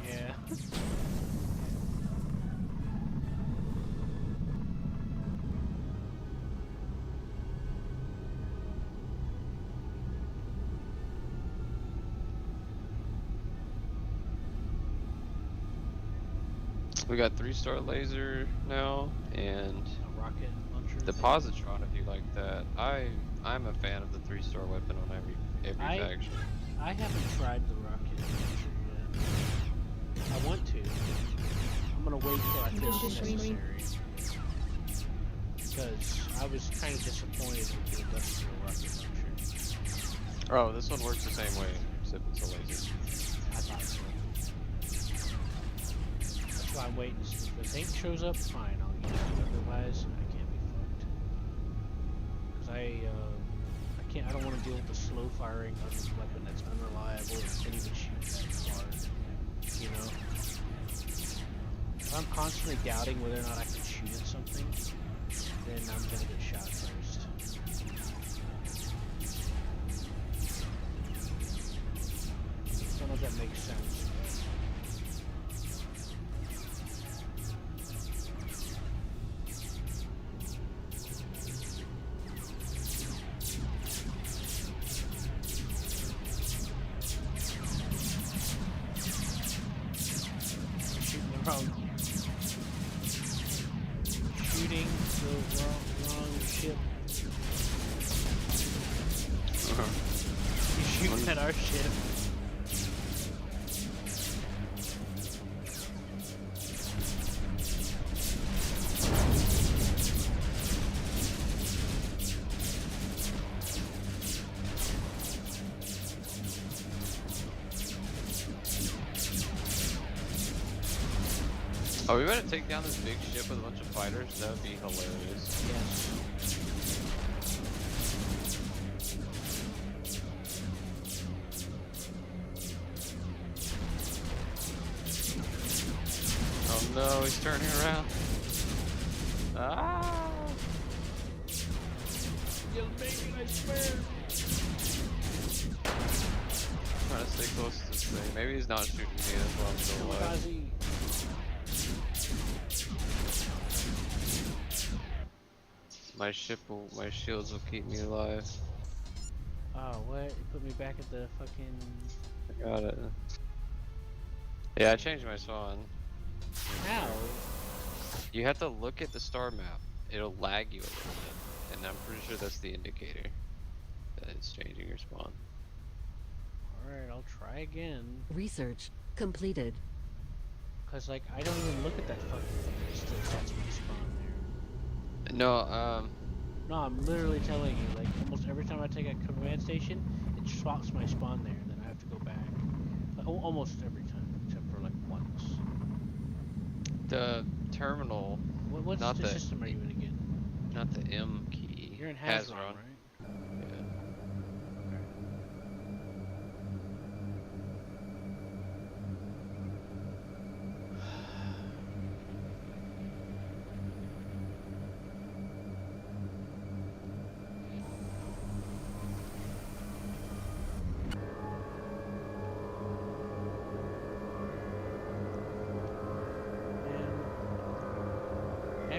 Yeah. We got 3-star laser now, and A rocket launcher. the thing. positron if you like that. I'm a fan of the 3-star weapon on every faction. I haven't tried the rocket launcher yet. I want to. I'm gonna wait till I feel it's necessary. Because I was kind of disappointed with the industrial rocket launcher. Oh, this one works the same way, except it's a laser. I thought so. That's why I'm waiting to see. If the tank shows up, fine, I'll use it. Otherwise, I can't be fucked. Because I don't want to deal with the slow firing of this weapon that's unreliable and can't even shoot that far. You know? If I'm constantly doubting whether or not I can shoot at something, then I'm gonna get shot first. I don't know if that makes sense. Shooting the wrong ship. You're shooting at our ship. Oh, we better take down this big ship with a bunch of fighters. That would be hilarious. Yes. Oh no, he's turning around. Ah! You'll make it, I swear. Trying to stay close to this thing. Maybe he's not shooting me. That's why I'm still alive. Kamikaze. My shields will keep me alive. Oh, what? You put me back at the fucking... I got it. Yeah, I changed my spawn. How? You have to look at the star map. It'll lag you a little bit. And I'm pretty sure that's the indicator that it's changing your spawn. Alright, I'll try again. Research completed. Cause like, I don't even look at that fucking thing. It still sets my spawn there. No, No, I'm literally telling you, like, almost every time I take a command station, it swaps my spawn there, and then I have to go back. Almost every time, except for like once. the terminal, What not the system are you in again? not the M key. You're in Hazron. Hazron, right? Yeah.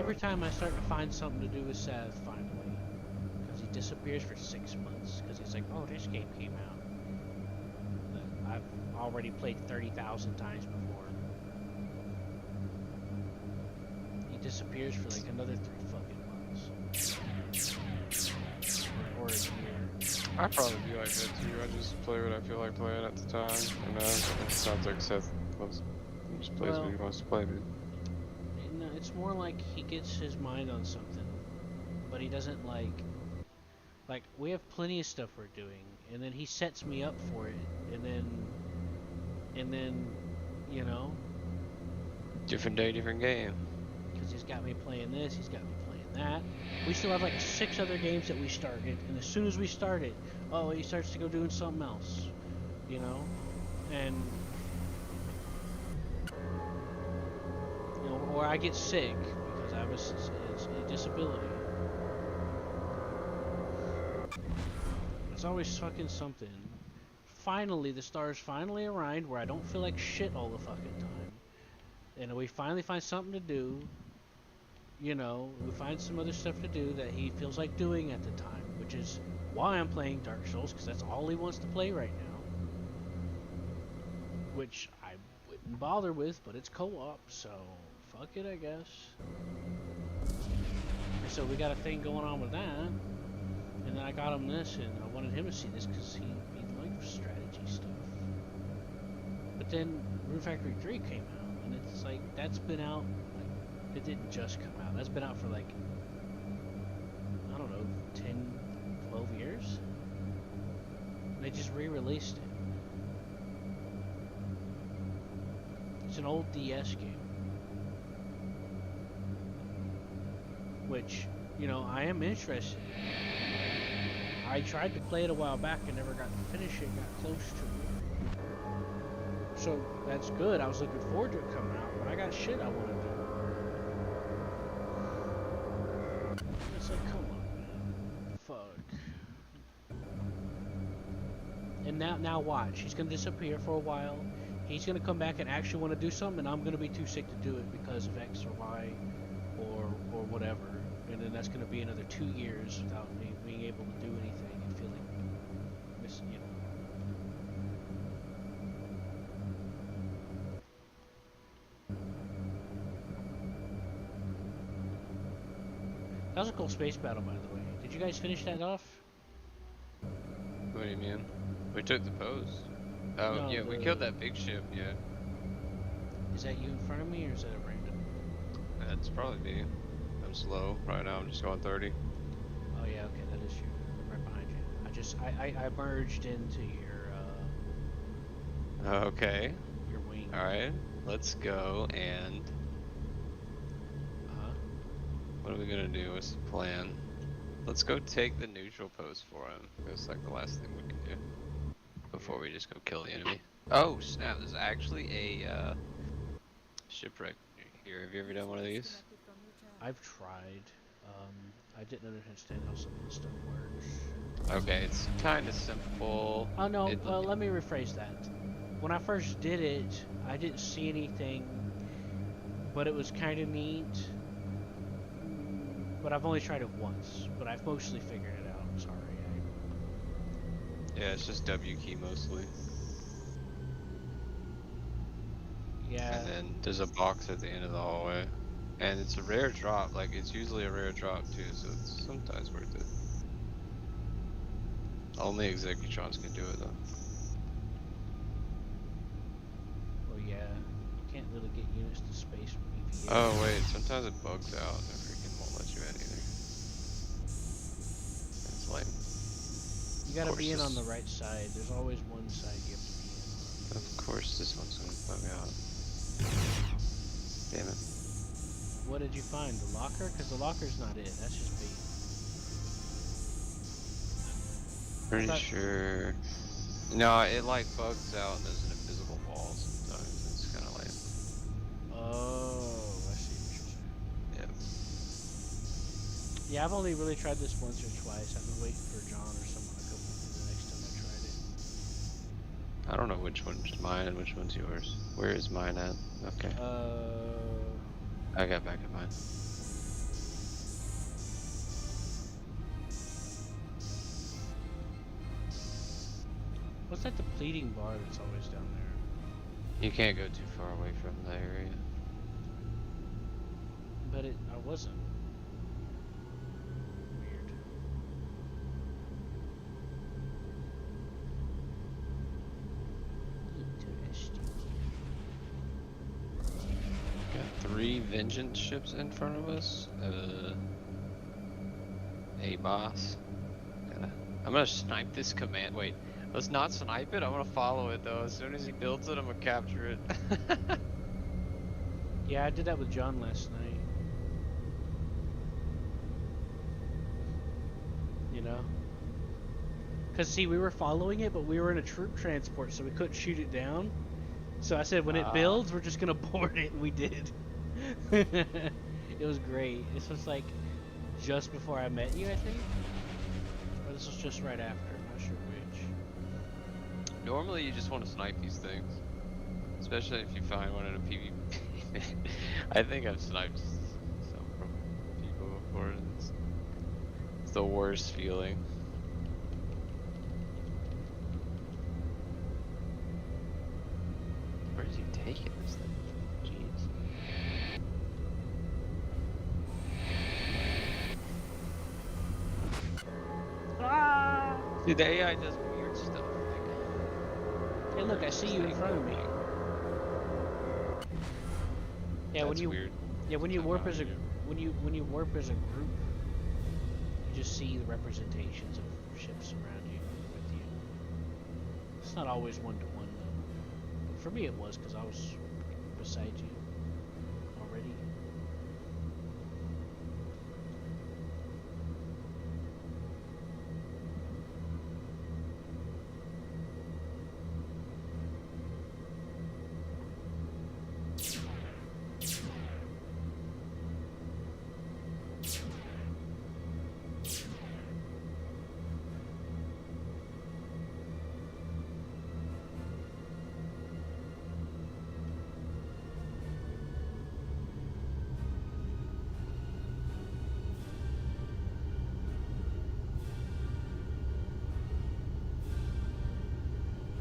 every time I start to find something to do with Seth, finally, because he disappears for 6 months, because he's like, oh, this game came out that I've already played 30,000 times before. He disappears for like another 3 fucking months. Or a year. I probably be like that too. I just play what I feel like playing at the time. And it sounds like Seth just plays what he wants to play, dude. No, it's more like he gets his mind on something, but he doesn't like we have plenty of stuff we're doing, and then he sets me up for it, and then you know, Different day, different game. because he's got me playing this, he's got me playing that. We still have like 6 other games that we started, and as soon as we start it, oh, he starts to go doing something else, you know, and you know, or I get sick because I have a disability. It's always fucking something. Finally, the stars finally aligned where I don't feel like shit all the fucking time, and we finally find something to do. You know, we find some other stuff to do that he feels like doing at the time, which is why I'm playing Dark Souls, because that's all he wants to play right now. Which I wouldn't bother with, but it's co-op, so fuck it, I guess. And so we got a thing going on with that, and then I got him this, and I wanted him to see this because he likes strategy stuff. But then Rune Factory 3 came out, and it's like, that's been out. It didn't just come out. That's been out for like, I don't know, 10, 12 years? They just re-released it. It's an old DS game. Which, you know, I am interested in. I tried to play it a while back and never got to finish it, got close to it. So, that's good. I was looking forward to it coming out, but I got shit I want to do. It's like, come on, man. Fuck. And now watch. He's gonna disappear for a while. He's gonna come back and actually want to do something, and I'm gonna be too sick to do it because of X or Y, or whatever. And then that's gonna be another 2 years without me being able to do anything and feeling, you know. That was a cool space battle, by the way. Did you guys finish that off? What do you mean? We took the post. Oh, No, yeah, we killed that big ship, yeah. Is that you in front of me, or is that a random? That's probably me. I'm slow right now, I'm just going 30. Oh yeah, okay, that is you. I'm right behind you. I merged into Okay, your wing. alright. Let's go and... What are we gonna do? What's the plan? Let's go take the neutral post for him. That's like the last thing we can do. Before we just go kill the enemy. Oh snap, there's actually a shipwreck here. Have you ever done one of these? I've tried. I didn't understand how some of this stuff works. Okay, it's kinda simple. Oh no, let me rephrase that. When I first did it, I didn't see anything, but it was kinda neat. But I've only tried it once, but I've mostly figured it out. I'm sorry. Yeah, it's just W key mostly. Yeah. And then there's a box at the end of the hallway. And it's a rare drop, like it's usually a rare drop too, so it's sometimes worth it. Only Executrons can do it though. Well, yeah. You can't really get units to space from EVA. Oh wait, sometimes it bugs out and it freaking won't let you in either. It's like... You gotta be in on the right side. There's always one side you have to be in. Of course this one's gonna bug out. Damn it. What did you find? The locker? Because the locker's not it. That's just bait. Pretty sure... No, it like bugs out and there's an invisible wall sometimes. It's kinda lame. Oh, I see what you're saying. Yep. Yeah, I've only really tried this once or twice. I've been waiting for John or someone to come with me the next time I tried it. I don't know which one's mine and which one's yours. Where is mine at? Okay. I got back at mine. What's that depleting bar that's always down there? You can't go too far away from the area. But I wasn't. Weird. Interesting. Got 3 vengeance ships in front of us. A boss. I'm gonna snipe this command. Wait, let's not snipe it. I'm gonna follow it though. As soon as he builds it, I'm gonna capture it. Yeah, I did that with John last night. You know? Because, see, we were following it, but we were in a troop transport, so we couldn't shoot it down. So I said, when it builds, we're just going to board it, and we did. It was great. This was, like, just before I met you, I think? Or this was just right after. I'm not sure which. Normally, you just want to snipe these things. Especially if you find one in a PvP. I think I've sniped some from people before, and it's the worst feeling. Where is he taking this thing? Jeez. Ah! See, the AI does weird stuff. Like, Hey, look, I see you in front of me. Yeah, that's weird. Yeah, when you I'm warp not as a here. when you warp as a group, you just see the representations of ships around you with you. It's not always one-to-one though. But for me, it was because I was beside you already.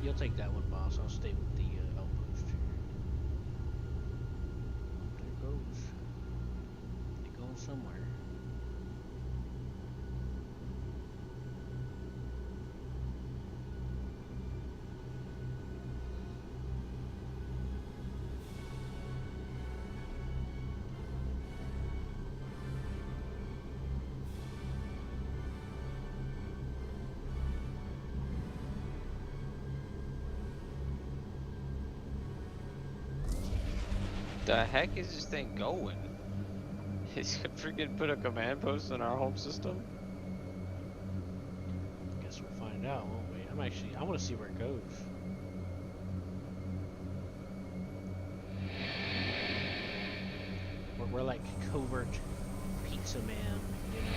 You'll take that one, boss. I'll stay with the outpost here. There it goes. It goes somewhere. The heck is this thing going? He's gonna freaking put a command post in our home system? Guess we'll find out, won't we? I want to see where it goes. We're like covert pizza man, you know?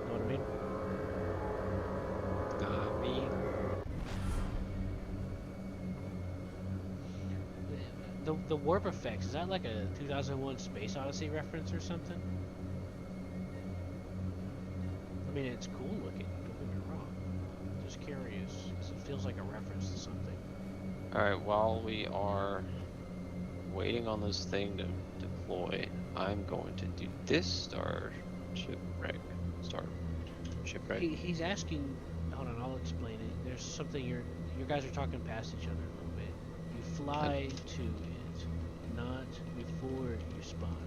Know what I mean? The warp effects, is that like a 2001 Space Odyssey reference or something? I mean, it's cool looking, don't get me wrong. Just curious, because it feels like a reference to something. Alright, while we are waiting on this thing to deploy, I'm going to do this starship wreck. Shipwreck. He's asking, hold on, I'll explain it. There's something you guys are talking past each other a little bit. You fly to it, not before you spawn.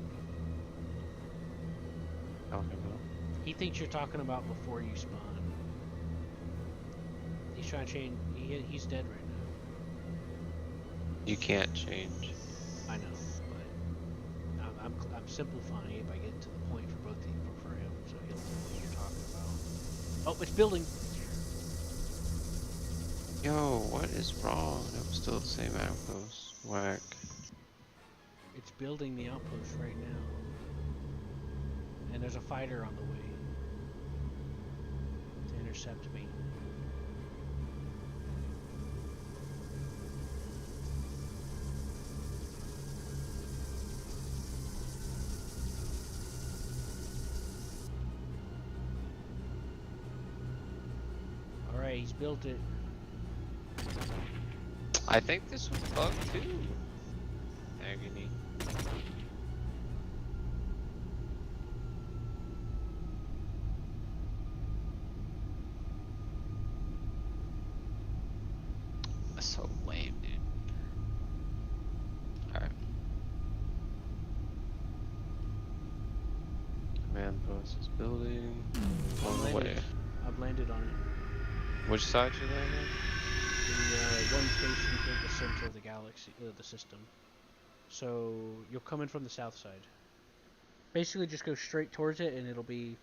Talking about? He thinks you're talking about before you spawn. He's trying to change. He's dead right now. You can't change. I know, but I'm simplifying it by getting to the point for both of you, for him, so he'll know what you're talking about. Oh, it's building. Yo, what is wrong? That was still the same outpost. Whack. It's building the outpost right now, and there's a fighter on the way to intercept me. built it. I think this was bugged too. Agony. That's so lame, dude. Alright. Command post is building. On the way. I've landed on it. Which side you landing? The one station in the center of the galaxy, the system. So you'll come in from the south side. Basically, just go straight towards it, and it'll be.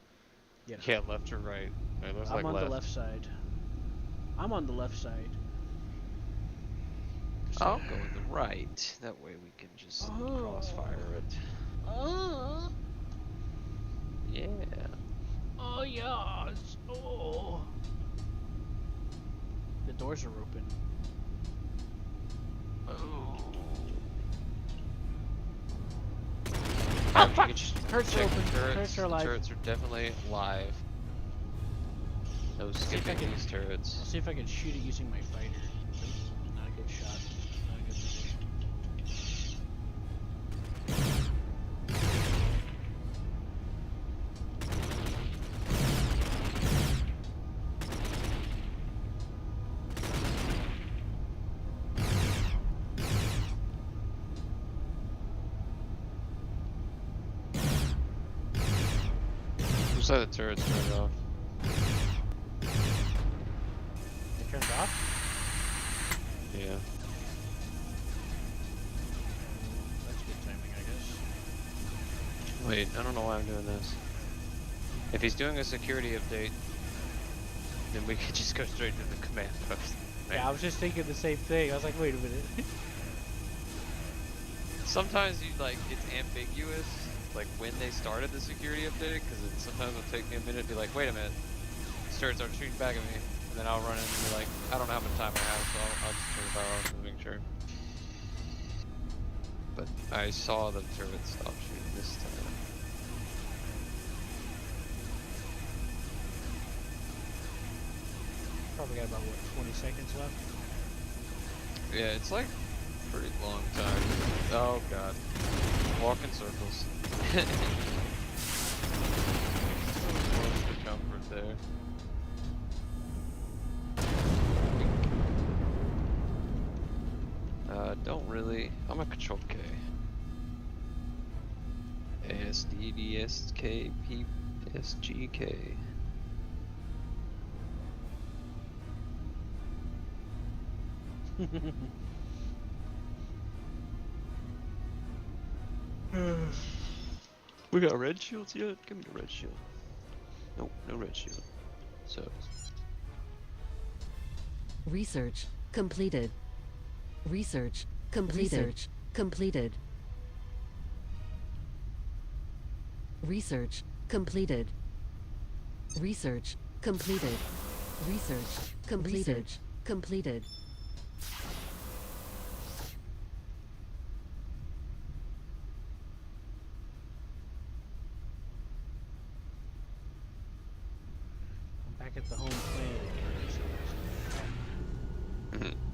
You know, Yeah, left or right. It looks I'm like on left. the left side. I'm on the left side. I'll go with the right. That way we can just crossfire it. Oh. Yeah. Oh yes. Oh. The doors are open. Oh. Oh fuck! Turrets are open. Turrets. Turrets are alive. The turrets are definitely live. No see if I skipping can- these turrets. I'll see if I can shoot it using my fighter. Not a good shot. Not a good position. Looks like the turrets turned off. It turned off? Yeah. That's good timing, I guess. Wait, I don't know why I'm doing this. If he's doing a security update, then we could just go straight to the command post. Yeah, I was just thinking the same thing. I was like, wait a minute. Sometimes you like it's ambiguous, like when they started the security update, because sometimes it'll take me a minute to be like, wait a minute, these turrets are shooting back at me, and then I'll run in and be like, I don't know how much time I have, so I'll just turn the power off to make sure. But I saw the turret stop shooting this time. Probably got about, what, 20 seconds left? Yeah, it's like a pretty long time. Oh god. Walk in circles. Close to comfort there. Don't really. I'm a control K. ASDDSK PSGK. We got red shields yet? Give me the red shield. Nope, no red shield. So. Research completed. Research completed. Research completed. Research completed. Research completed. Research completed. Research completed. I'm back at the home planet again.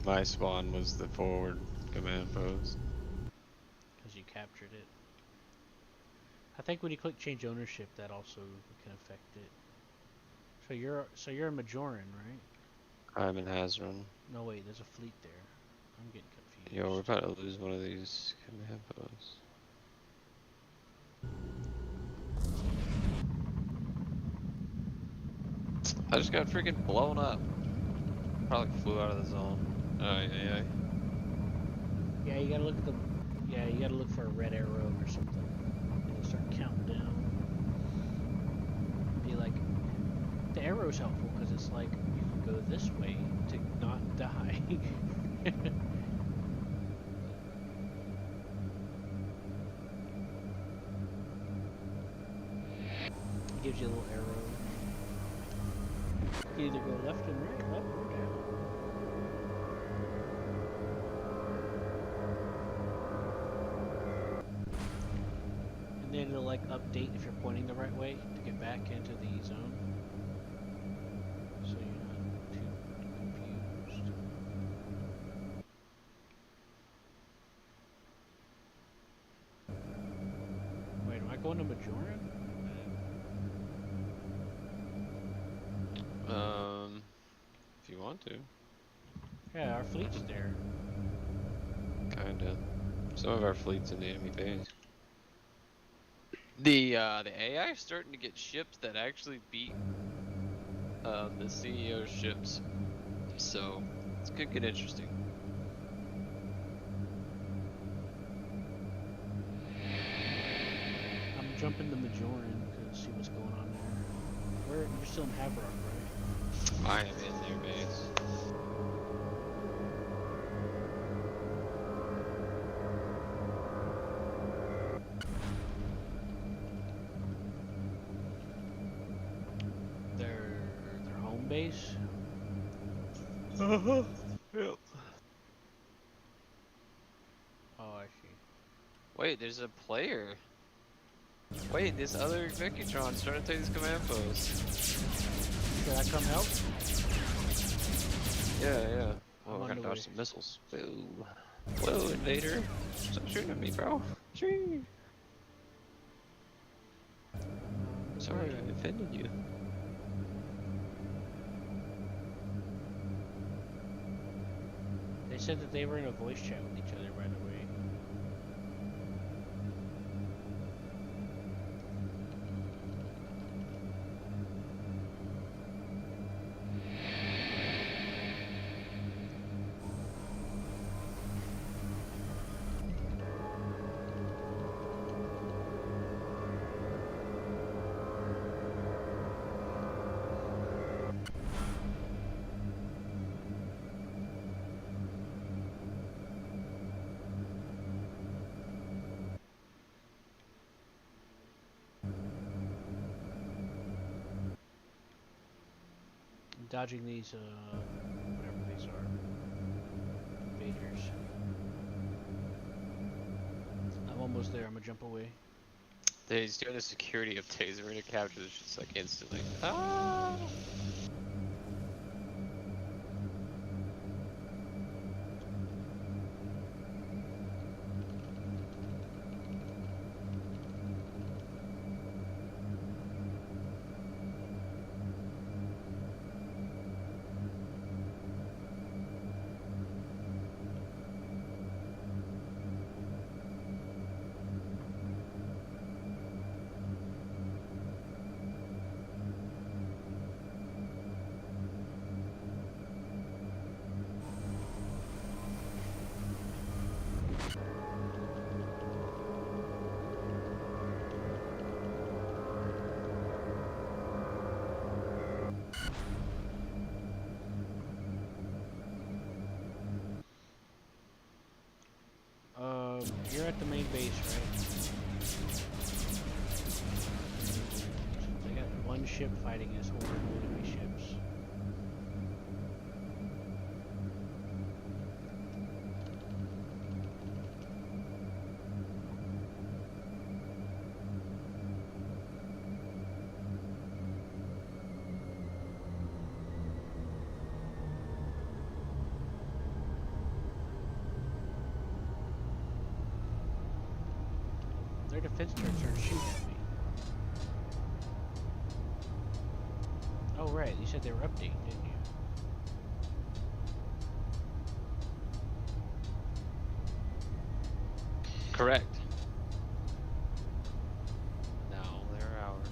My spawn was the forward command post. Because you captured it. I think when you click change ownership, that also can affect it. So you're a Majoran, right? I'm in Hazron. No wait, there's a fleet there. I'm getting confused. Yo, we're about to lose one of these command posts. I just got freaking blown up. Probably flew out of the zone. Yeah. Yeah, you gotta look at the. Yeah, you gotta look for a red arrow or something. It'll start counting down. Be like, the arrow's helpful because it's like you can go this way to not die. It gives you a little arrow. You can either go left and right, up or down. And then it'll like update if you're pointing the right way to get back into the zone. So you're not too going to Majoran? If you want to. Yeah, our fleet's there. Kinda. Some of our fleet's in the enemy base. The AI is starting to get ships that actually beat the CEO's ships, so it could get interesting. I'm jumping to Majoran to see what's going on there. Where you're still in Haverock, right? I am in their base. Their home base. Yep. Oh, I see. Wait, there's a player. Wait, this other Executron's trying to take this command post. Should I come help? Yeah. I'm Oh, we're on gonna the dodge way. some missiles. Whoa. Whoa, invader. Stop shooting at me, bro. Gee. Sorry, I offended you. They said that they were in a voice chat with each other, by the way. I'm dodging these, whatever these are. Invaders. I'm almost there, I'm gonna jump away. He's doing a security update. We're gonna capture this just like instantly. Ah! You're at the main base, right? They got one ship fighting this horde of enemy ships. Their defense turrets are shooting at me. Oh right, you said they were updating, didn't you? Correct. No, they're ours.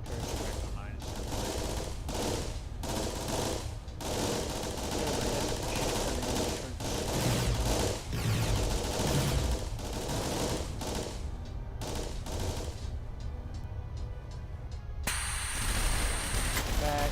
Turrets are back online. Back.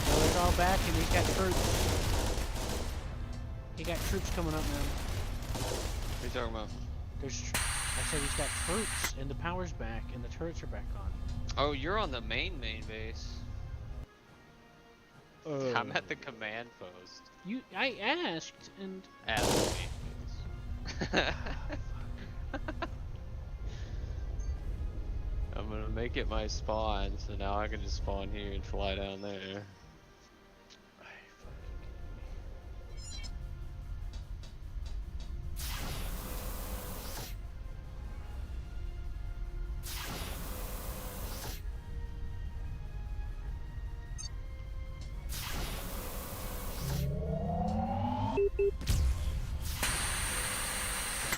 So it's all back and he's got troops. He got troops coming up now. What are you talking about? I said he's got troops and the power's back and the turrets are back on. Oh, you're on the main base. I'm at the command post. I asked and At the main base. I'm gonna make it my spawn, so now I can just spawn here and fly down there.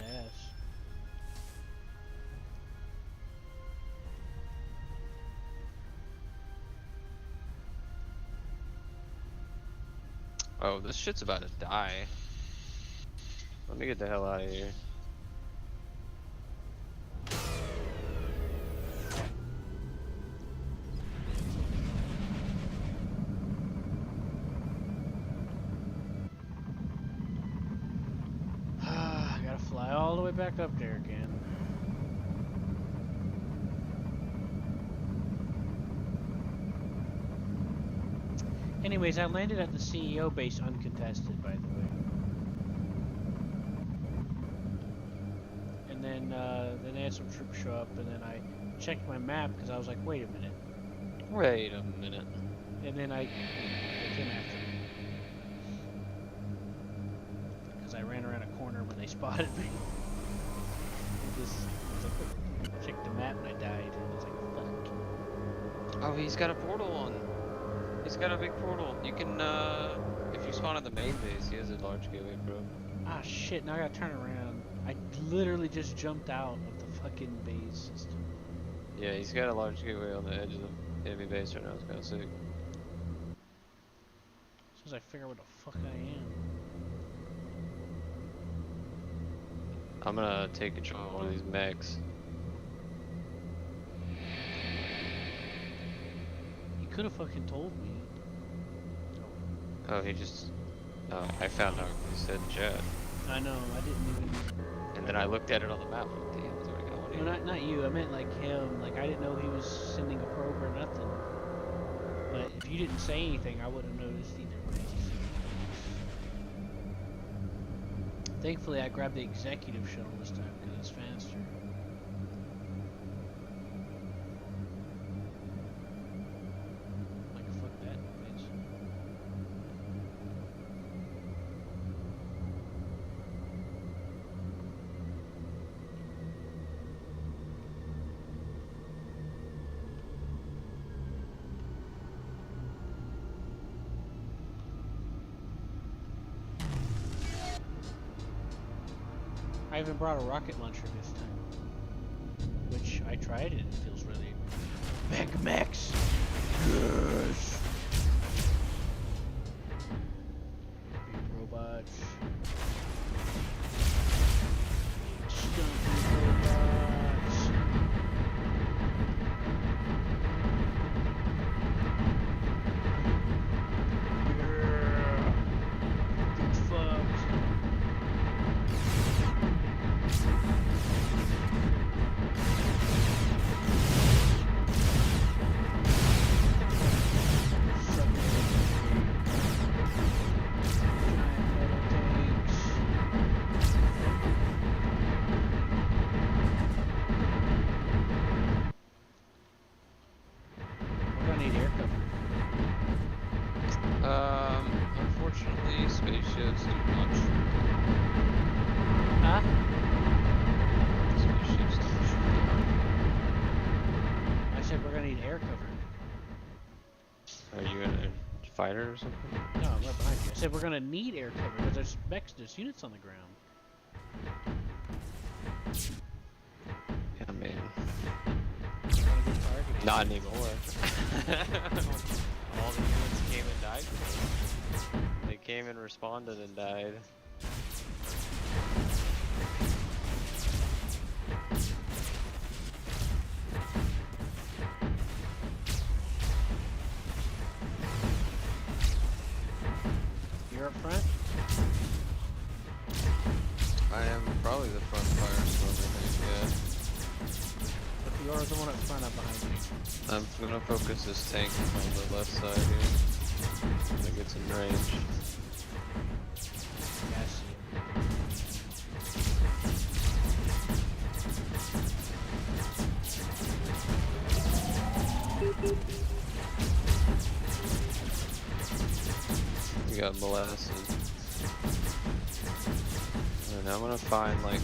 Yes. Oh, this shit's about to die. Let me get the hell out of here. I gotta fly all the way back up there again. Anyways, I landed at the CEO base uncontested, by the way. And then they had some troops show up, and then I checked my map because I was like, wait a minute. Wait a minute. And then they came after me. Because I ran around a corner when they spotted me. I was like, checked the map and I died. I was like, fuck. Oh, he's got a portal on. He's got a big portal. You can, if you spawn at the main base, he has a large gateway, bro. Ah, shit, now I gotta turn around. I literally just jumped out of the fucking base system. Yeah, he's got a large gateway on the edge of the enemy base right now. It's kind of sick. As soon as I figure out what the fuck I am. I'm gonna take control of one of these mechs. You could have fucking told me. Oh, he just... Oh, I found out he said jet. I know, I didn't even... And then I looked at it on the map. Like, damn, it's already got one No, here. not you, I meant like him. Like, I didn't know he was sending a probe or nothing. But if you didn't say anything, I wouldn't have noticed either way. Thankfully, I grabbed the executive shuttle this time because it's faster. Like, fuck that noise. I even brought a rocket launcher this time, which I tried and it feels really Mega Max. Yes. Big robots. Stumpy robots. Yeah. Get fucked. We're gonna need air cover. Unfortunately, spaceships do launch. Huh? Spaceships don't shoot. I said we're gonna need air cover. Are you in a fighter or something? No, I'm right behind you. I said we're gonna need air cover because there's mechs, there's units on the ground. Yeah, I mean, We're gonna get targeted. not anymore. All the units came and died. They came and responded and died. You're up front? I am probably the front fire squad, I think, If you're the one up front, I'm behind you. yeah. I'm gonna focus this tank on the left side here. I think it's in range. Yeah, I see it. We got molasses. And I'm gonna find like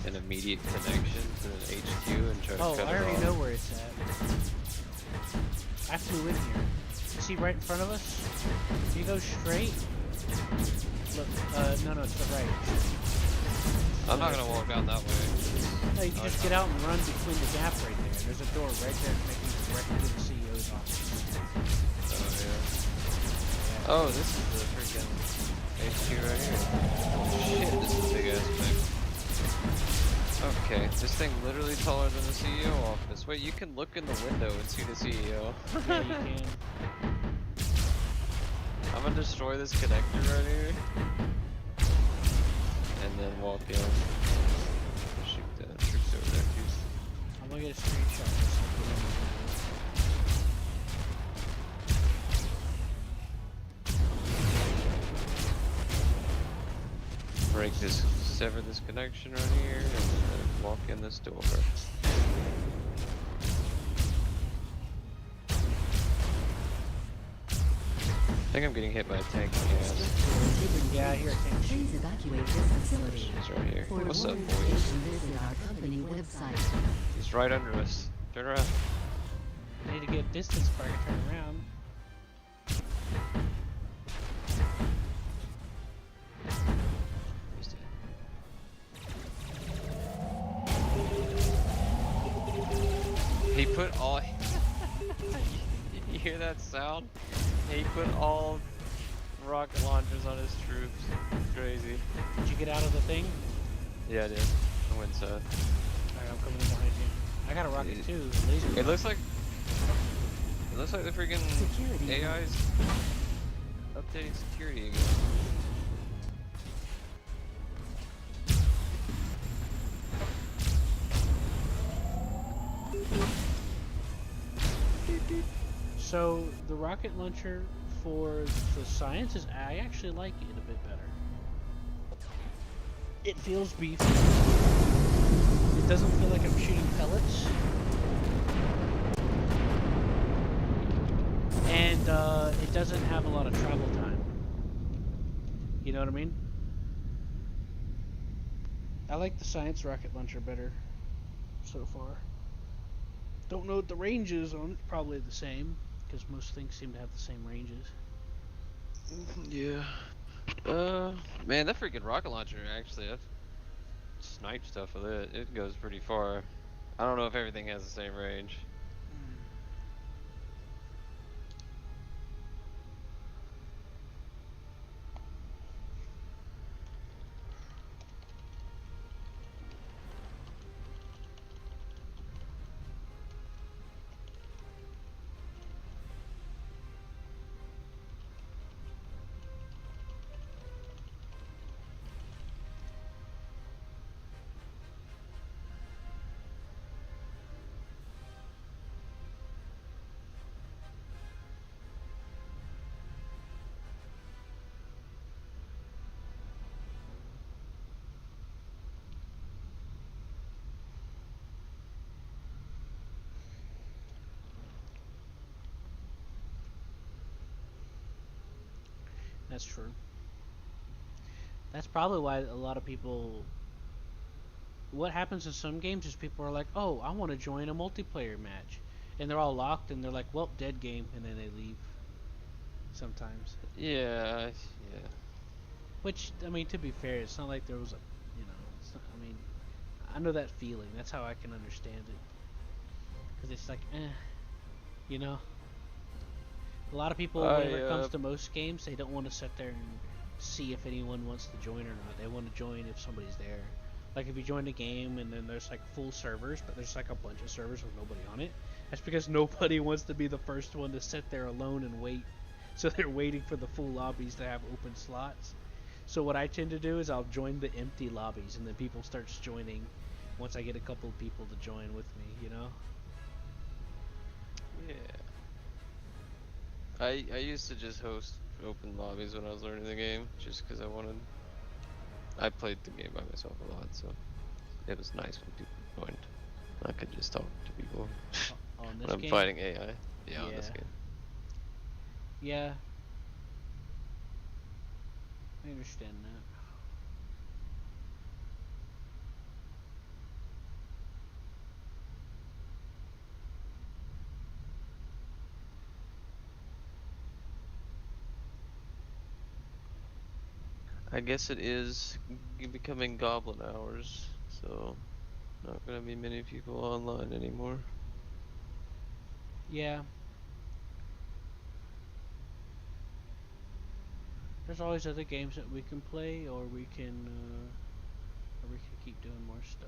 an immediate connection to an HQ and try to Oh, cut I it already off. know where it's at. I flew in here. See right in front of us? If you go straight, look, no, it's the right. I'm not gonna walk down that way. No, you can just get out and run between the gap right there. There's a door right there connecting directly to the CEO's office. Oh yeah. Oh, this is the freaking HQ right here. Shit, this is a big ass thing. Okay, this thing literally taller than the CEO office. Wait, you can look in the window and see the CEO. Yeah, you can. I'm gonna destroy this connector right here. And then walk in. Shoot the troops over there, too. I'm gonna get a screenshot of this. Break this, sever this connection right here, and then walk in this door. I think I'm getting hit by a tank in the ass. Yeah, I hear a tank. Please evacuate this facility. He's right here. For What's more up, boys? information, visit our company website. He's right under us. Turn around. I need to get distance before I can turn around. He's dead. He put all. You hear that sound? He put all rocket launchers on his troops. Crazy. Did you get out of the thing? Yeah, I did. I went inside. Alright, I'm coming in behind you. I got a rocket It- too. Laser. It looks like. It looks like the freaking Security. AI's updating security again. So the rocket launcher for the science is I actually like it a bit better. It feels beefy. It doesn't feel like I'm shooting pellets. And it doesn't have a lot of travel time. You know what I mean? I like the science rocket launcher better so far. Don't know what the range is on it. Probably the same, because most things seem to have the same ranges. Yeah. Man, that freaking rocket launcher actually, I've sniped stuff with it. It goes pretty far. I don't know if everything has the same range. That's true. That's probably why a lot of people. What happens in some games is people are like, "Oh, I want to join a multiplayer match," and they're all locked, and they're like, "Well, dead game," and then they leave. Sometimes. Yeah, yeah. Which, I mean, to be fair, it's not like there was a, you know, it's not, I mean, I know that feeling. That's how I can understand it. Because it's like, you know. A lot of people, whenever it comes to most games, they don't want to sit there and see if anyone wants to join or not. They want to join if somebody's there. Like if you join a game and then there's like full servers, but there's like a bunch of servers with nobody on it. That's because nobody wants to be the first one to sit there alone and wait. So they're waiting for the full lobbies to have open slots. So what I tend to do is I'll join the empty lobbies, and then people starts joining once I get a couple of people to join with me, you know? Yeah. I used to just host open lobbies when I was learning the game, just because I wanted. I played the game by myself a lot, so it was nice when people joined. I could just talk to people On this when I'm game? fighting AI. Yeah, on this Yeah. game. Yeah. I understand that. I guess it is becoming goblin hours, so not gonna be many people online anymore. Yeah. There's always other games that we can play, or we can keep doing more stuff.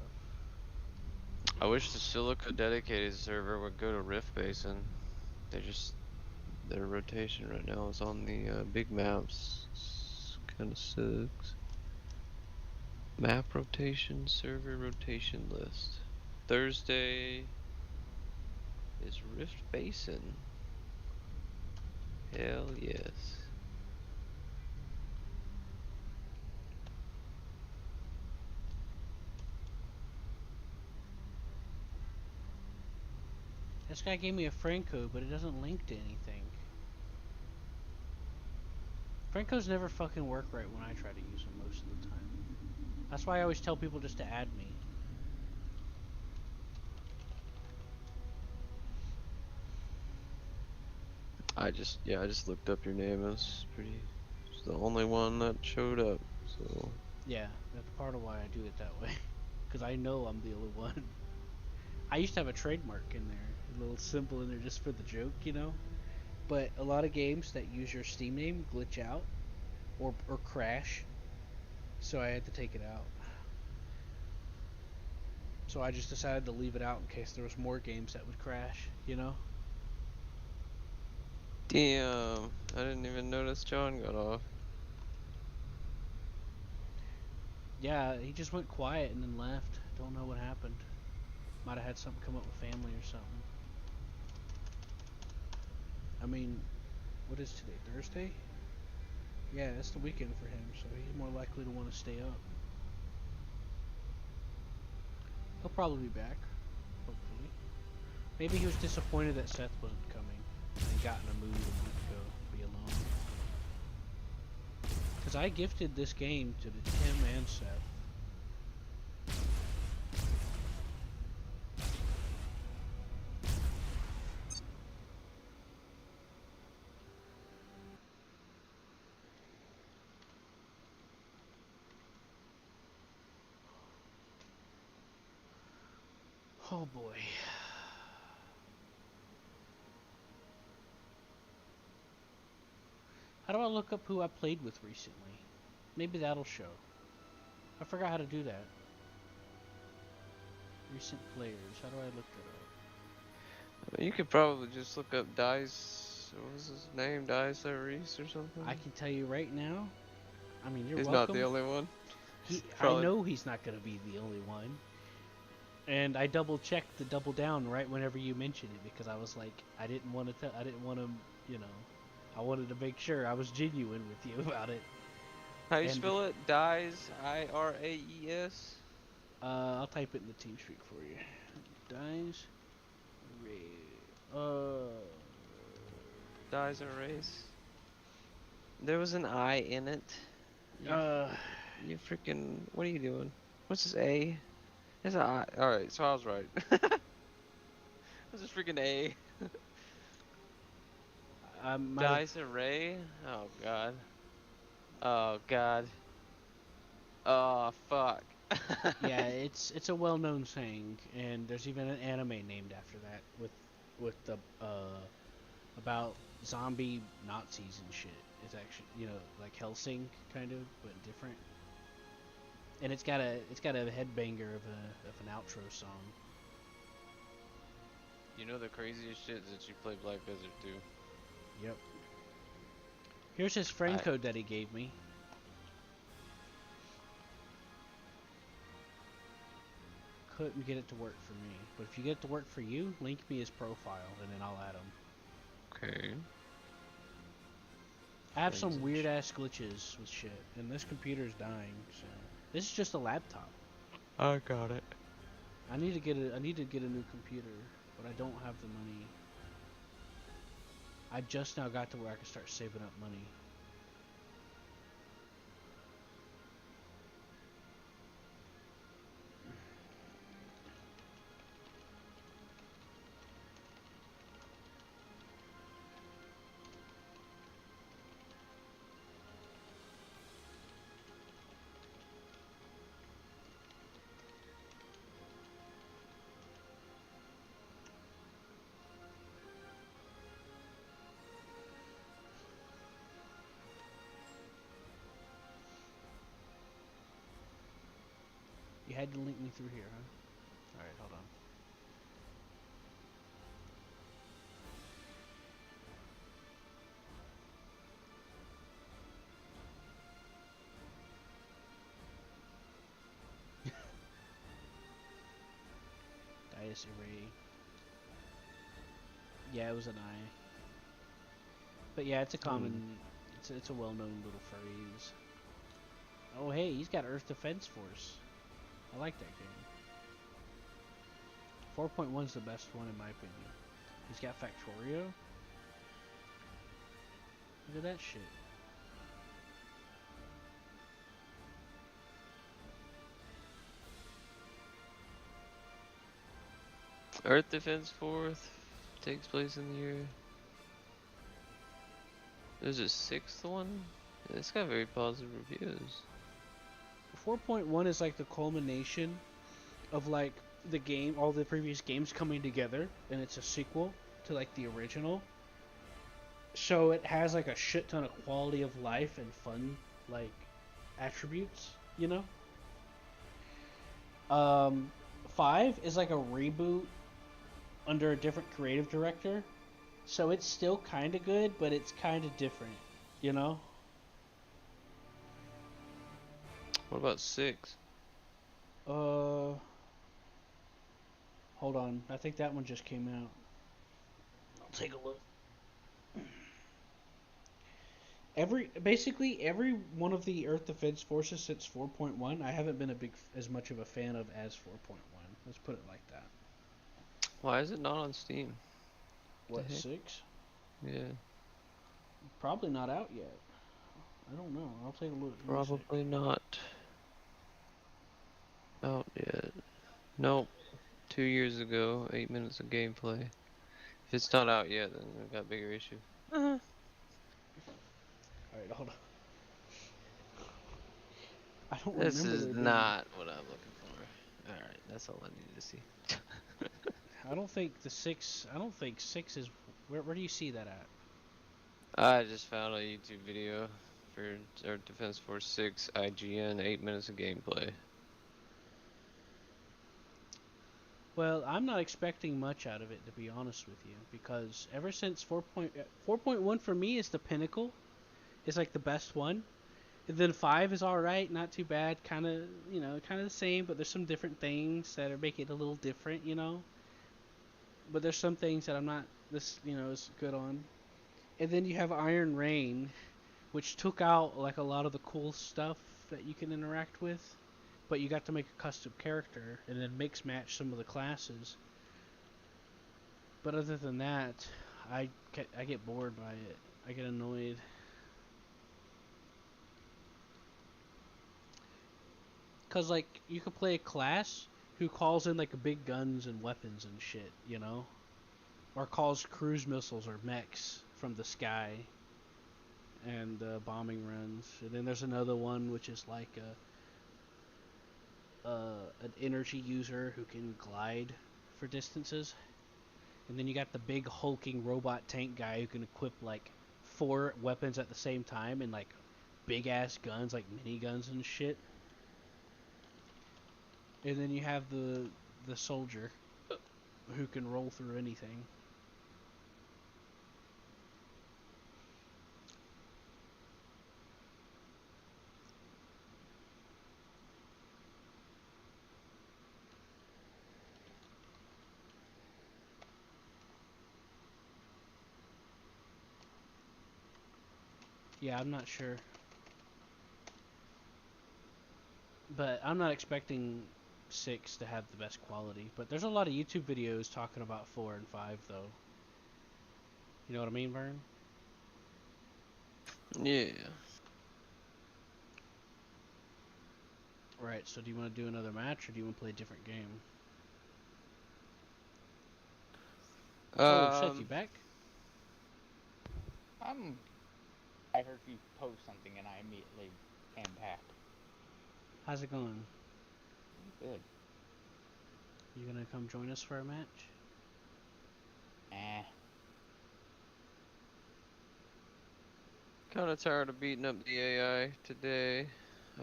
I wish the Silica dedicated server would go to Rift Basin. Their rotation right now is on the big maps. Kind of sucks. Map rotation, server rotation list. Thursday is Rift Basin. Hell yes. This guy gave me a friend code, but it doesn't link to anything. Friend codes never fucking work right when I try to use them most of the time. That's why I always tell people just to add me. I just looked up your name. It's the only one that showed up. So Yeah, that's part of why I do it that way. Because I know I'm the only one. I used to have a trademark in there, a little symbol in there just for the joke, you know? But a lot of games that use your Steam name glitch out or crash, so I had to take it out. So I just decided to leave it out in case there was more games that would crash, you know? damn, I didn't even notice John got off. Yeah, he just went quiet and then left. Don't know what happened. Might have had something come up with family or something. I mean, what is today? Thursday? Yeah, it's the weekend for him, so he's more likely to want to stay up. He'll probably be back, hopefully. Maybe he was disappointed that Seth wasn't coming and got in a mood and wanted to go be alone. Because I gifted this game to Tim and Seth. Oh boy. How do I look up who I played with recently? Maybe that'll show. I forgot how to do that. Recent players. How do I look that up? You could probably just look up Dice. What was his name? Dice Reese or something. I can tell you right now. I mean, you're He's welcome. not the only one. I Probably. know he's not going to be the only one. And I double checked the double down right whenever you mentioned it because I was like, I didn't want to, you know, I wanted to make sure I was genuine with you about it. How you spell it? Dies, I-R-A-E-S? I'll type it in the TeamSpeak for you. Dies, Dies Erase. There was an I in it. You freaking, what are you doing? What's this A? It's an I. Alright, so I was right. This is freaking A. Dice Array? Oh god. Oh god. Oh fuck. Yeah, it's a well-known saying, and there's even an anime named after that with the about zombie Nazis and shit. It's actually, you know, like Helsing kind of, but different. And it's got a headbanger of an outro song. You know the craziest shit is that you play Black Desert too. Yep. Here's his friend code that he gave me. Couldn't get it to work for me, but if you get it to work for you, link me his profile and then I'll add him. Okay. I have some weird ass glitches with shit, and this computer's dying. So this is just a laptop. I got it. I need to get a new computer, but I don't have the money. I just now got to where I can start saving up money. had to link me through here, huh? Alright, hold on. Dias array. Yeah, it was an eye. But yeah, it's a common, it's a well-known little phrase. Oh hey, he's got Earth Defense Force. I like that game. 4.1's the best one in my opinion. He's got Factorio. Look at that shit. Earth Defense 4th takes place in the year. There's a 6th one? It's got very positive reviews. 4.1 is like the culmination of like the game, all the previous games coming together, and it's a sequel to like the original. So it has like a shit ton of quality of life and fun like attributes, you know? 5 is like a reboot under a different creative director. So it's still kind of good, but it's kind of different, you know? What about 6? Hold on. I think that one just came out. I'll take a look. Basically every one of the Earth Defense Forces since 4.1, I haven't been as much of a fan of as 4.1. Let's put it like that. Why is it not on Steam? What, 6? Yeah. Probably not out yet. I don't know. I'll take a look. Probably not out yet. Nope. 2 years ago, 8 minutes of gameplay. If it's not out yet, then we've got a bigger issue. Alright, hold on. I don't This remember is there being- not what I'm looking for. Alright, that's all I needed to see. I don't think 6 is... Where do you see that at? I just found a YouTube video for Earth Defense Force 6 IGN, 8 minutes of gameplay. Well, I'm not expecting much out of it, to be honest with you, because ever since 4.1 for me is the pinnacle. It's like the best one. And then 5 is alright, not too bad, kind of the same, but there's some different things that are making it a little different, you know. But there's some things that I'm not is good on. And then you have Iron Rain, which took out like a lot of the cool stuff that you can interact with. But you got to make a custom character and then mix match some of the classes. But other than that, I get bored by it. I get annoyed. Cause like you could play a class who calls in like big guns and weapons and shit, you know, or calls cruise missiles or mechs from the sky and bombing runs. And then there's another one which is like an energy user who can glide for distances. And then you got the big hulking robot tank guy who can equip like 4 weapons at the same time and like big ass guns like miniguns and shit. And then you have the soldier who can roll through anything. Yeah, I'm not sure. But I'm not expecting 6 to have the best quality. But there's a lot of YouTube videos talking about 4 and 5, though. You know what I mean, Vern? Yeah. Right, so do you want to do another match, or do you want to play a different game? Oh, Seth, you back? I heard you post something and I immediately came back. How's it going? Good. You gonna come join us for a match? Kinda tired of beating up the AI today,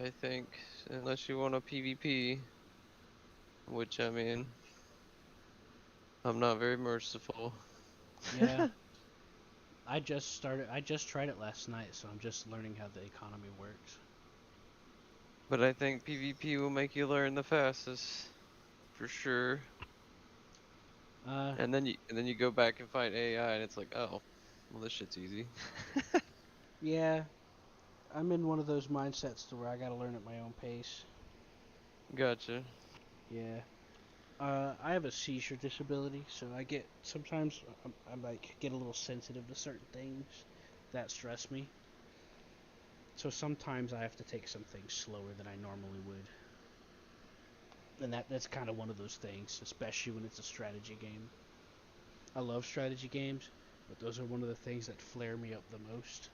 I think. Unless you want a PvP. which I mean, I'm not very merciful. Yeah. I just tried it last night, so I'm just learning how the economy works. But I think PvP will make you learn the fastest, for sure. Uh, And then you go back and fight AI, and it's like, oh, well, this shit's easy. yeah, I'm in one of those mindsets to where I gotta learn at my own pace. Gotcha. Yeah. I have a seizure disability, so I get sometimes I like get a little sensitive to certain things that stress me. So sometimes I have to take some things slower than I normally would. And that's kind of one of those things, especially when it's a strategy game. I love strategy games, but those are one of the things that flare me up the most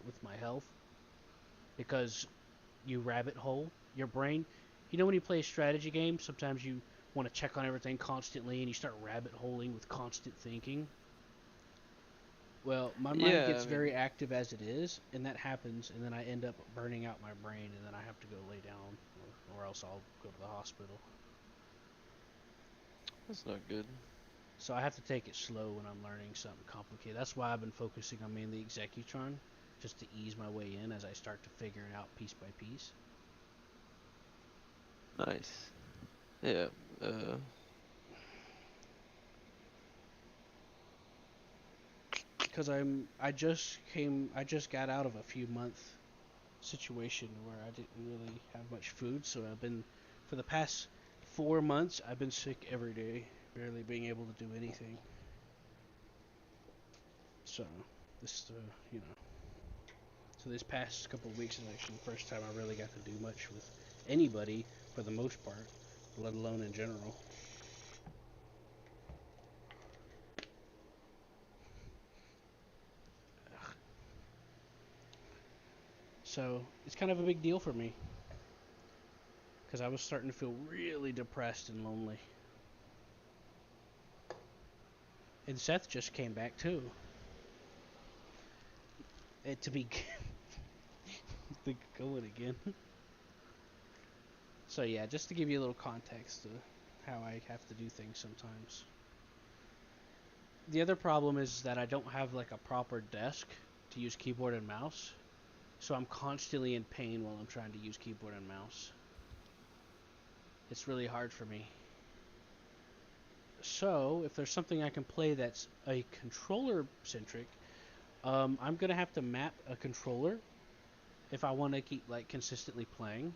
with my health, because you rabbit hole your brain. You know when you play a strategy game, sometimes you want to check on everything constantly and you start rabbit holing with constant thinking. Well, my mind Yeah, gets I mean, very active as it is, and that happens, and then I end up burning out my brain, and then I have to go lay down, or else I'll go to the hospital. that's not good. So I have to take it slow when I'm learning something complicated. That's why I've been focusing on mainly Executron, just to ease my way in as I start to figure it out piece by piece. Nice. Yeah. Because I just got out of a few month situation where I didn't really have much food, so for the past 4 months, I've been sick every day, barely being able to do anything. So, this, you know, so this past couple of weeks is actually the first time I really got to do much with anybody for the most part, let alone in general. So, it's kind of a big deal for me, because I was starting to feel really depressed and lonely. And Seth just came back too. To be going again. So yeah, just to give you a little context to how I have to do things sometimes. The other problem is that I don't have like a proper desk to use keyboard and mouse, so I'm constantly in pain while I'm trying to use keyboard and mouse. It's really hard for me. So if there's something I can play that's a controller centric, I'm gonna have to map a controller if I want to keep like consistently playing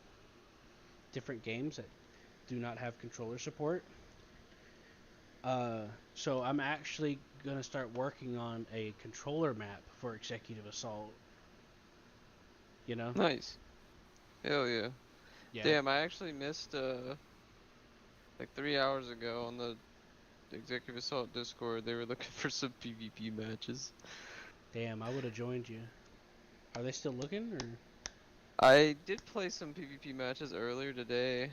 different games that do not have controller support. So I'm actually gonna start working on a controller map for Executive Assault. You know? Nice. Hell yeah. Yeah. Damn, I actually missed like 3 hours ago on the Executive Assault Discord. They were looking for some PvP matches. Damn, I would have joined you. Are they still looking, or? I did play some PvP matches earlier today.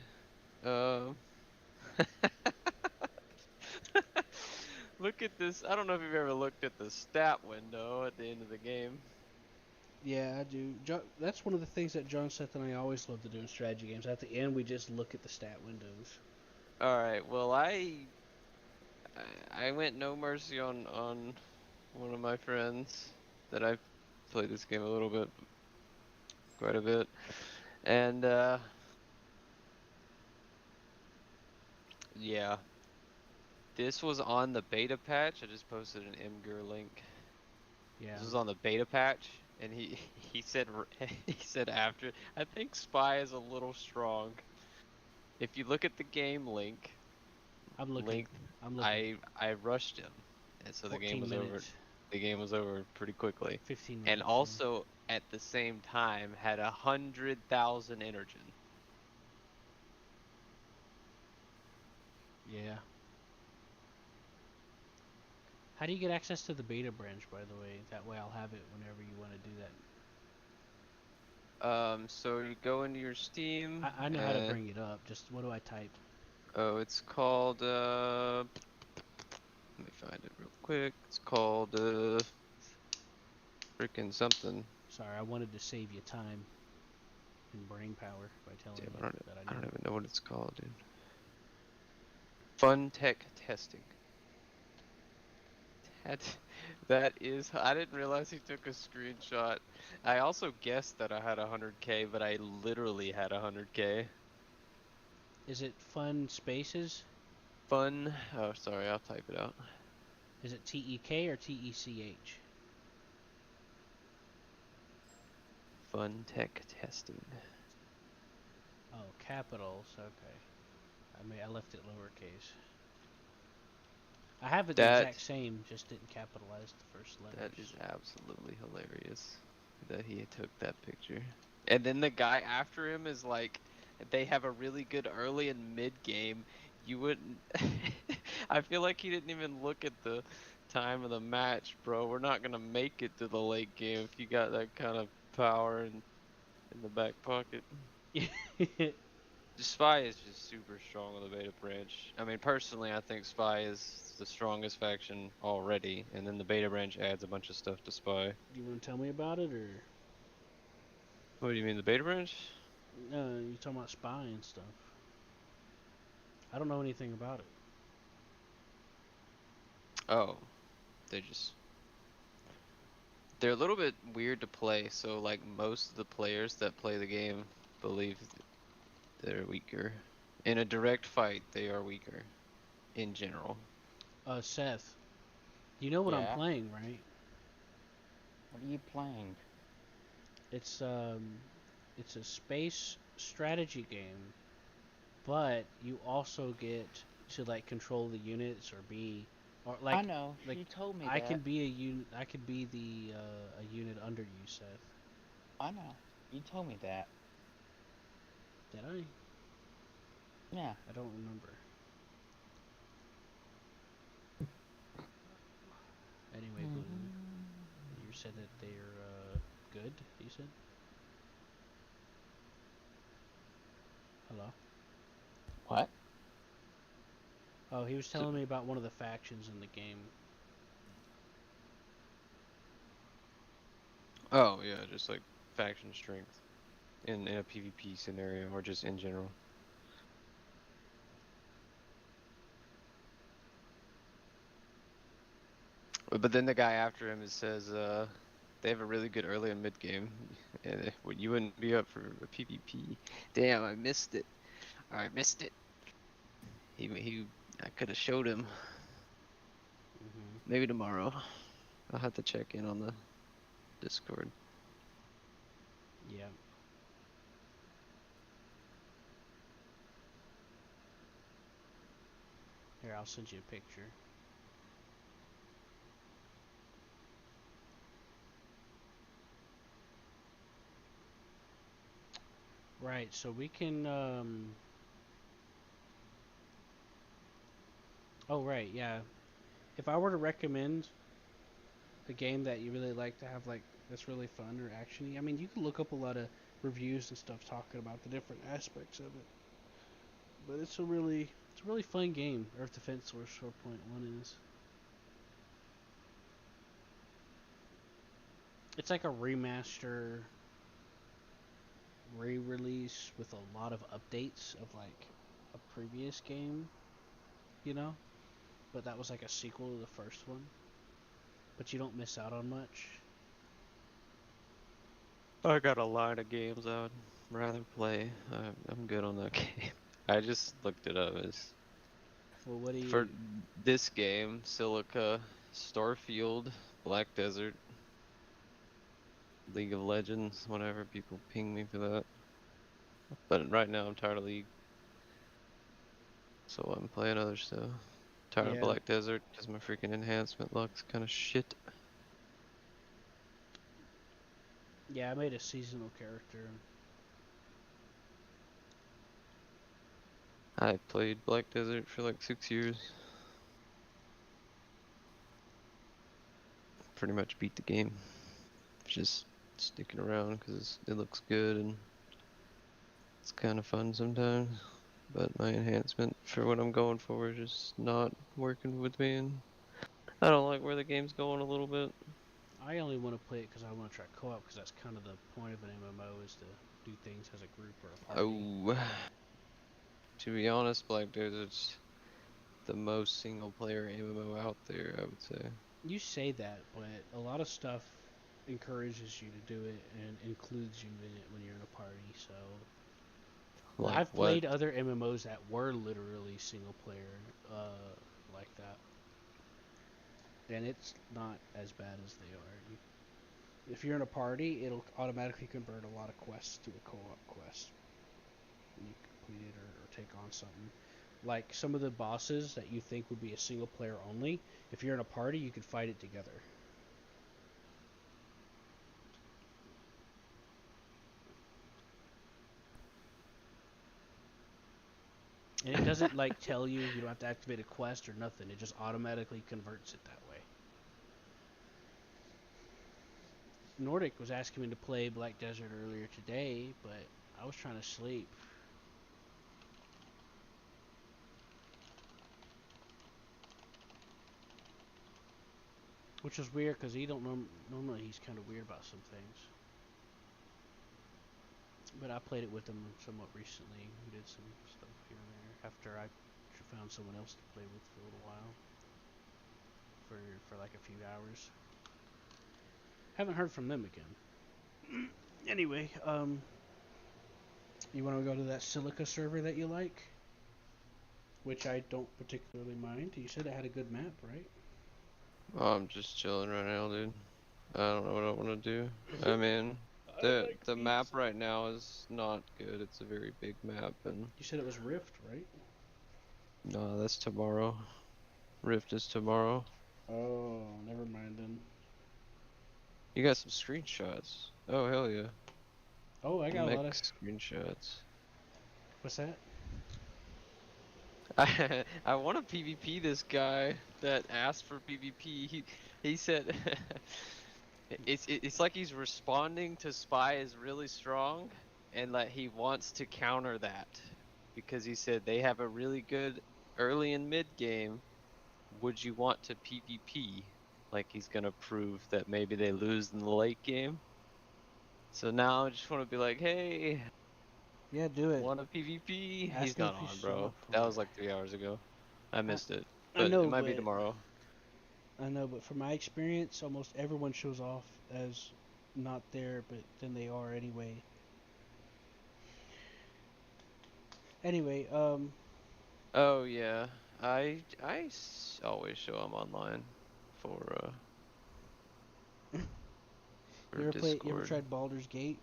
Um. Look at this. I don't know if you've ever looked at the stat window at the end of the game. Yeah, I do. That's one of the things that John Seth and I always love to do in strategy games. At the end, we just look at the stat windows. All right. Well, I went no mercy on one of my friends that I've played this game a little bit, quite a bit, and yeah, this was on the beta patch. I just posted an MGUR link. Yeah. This was on the beta patch, and he said he said after, I think Spy is a little strong. If you look at the game link, I'm looking. length, I'm looking. I rushed him, and so the game 14 was over. minutes. The game was over pretty quickly, 15 and minutes. also at the same time had 100,000 energy. Yeah. How do you get access to the beta branch, by the way? That way I'll have it whenever you want to do that. So you go into your Steam. I know how to bring it up. Just what do I type? Oh, it's called let me find it real quick. It's called freaking something. Sorry, I wanted to save you time and brain power by telling Damn, you that I I know. don't even know what it's called, dude. Fun tech testing. That, that is, I didn't realize he took a screenshot. I also guessed that I had 100K, but I literally had 100K. Is it fun spaces? Fun, oh sorry, I'll type it out. Is it T-E-K or T-E-C-H? Fun tech testing. Oh, capitals. Okay. I left it lowercase. I have it the That exact same, just didn't capitalize the first letters. That is absolutely hilarious that he took that picture. And then the guy after him is like, they have a really good early and mid game. You wouldn't. I feel like he didn't even look at the time of the match, bro. We're not gonna make it to the late game if you got that kind of power in the back pocket. Spy is just super strong on the beta branch. I mean, personally, I think Spy is the strongest faction already, and then the beta branch adds a bunch of stuff to Spy. You want to tell me about it, or What do you mean, the beta branch? you talking about spy and stuff? I don't know anything about it. Oh, they're a little bit weird to play, so like most of the players that play the game believe they're weaker. In a direct fight, they are weaker, in general. Seth, you know what I'm Yeah? playing, right? What are you playing? It's a space strategy game, but you also get to like control the units or be, or like I know. like You told me I that. can be a unit. I could be the a unit under you, Seth. I know. You told me that. Did I? Yeah. I don't remember. Anyway, Blue, you said that they're good. You said. Hello. What? Oh, he was So, telling me about one of the factions in the game. oh yeah, just like faction strength in a PvP scenario or just in general. But then the guy after him says they have a really good early and mid game, and you wouldn't be up for a PvP. Damn, I missed it. I missed it. I could have showed him. Maybe tomorrow. I'll have to check in on the Discord. Yeah. Here, I'll send you a picture. Right, so we can, oh, right, yeah. If I were to recommend a game that you really like to have, like, that's really fun or actiony, I mean, you can look up a lot of reviews and stuff talking about the different aspects of it. But it's a really fun game, Earth Defense Force 4.1 is. It's like a remaster re-release with a lot of updates of like a previous game, you know? But that was like a sequel to the first one. But you don't miss out on much. I got a lot of games I would rather play. I'm good on that game. I just looked it up. It's Well, what do you... for this game, Silica, Starfield, Black Desert, League of Legends, whenever people ping me for that. But right now I'm tired of League. So I'm playing other stuff. Tired of Yeah. Black Desert because my freaking enhancement looks kind of shit. Yeah, I made a seasonal character. I played Black Desert for like 6 years. Pretty much beat the game. Just sticking around because it looks good and it's kind of fun sometimes. But my enhancement for what I'm going for is just not working with me, and I don't like where the game's going a little bit. I only want to play it because I want to try co-op, because that's kind of the point of an MMO, is to do things as a group or a party. Oh, to be honest, Black Desert's the most single player MMO out there, I would say. You say that, but a lot of stuff encourages you to do it and includes you in it when you're in a party. So Like I've what? played other MMOs that were literally single player, like that, and it's not as bad as they are. If you're in a party, it'll automatically convert a lot of quests to a co-op quest. You complete it or take on something. Like some of the bosses that you think would be a single player only, if you're in a party, you could fight it together. And it doesn't like tell you don't have to activate a quest or nothing. It just automatically converts it that way. Nordic was asking me to play Black Desert earlier today, but I was trying to sleep. Which is weird because he don't normally he's kind of weird about some things. But I played it with him somewhat recently. We did some stuff here and there after I found someone else to play with for a little while. For like a few hours. Haven't heard from them again. Anyway, you want to go to that Silica server that you like? Which I don't particularly mind. You said it had a good map, right? Oh, I'm just chilling right now, dude. I don't know what I want to do. I mean, the map right now is not good. It's a very big map, and You said it was Rift, right? no, that's tomorrow. Rift is tomorrow. Oh, never mind then. You got some screenshots. Oh hell yeah. Oh, I got a lot of. Screenshots. What's that? I want to PvP this guy that asked for PvP. He said it's like he's responding to Spy is really strong, and that he wants to counter that because he said they have a really good early and mid game. Would you want to PvP? Like he's gonna prove that maybe they lose in the late game. So now I just want to be like, hey, Yeah, do it. want a PvP? Ask He's him not if he's on, still bro. up for That it. was like 3 hours ago. I missed it, I but know, it might be but tomorrow. I know, but from my experience, almost everyone shows off as not there, but then they are anyway. Anyway, Oh yeah, always show I'm online for you ever play? You ever Discord. tried Baldur's Gate?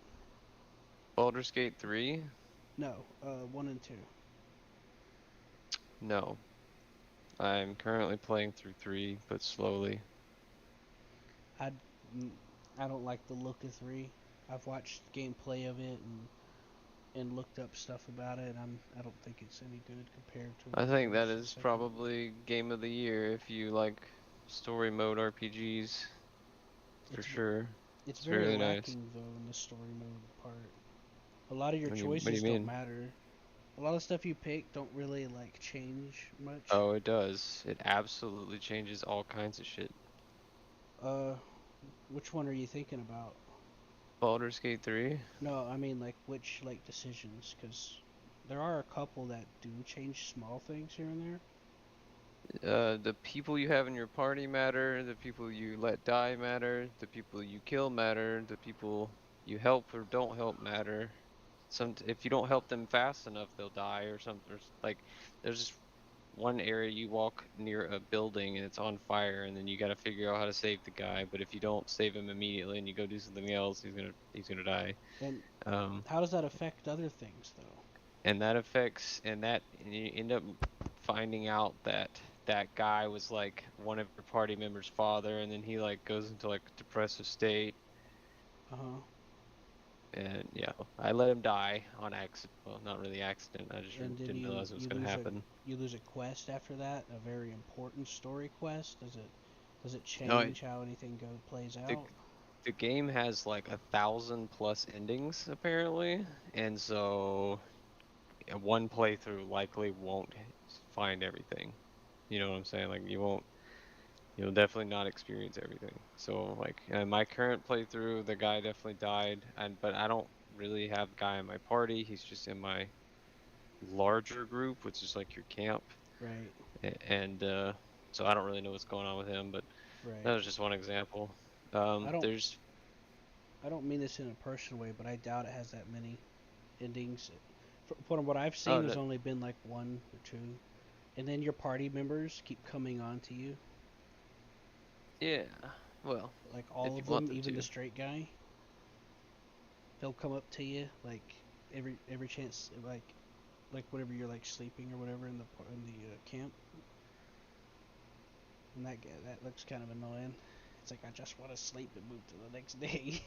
Baldur's Gate 3? No, 1 and 2. No. I'm currently playing through 3, but slowly. I don't like the look of 3. I've watched gameplay of it and looked up stuff about it. And I don't think it's any good compared to. I the think that first and is second. probably game of the year if you like story mode RPGs. For sure. It's It's very really nice. lacking though in the story mode part. A lot of your What do you choices don't mean? matter. A lot of stuff you pick don't really like change much. Oh, it does. It absolutely changes all kinds of shit. Which one are you thinking about? Baldur's Gate 3? No, I mean like which like decisions, because there are a couple that do change small things here and there. The people you have in your party matter, the people you let die matter, the people you kill matter, the people you help or don't help matter. If you don't help them fast enough, they'll die or something. Like, there's just one area you walk near a building and it's on fire, and then you gotta figure out how to save the guy. But if you don't save him immediately and you go do something else, he's gonna die. And how does that affect other things though? And that affects, and you end up finding out that that guy was like one of your party members' father, and then he like goes into like a depressive state. And yeah, I let him die on accident. Well, not really accident. I just And didn't realize it was gonna lose happen. you lose a quest after that, a very important story quest. Does it No, change how anything plays the, out? the game has like 1,000+ endings apparently, and so one playthrough likely won't find everything. You know what I'm saying? Like you'll definitely not experience everything. So like in my current playthrough, the guy definitely died, but I don't really have a guy in my party. He's just in my larger group, which is like your camp. Right. and so I don't really know what's going on with him. But that Right. was just one example. I don't There's I don't mean this in a personal way, but I doubt it has that many endings. From what I've oh seen, there's that only been like one or two, and then your party members keep coming on to you, yeah. Well, like if all you of want them, them even the to. straight guy. They'll come up to you like every chance, like whenever you're like sleeping or whatever in the camp, and that looks kind of annoying. It's like I just want to sleep and move to the next day.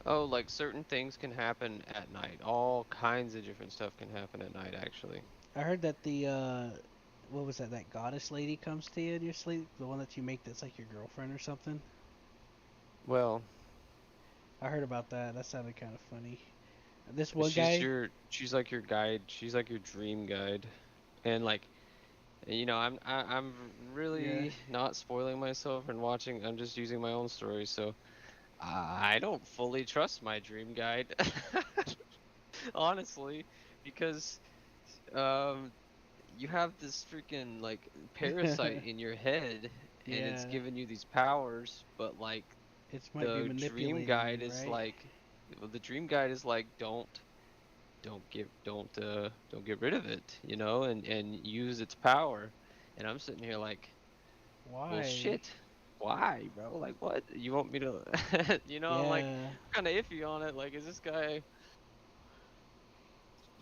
Oh, like certain things can happen at night. All kinds of different stuff can happen at night, actually. I heard that the what was that? That goddess lady comes to you in your sleep, the one that you make that's like your girlfriend or something. Well, I heard about that. That sounded kind of funny. This one guy, she's like your guide. She's like your dream guide. And like, I'm yeah, really not spoiling myself and watching. I'm just using my own story, so I don't fully trust my dream guide, honestly, because um you have this freaking like parasite in your head and it's yeah, giving you these powers, but like it might be the dream manipulating guide you, is right? like well, the dream guide is like don't get rid of it, and use its power. And I'm sitting here like, well, Why? shit. Why, bro? Like, what? You want me to, I'm like Yeah. kind of iffy on it. Like, is this guy,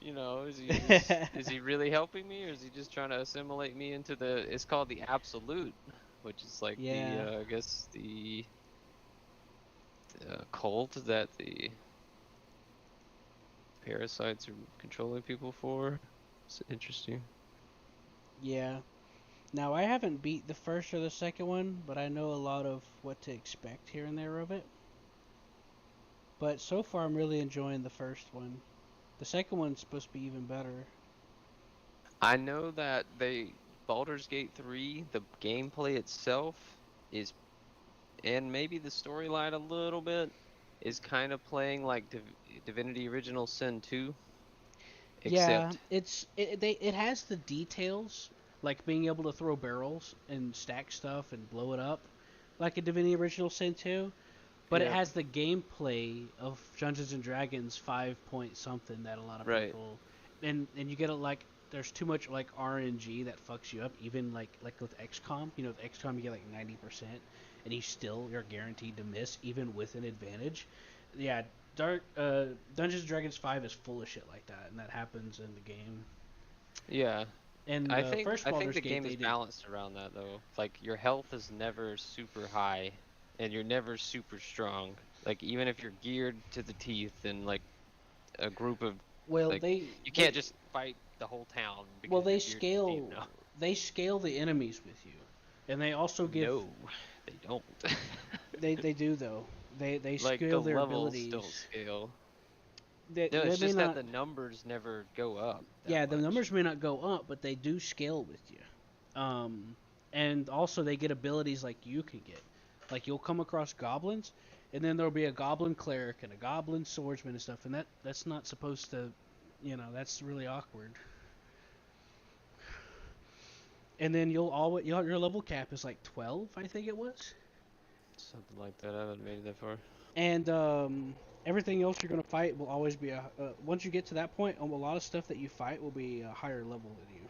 is he really helping me or is he just trying to assimilate me into it's called the absolute, which is like the, Yeah. I guess the cult that the parasites are controlling people for. It's interesting. Yeah. Now I haven't beat the first or the second one, but I know a lot of what to expect here and there of it. But so far I'm really enjoying the first one. The second one's supposed to be even better. I know that Baldur's Gate 3, the gameplay itself is, and maybe the storyline a little bit, is kind of playing like Divinity Original Sin 2, Yeah, except, it has the details, like being able to throw barrels and stack stuff and blow it up, like a Divinity Original Sin 2. But it yeah, has the gameplay of Dungeons and Dragons 5 point something that a lot of right, people, and you get like there's too much like RNG that fucks you up. Even like with XCOM, with XCOM you get like 90%, and you're guaranteed to miss even with an advantage. Yeah, Dark Dungeons and Dragons 5 is full of shit like that, and that happens in the game. yeah. In I the think first I think Baldur's the Gate, game they is didn't. balanced around that though. Like your health is never super high, and you're never super strong. Like even if you're geared to the teeth and like a group of Well, like you can't just fight the whole town well because you're they geared to the teeth. scale No, they scale the enemies with you, and they also give. no, they don't. They do though. They Like the scale their levels don't abilities. scale. No, They it's may just that not. the numbers never go up that Yeah, the much. numbers may not go up, but they do scale with you. And also they get abilities like you can get. Like you'll come across goblins, and then there'll be a goblin cleric and a goblin swordsman and stuff, and that's not supposed to, that's really awkward. And then your level cap is like 12, I think it was. Something like that. I haven't made it that far. And everything else you're gonna fight will always be once you get to that point, a lot of stuff that you fight will be a higher level than you.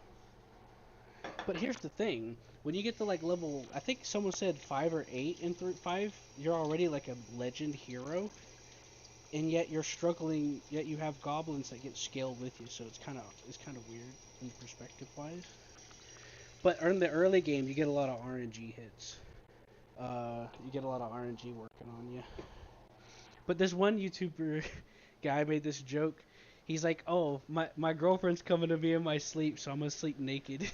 But here's the thing: when you get to like level, I think someone said 5 or 8 in 5, you're already like a legend hero, and yet you're struggling. Yet you have goblins that get scaled with you, so it's kind of weird in perspective wise. But in the early game, you get a lot of RNG hits. You get a lot of RNG working on you. But this one YouTuber guy made this joke. He's like, "Oh, my girlfriend's coming to me in my sleep, so I'm gonna sleep naked."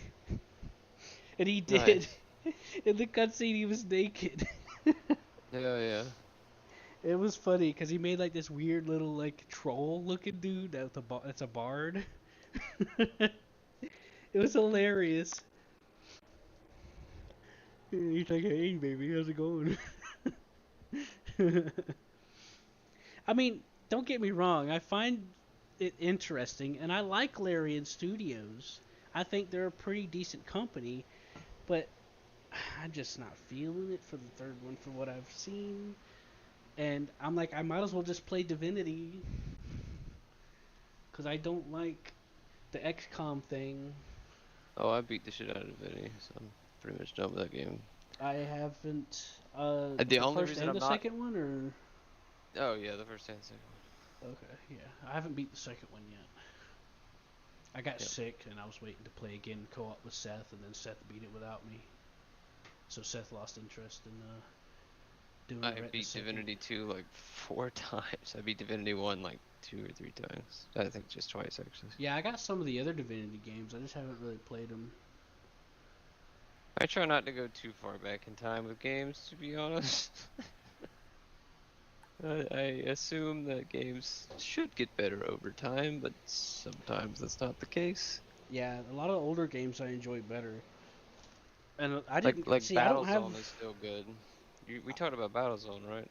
And he did. Nice. In the cutscene, he was naked. Yeah, yeah. It was funny because he made like this weird little like troll-looking dude that's a bard. It was hilarious. He's like, "Hey, baby, how's it going?" I mean, don't get me wrong. I find it interesting, and I like Larian Studios. I think they're a pretty decent company, but I'm just not feeling it for the third one for what I've seen. And I'm like, I might as well just play Divinity because I don't like the XCOM thing. Oh, I beat the shit out of Divinity, so I'm pretty much done with that game. I haven't. The The only first reason and I'm the not. second one, or Oh yeah, the first and second one. okay, yeah, I haven't beat the second one yet. I got Yep. sick and I was waiting to play again co-op with Seth, and then Seth beat it without me. So Seth lost interest in doing it I right beat this second. Divinity 2 like 4 times. I beat Divinity 1 like 2 or 3 times. I think just twice actually. Yeah, I got some of the other Divinity games. I just haven't really played them. I try not to go too far back in time with games, to be honest. I assume that games should get better over time, but sometimes that's not the case. Yeah, a lot of older games I enjoy better. And I didn't Like see. I don't have Battlezone is still good. We talked about Battlezone, right?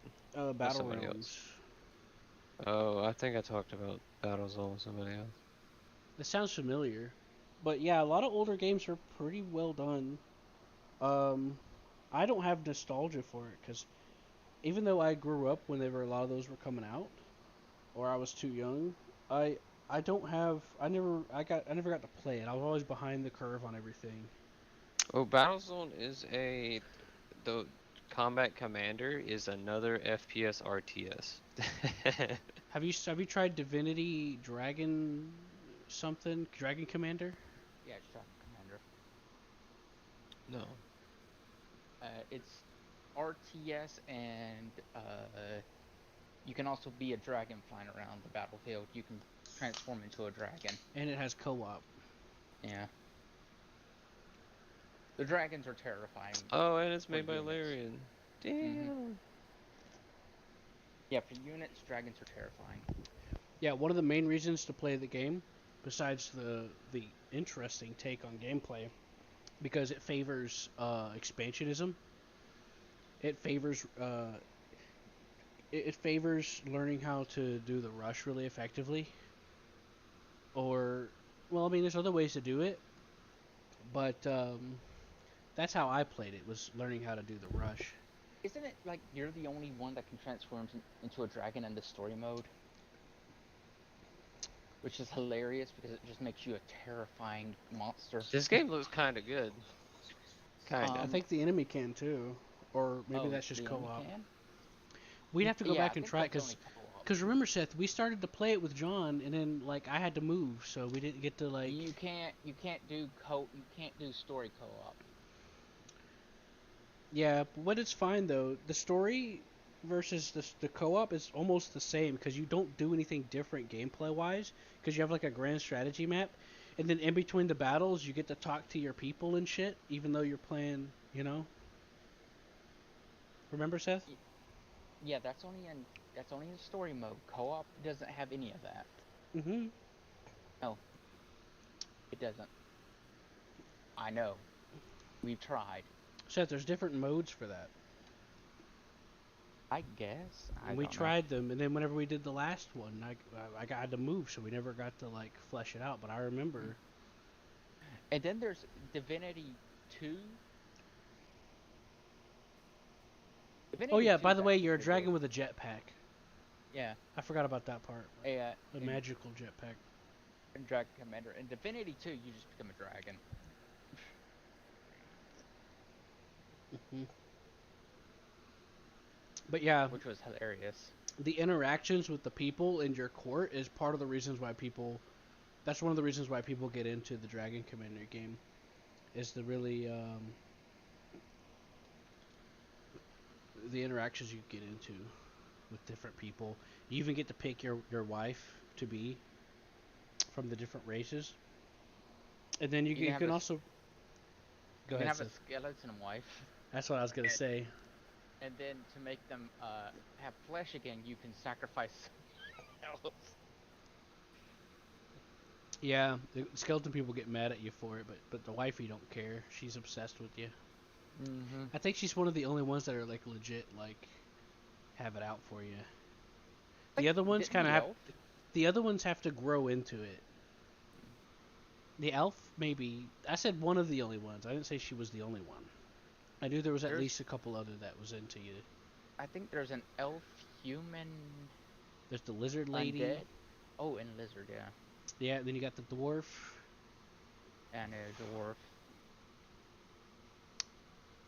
Battle somebody Realms. else. Oh, I think I talked about Battlezone with somebody else. It sounds familiar, but yeah, a lot of older games are pretty well done. I don't have nostalgia for it because even though I grew up whenever a lot of those were coming out, or I was too young, I I don't have I never got to play it. I was always behind the curve on everything. Oh, Battlezone is the Combat Commander is another FPS RTS. Have you tried Divinity Dragon something? Dragon Commander? Yeah, it's Dragon Commander. No. It's RTS, and you can also be a dragon flying around the battlefield. You can transform into a dragon. And it has co-op. Yeah. The dragons are terrifying. Oh, and it's For made by units. Larian. Damn. Yeah, for units, dragons are terrifying. Yeah, one of the main reasons to play the game, besides the interesting take on gameplay, because it favors expansionism. It favors it favors learning how to do the rush really effectively. Or, well, I mean, there's other ways to do it, but that's how I played it, was learning how to do the rush. Isn't it like you're the only one that can transform into a dragon in the story mode? Which is hilarious because it just makes you a terrifying monster. This game looks kind of good. Kind I of. think the enemy can too, or maybe Oh, that's just the enemy co-op. can? We'd have to go Yeah, back I and think try it that's because. only co-op. Because remember, Seth, we started to play it with John, and then like I had to move, so we didn't get to like. You can't do story co-op. Yeah, but it's fine though. The story versus the co-op is almost the same because you don't do anything different gameplay wise. Because you have like a grand strategy map, and then in between the battles, you get to talk to your people and shit, even though you're playing. You know. Remember, Seth? Yeah, that's only in story mode. Co-op doesn't have any of that. Mm-hmm. It doesn't. I know. We've tried. Seth, there's different modes for that. I guess. And we tried them, and then whenever we did the last one, I got to move, so we never got to like flesh it out. But I remember. And then there's Divinity 2. Oh yeah, 2 by is the way, actually you're a pretty dragon good. with a jetpack. Yeah, I forgot about that part. A in magical jetpack. Dragon Commander. In Divinity 2, you just become a dragon. Hmm. But yeah, Which was hilarious. the interactions with the people in your court is part of the reasons why people. That's one of the reasons why people get into the Dragon Commander game. Is the really the interactions you get into with different people. You even get to pick your wife to be from the different races, and then you can can also. Go You can ahead, have a Seth. skeleton wife, That's what I was gonna say. and then to make them have flesh again, you can sacrifice someone else. Yeah, the skeleton people get mad at you for it, but the wifey don't care. She's obsessed with you. Mm-hmm. I think she's one of the only ones that are like legit, like have it out for you. The other ones kind of have. The other ones have to grow into it. The elf, maybe. I said one of the only ones. I didn't say she was the only one. I knew there was at least a couple other that was into you. I think there's an elf, human, There's the lizard lady. undead. Oh, and lizard, yeah. Yeah, then you got the dwarf. And a dwarf.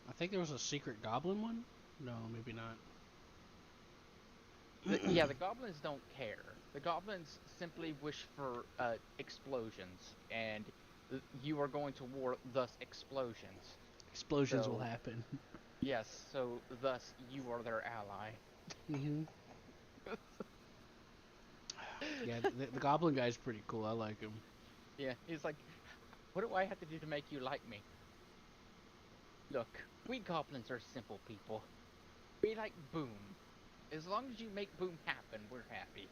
I think there was a secret goblin one? No, maybe not. Yeah, the goblins don't care. The goblins simply wish for explosions, and you are going to war, thus explosions. Explosions will So- happen. Yes, so thus you are their ally. Mm-hmm. Yeah, the goblin guy's pretty cool. I like him. Yeah, he's like, what do I have to do to make you like me? Look, we goblins are simple people. We like boom. As long as you make boom happen, we're happy.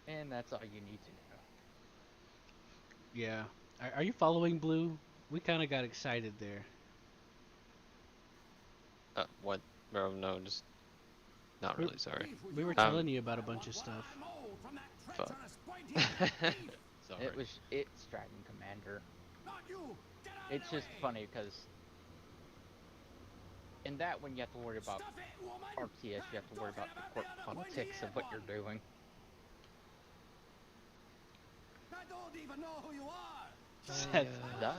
And that's all you need to know. Yeah. Are you following Blue? We kind of got excited there. What? Bro, no, just not really. Sorry. We were telling you about a bunch of stuff. Fuck. Sorry. It's Dragon Commander. It's just funny because in that one you have to worry about RTS, you have to worry about the court politics of what you're doing. I don't even know who you are. Thus,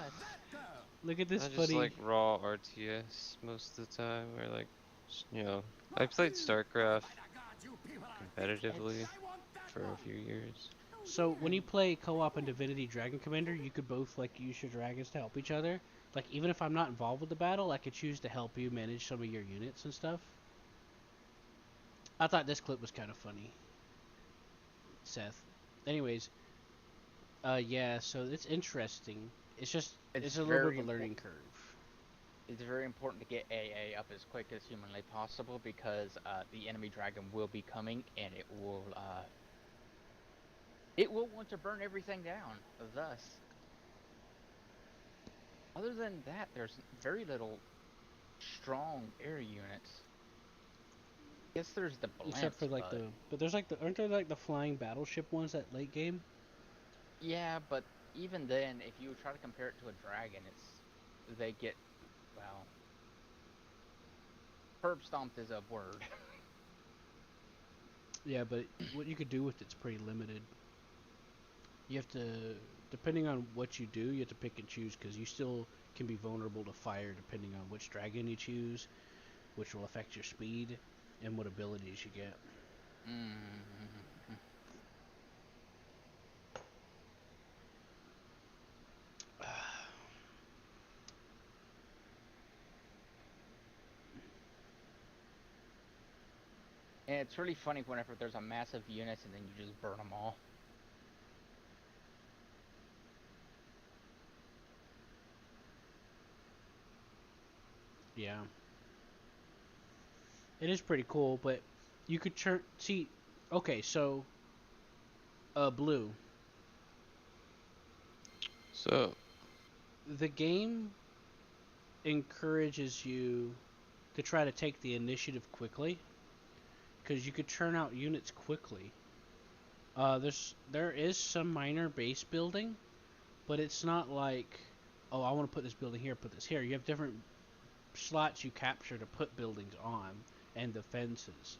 Look at this I just funny. like raw RTS most of the time, or like, you know, I played StarCraft competitively for a few years. So when you play co-op in Divinity Dragon Commander, you could both like use your dragons to help each other. Like even if I'm not involved with the battle, I could choose to help you manage some of your units and stuff. I thought this clip was kind of funny. Seth. Anyways, yeah, so it's interesting. It's just it's a little bit of a learning curve. it's very important to get AA up as quick as humanly possible because the enemy dragon will be coming and it will want to burn everything down. Thus, other than that, there's very little strong air units. I guess there's the blimps, Except for like but there's like aren't there like the flying battleship ones at late game? Yeah, but even then, if you try to compare it to a dragon, they get, well, herb stomped is a word. Yeah, but what you could do with it's pretty limited. You have to, depending on what you do, you have to pick and choose because you still can be vulnerable to fire depending on which dragon you choose, which will affect your speed and what abilities you get. And it's really funny whenever there's a massive unit and then you just burn them all. Yeah. It is pretty cool, but you could see, okay, so, Blue. So, The game encourages you to try to take the initiative quickly, because you could churn out units quickly. There is some minor base building, but it's not like, oh, I want to put this building here, put this here. You have different slots you capture to put buildings on and defenses,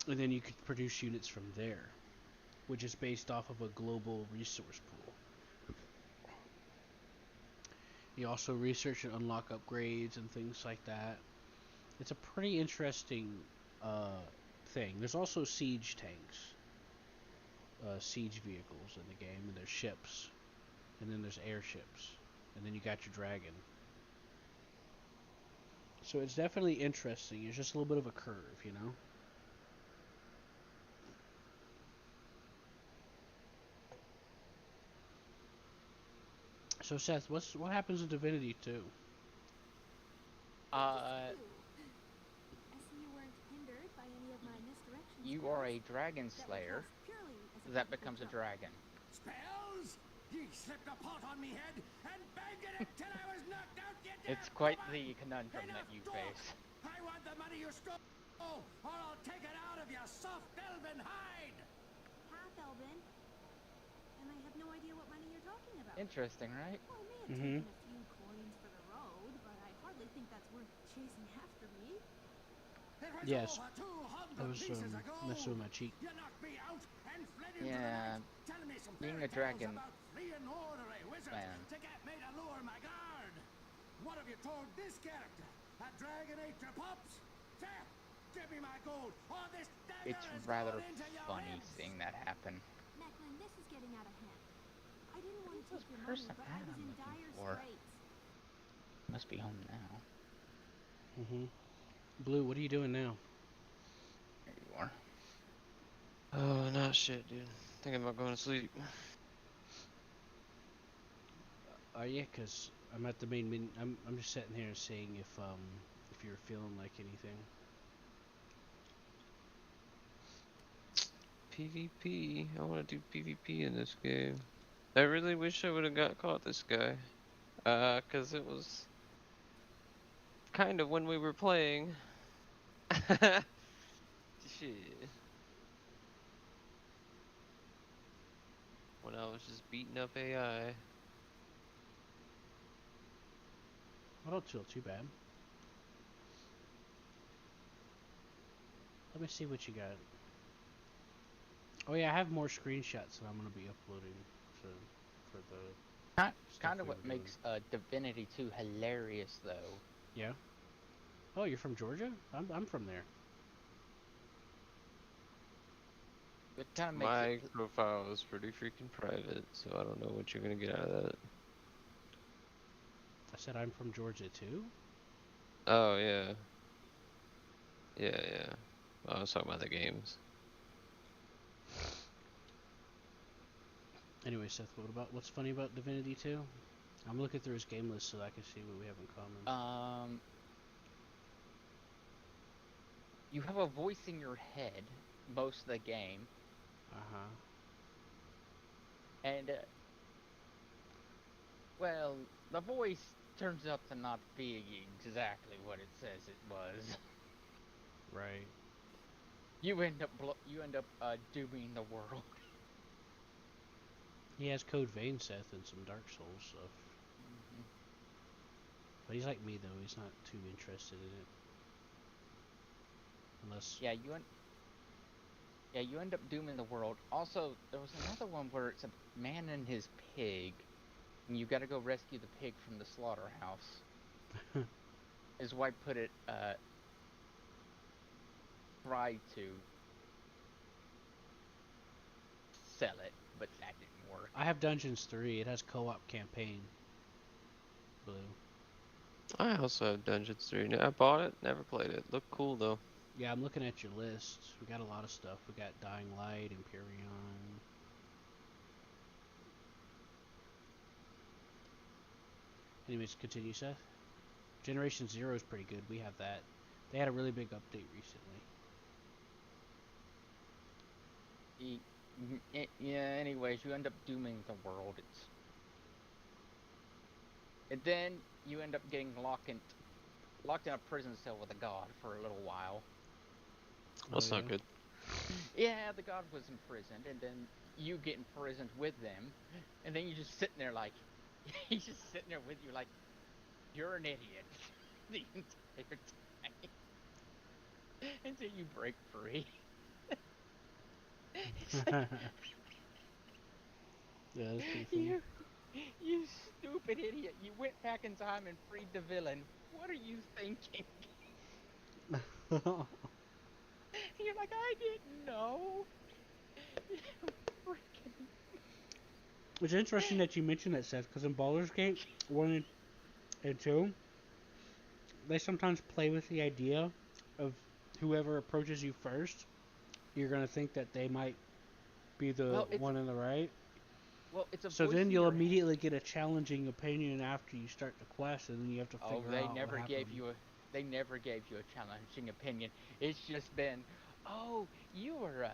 and then you could produce units from there, which is based off of a global resource pool. You also research and unlock upgrades and things like that. It's a pretty interesting thing. There's also siege tanks, siege vehicles in the game, and there's ships, and then there's airships, and then you got your dragon. So it's definitely interesting. It's just a little bit of a curve, you know? So Seth, what happens in Divinity 2? You are a dragon slayer that becomes a dragon. Spells? Ye slipped a pot on me head and banged it till I was knocked out. It's quite the conundrum that you face. I was want the money you stole, or I'll take it out of your soft elven hide. Half Elven, and I have no idea what money you're talking about. Interesting, right? Well, I may have taken a few coins for the road, but I hardly think that's worth chasing after me. It was Yes. over 200 I was pieces ago. messing with my cheek. You knocked me out and fled into the Yeah, night, telling me some being fairy a dragon, tales about fleeing ornery wizards man. to get me to lower my guard. What have you told this character? A dragon ate your pups? There, give me my gold, or this dagger It's is rather going into your funny ribs. seeing that happen. Mechlin, this is getting out of hand. I didn't want to Who's take your this money, person but I was I'm in looking dire for? straits. Must be home now. Blue, what are you doing now? There you are. Oh, not shit, dude. Thinking about going to sleep. Are you? Cause I'm at the main menu. I'm just sitting here seeing if you're feeling like anything. PvP. I want to do PvP in this game. I really wish I would have got caught this guy. Cause it was kind of when we were playing. Shit. When I was just beating up AI. I don't feel too bad. Let me see what you got. Oh yeah, I have more screenshots that I'm gonna be uploading for the. Kind of we what were doing. makes Divinity 2 hilarious, though. Yeah. Oh, you're from Georgia? I'm from there. It kind of makes My it. profile is pretty freaking private, so I don't know what you're gonna get out of that. I said I'm from Georgia too. Oh yeah. Yeah. I was talking about the games. Anyway, Seth, what's funny about Divinity 2? I'm looking through his game list so I can see what we have in common. You have a voice in your head most of the game, and well, the voice turns out to not be exactly what it says it was. Right. You end up dooming the world. He has Code Vein Seth and some Dark Souls stuff. But he's like me though, he's not too interested in it. Unless Yeah, you end up dooming the world. Also, there was another one where it's a man and his pig, and you gotta go rescue the pig from the slaughterhouse. His wife put it, tried to sell it, but that didn't work. I have Dungeons 3, it has co-op campaign. Blue. I also have Dungeons 3. I bought it, never played it. Looked cool though. Yeah, I'm looking at your list. We got a lot of stuff. We got Dying Light, Empyrean. Anyways, continue, Seth. Generation 0 is pretty good. We have that. They had a really big update recently. Yeah, anyways, you end up dooming the world. And then you end up getting locked in a prison cell with a god for a little while. That's not good. Yeah, the god was imprisoned, and then you get imprisoned with them, and then you're just sitting there like, he's just sitting there with you like, you're an idiot the entire time until you break free. Yeah, that's pretty funny. You stupid idiot! You went back in time and freed the villain. What are you thinking? You're like, I didn't know. Freaking. It's interesting that you mentioned that, Seth, because in Baldur's Gate 1 and 2, they sometimes play with the idea of whoever approaches you first, you're going to think that they might be the one in the right. Well, it's a So voice then in you'll your immediately get a challenging opinion after you start the quest, and then you have to figure out what happened. They never gave you a challenging opinion. It's just been, oh, you're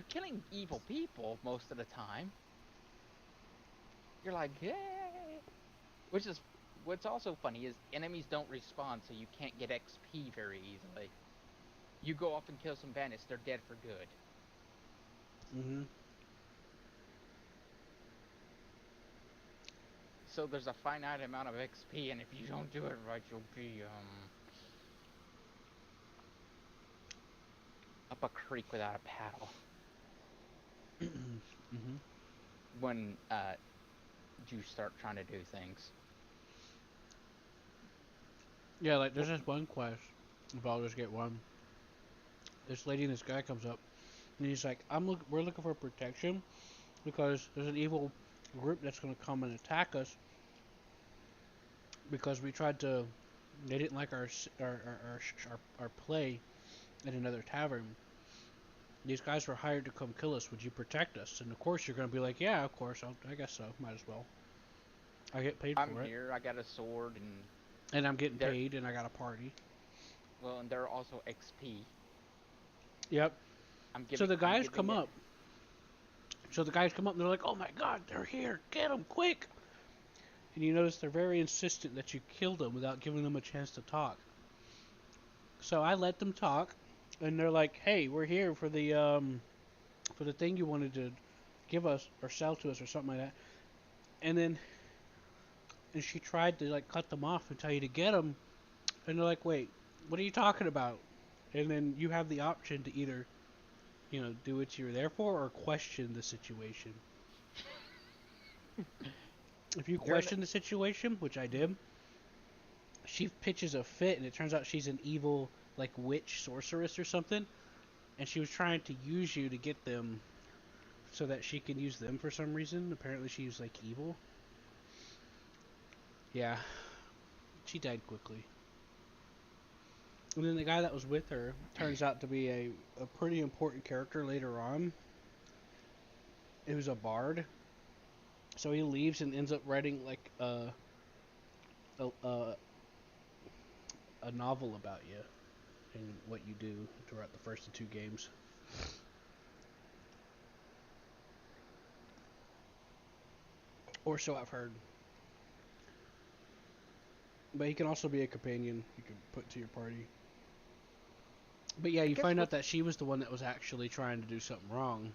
killing evil people most of the time. You're like, hey, which is what's also funny is enemies don't respawn, so you can't get XP very easily. You go off and kill some bandits, they're dead for good. Mm-hmm. So there's a finite amount of XP, and if you don't do it right, you'll be up a creek without a paddle. Mm-hmm. When you start trying to do things. Yeah, like there's this one quest in Baldur's Gate 1. This lady and this guy comes up, and he's like, we're looking for protection because there's an evil group that's going to come and attack us because they didn't like our play at another tavern. These guys were hired to come kill us. Would you protect us? And of course you're going to be like, yeah, of course. I guess so. Might as well. I get paid I'm for it. here, I got a sword, And I'm getting paid, and I got a party. Well, and they're also XP. Yep. So the guys come up. And they're like, oh my god, they're here. Get them, quick. And you notice they're very insistent that you kill them without giving them a chance to talk. So I let them talk, and they're like, hey, we're here for the thing you wanted to give us or sell to us or something like that. And she tried to like cut them off and tell you to get them, and they're like, wait, what are you talking about? And then you have the option to either, do what you're there for or question the situation. If you question the situation, which I did, she pitches a fit, and it turns out she's an evil, like, witch sorceress or something, and she was trying to use you to get them so that she can use them for some reason. Apparently she was, like, evil. Yeah. She died quickly. And then the guy that was with her turns out to be a pretty important character later on. It was a bard. So he leaves and ends up writing, like, a novel about you and what you do throughout the first of 2 games. Or so I've heard. But he can also be a companion you can put to your party. But yeah, you find out that she was the one that was actually trying to do something wrong.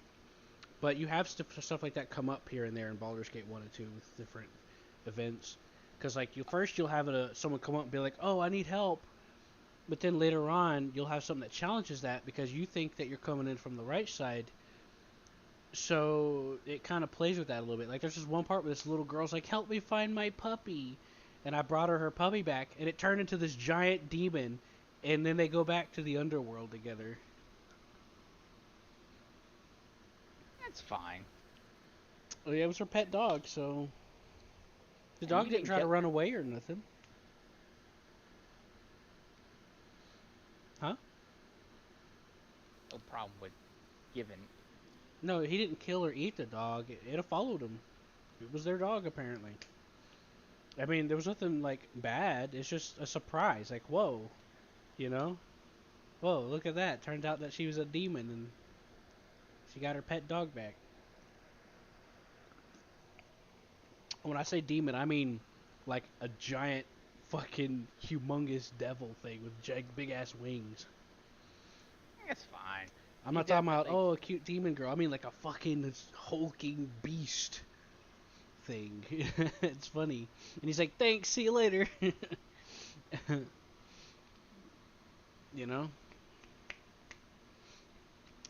But you have stuff like that come up here and there in Baldur's Gate 1 and 2 with different events. Because like you'll have someone come up and be like, oh, I need help. But then later on, you'll have something that challenges that because you think that you're coming in from the right side. So it kind of plays with that a little bit. Like there's this one part where this little girl's like, help me find my puppy. And I brought her puppy back, and it turned into this giant demon. And then they go back to the underworld together. That's fine. Oh yeah, it was her pet dog, so... The dog didn't try to run away or nothing. Huh? No problem with giving. No, he didn't kill or eat the dog. It followed him. It was their dog, apparently. I mean, there was nothing, like, bad. It's just a surprise. Like, whoa. You know? Whoa, look at that. Turned out that she was a demon, and she got her pet dog back. When I say demon, I mean, like, a giant, fucking, humongous devil thing with big-ass wings. It's fine. I'm not talking about, oh, a cute demon girl. I mean, like, a fucking hulking beast thing. It's funny. And he's like, thanks, see you later. You know?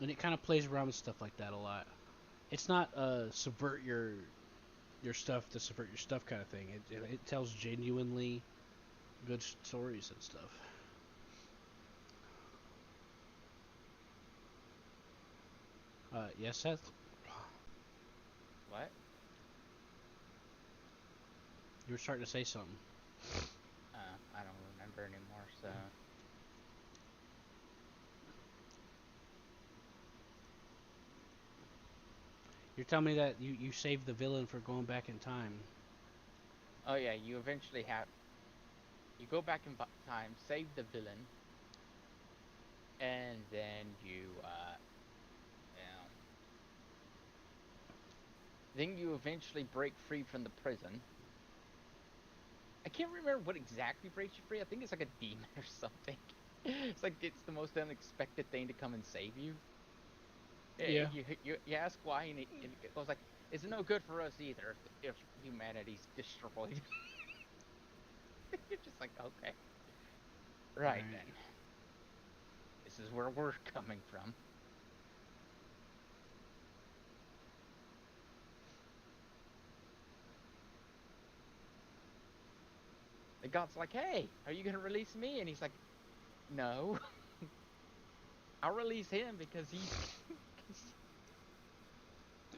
And it kind of plays around with stuff like that a lot. It's not subvert your stuff to subvert your stuff kind of thing. It tells genuinely good stories and stuff. Yes, Seth? What? You were starting to say something. I don't remember anymore, so... You're telling me that you saved the villain for going back in time. Oh yeah, you eventually have... You go back in time, save the villain, and then you, then you eventually break free from the prison. can't remember what exactly breaks you free. I think it's like a demon or something. It's like it's the most unexpected thing to come and save you. Yeah. You ask why, and it goes like, it's no good for us either if humanity's destroyed. You're just like, okay. Right then. This is where we're coming from. The god's like, hey, are you gonna release me? And he's like, no. I'll release him because he's...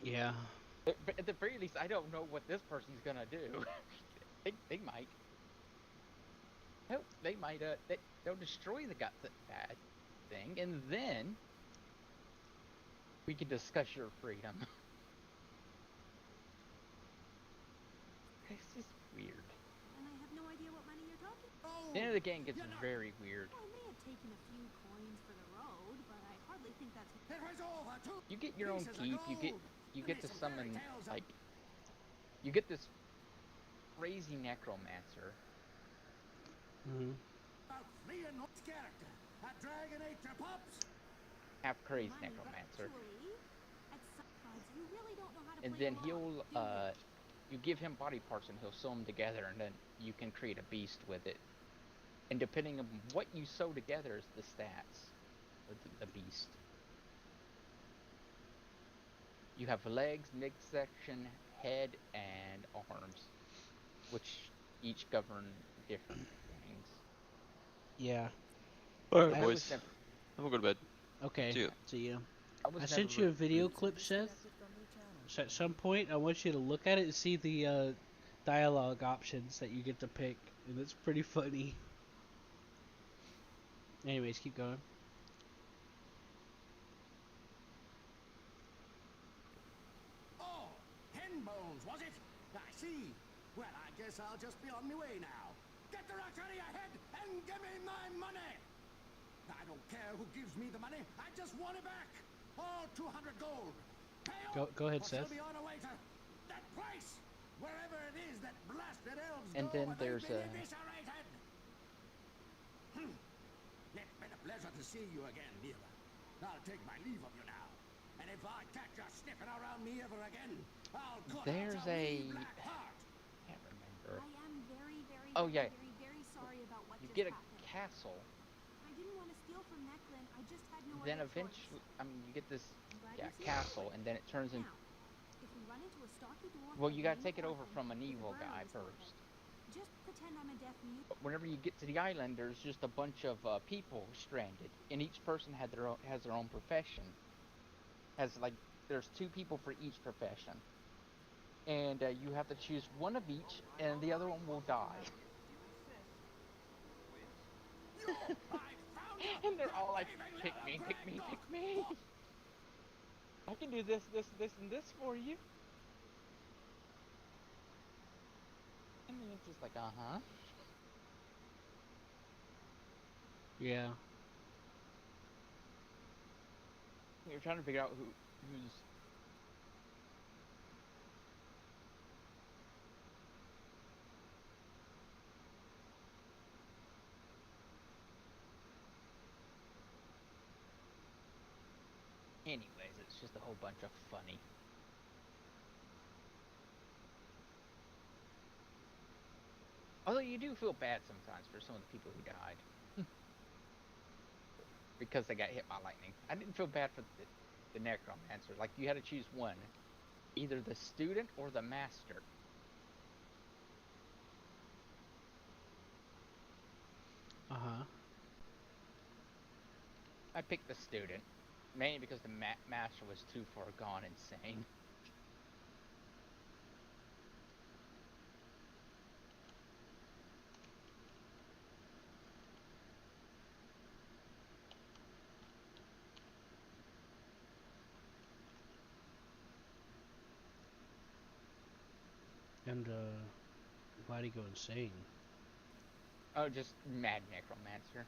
Yeah. But at the very least, I don't know what this person's gonna do. they might. They might, they'll destroy the that thing, and then we can discuss your freedom. It's just weird. And I have no idea what money you're talking Oh, The end of the game gets you're not- very weird. Well, I may have taken a few coins for the road, but I hardly think that's... It was over too. You get your own Pieces of keep. gold. You Give get me to some fairy summon tales of- like you get this crazy necromancer. Mhm. About fleeing no character. A dragon ate your pups. Half crazy money, but necromancer. actually, at some points, you really don't know how to And play then along, he'll do you? you give him body parts and he'll sew them together, and then you can create a beast with it. And depending on what you sew together is the stats of the beast. You have legs, midsection, head, and arms, which each govern different things. Yeah. Alright, I boys. was never, I'm gonna go to bed. Okay. See ya. See you. I was I never sent you a video really- clip, Seth. So at some point, I want you to look at it and see the dialogue options that you get to pick, and it's pretty funny. Anyways, keep going. Oh, hen bones, was it? I see. Well, I guess I'll just be on my way now. Get the rocks out of your head and give me my money. I don't care who gives me the money. I just want it back. All 200 gold. Pay up, Go ahead, or she'll Seth. be on her way to that place, wherever it is that blasted elves And go then when they've there's been a- eviscerated. It's been a pleasure to see you again, Neva. I'll take my leave of you now. And if I catch you sniffing around me ever again, I'll cut There's out your wee a- black heart. can't remember. I am very, very, Oh, very, yeah. very, very sorry about what You just get a happened. castle, I didn't want to steal from Necklin. I just had no then other eventually, choice. I mean, you get this I'm glad yeah you see castle, it. and then it turns into. Now, if we run into a stocky dwarf Well, by you the gotta name take of it over Orphan, from an with a evil burner guy in his forehead, first. just pretend I'm a deaf mute. But whenever you get to the island, there's just a bunch of people stranded, and each person has their own profession. There's 2 people for each profession, and you have to choose one of each, and the other one will die. And they're all like, pick me, pick me, pick me. I can do this, this, this, and this for you. And then it's just like, uh-huh. Yeah. You're trying to figure out who's... Anyways, it's just a whole bunch of funny. Although you do feel bad sometimes for some of the people who died. Because they got hit by lightning. I didn't feel bad for the necromancer. Like, you had to choose one. Either the student or the master. Uh-huh. I picked the student. Mainly because the master was too far gone insane. And why'd he go insane? Oh, just mad necromancer.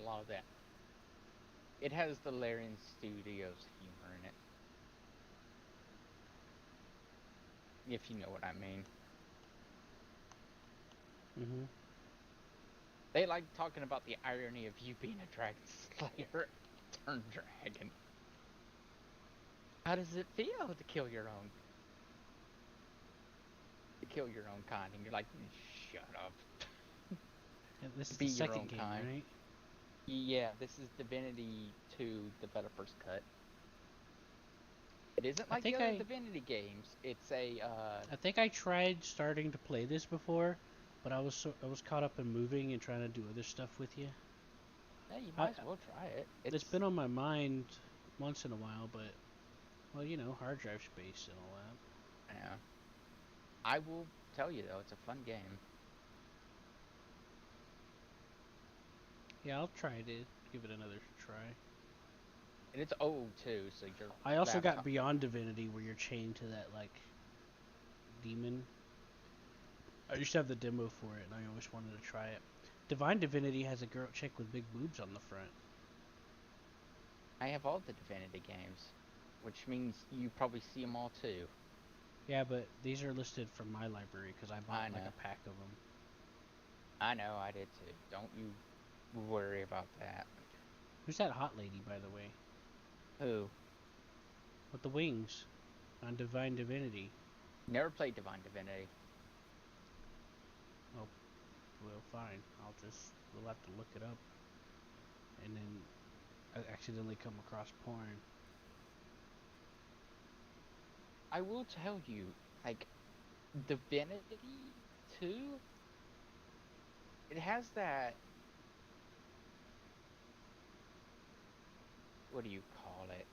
lot of that. It has the Larian Studios humor in it. If you know what I mean. Mm-hmm. They like talking about the irony of you being a dragon slayer turned dragon. How does it feel to kill your own? To kill your own kind, and you're like, shut up. And this is Be the your second own game, kind. right? Yeah, this is Divinity 2 Developer's Cut. It isn't like the other Divinity games. It's a, I think I tried starting to play this before, but I was caught up in moving and trying to do other stuff with you. Hey, you might as well try it. It's been on my mind once in a while, but, well, you know, hard drive space and all that. Yeah. I will tell you, though, it's a fun game. Yeah, I'll try to give it another try. And it's old, too, so you're... I also got Beyond Divinity, where you're chained to that, like, demon. I used to have the demo for it, and I always wanted to try it. Divine Divinity has a girl chick with big boobs on the front. I have all the Divinity games, which means you probably see them all, too. Yeah, but these are listed from my library, because I bought, like, a pack of them. I know, I did, too. Don't you worry about that. Who's that hot lady, by the way? Who? With the wings on Divine Divinity. Never played Divine Divinity. Oh, well, fine. We'll have to look it up. And then I accidentally come across porn. I will tell you, like, Divinity 2, it has that... What do you call it?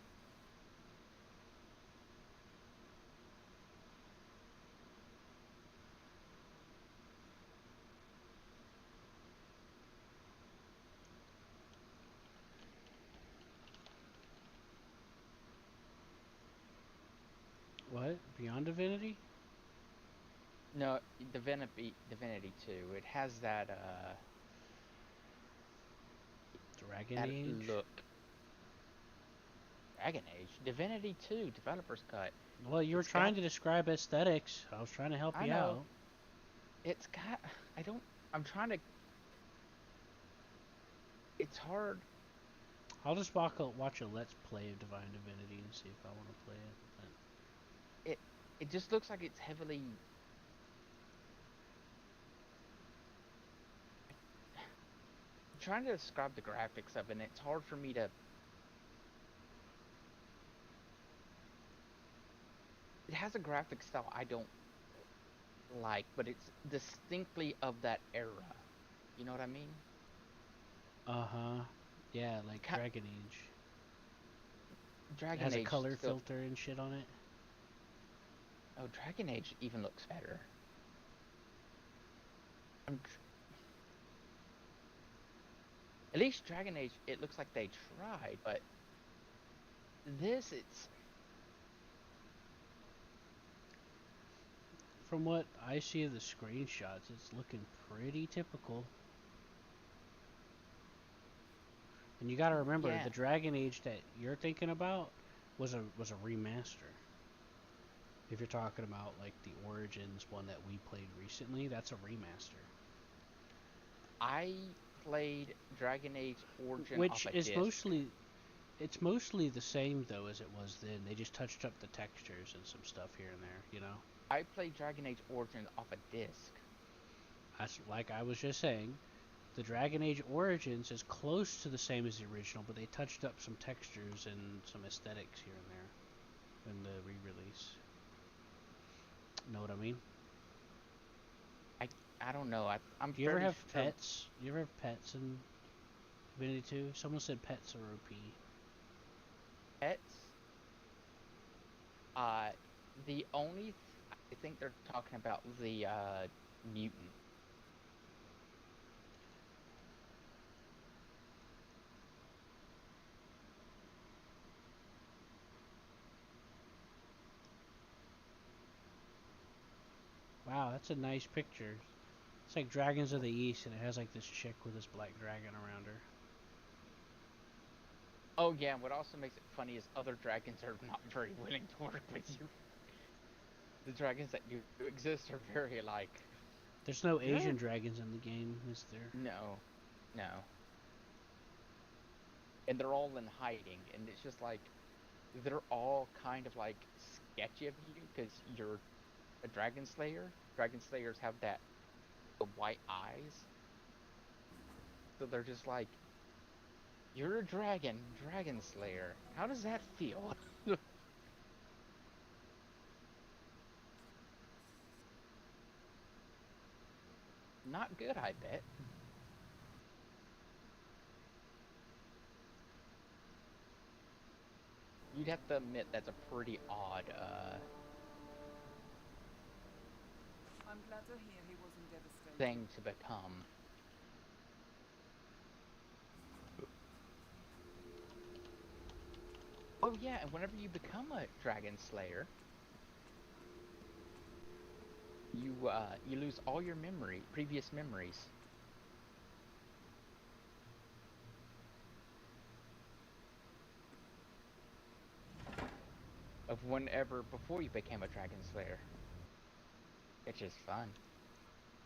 What? Beyond Divinity? No, Divinity 2. It has that, Dragon that Age? look. Dragon Age? Divinity 2, Developer's Cut. Well, you were trying to describe aesthetics. I was trying to help you out. It's got... I'm trying to... It's hard. I'll just watch a Let's Play of Divine Divinity and see if I want to play it. But... It just looks like it's heavily... I'm trying to describe the graphics of it, and it's hard for me to... It has a graphic style I don't like, but it's distinctly of that era. You know what I mean? Uh-huh. Yeah, like Dragon Age. Dragon Age has Age a color filter and shit on it. Oh, Dragon Age even looks better. At least Dragon Age, it looks like they tried, but this, it's... From what I see of the screenshots, it's looking pretty typical. And you gotta remember, the Dragon Age that you're thinking about was a remaster. If you're talking about like the Origins one that we played recently, that's a remaster. I played Dragon Age Origins, which is mostly the same though as it was then. They just touched up the textures and some stuff here and there, you know. I played Dragon Age Origins off a disc. That's like I was just saying. The Dragon Age Origins is close to the same as the original, but they touched up some textures and some aesthetics here and there in the re-release. Know what I mean? I don't know. I'm. Do you ever have pets? Do you ever have pets in Divinity 2? Someone said pets are OP. Pets? The only... I think they're talking about the, mutant. Wow, that's a nice picture. It's like Dragons of the East, and it has like this chick with this black dragon around her. Oh yeah, and what also makes it funny is other dragons are not very willing to work with you. The dragons that do exist are very like, There's no "Good." Asian dragons in the game, is there? No, no. And they're all in hiding, and it's just like, they're all kind of like sketchy of you because you're a dragon slayer. Dragon slayers have the white eyes. So they're just like, you're a dragon slayer. How does that feel? Not good, I bet. You'd have to admit that's a pretty odd I'm glad to hear he wasn't devastated. thing to become. Oh yeah, and whenever you become a dragon slayer, you lose all your previous memories. Of whenever before you became a dragon slayer. It's just fun.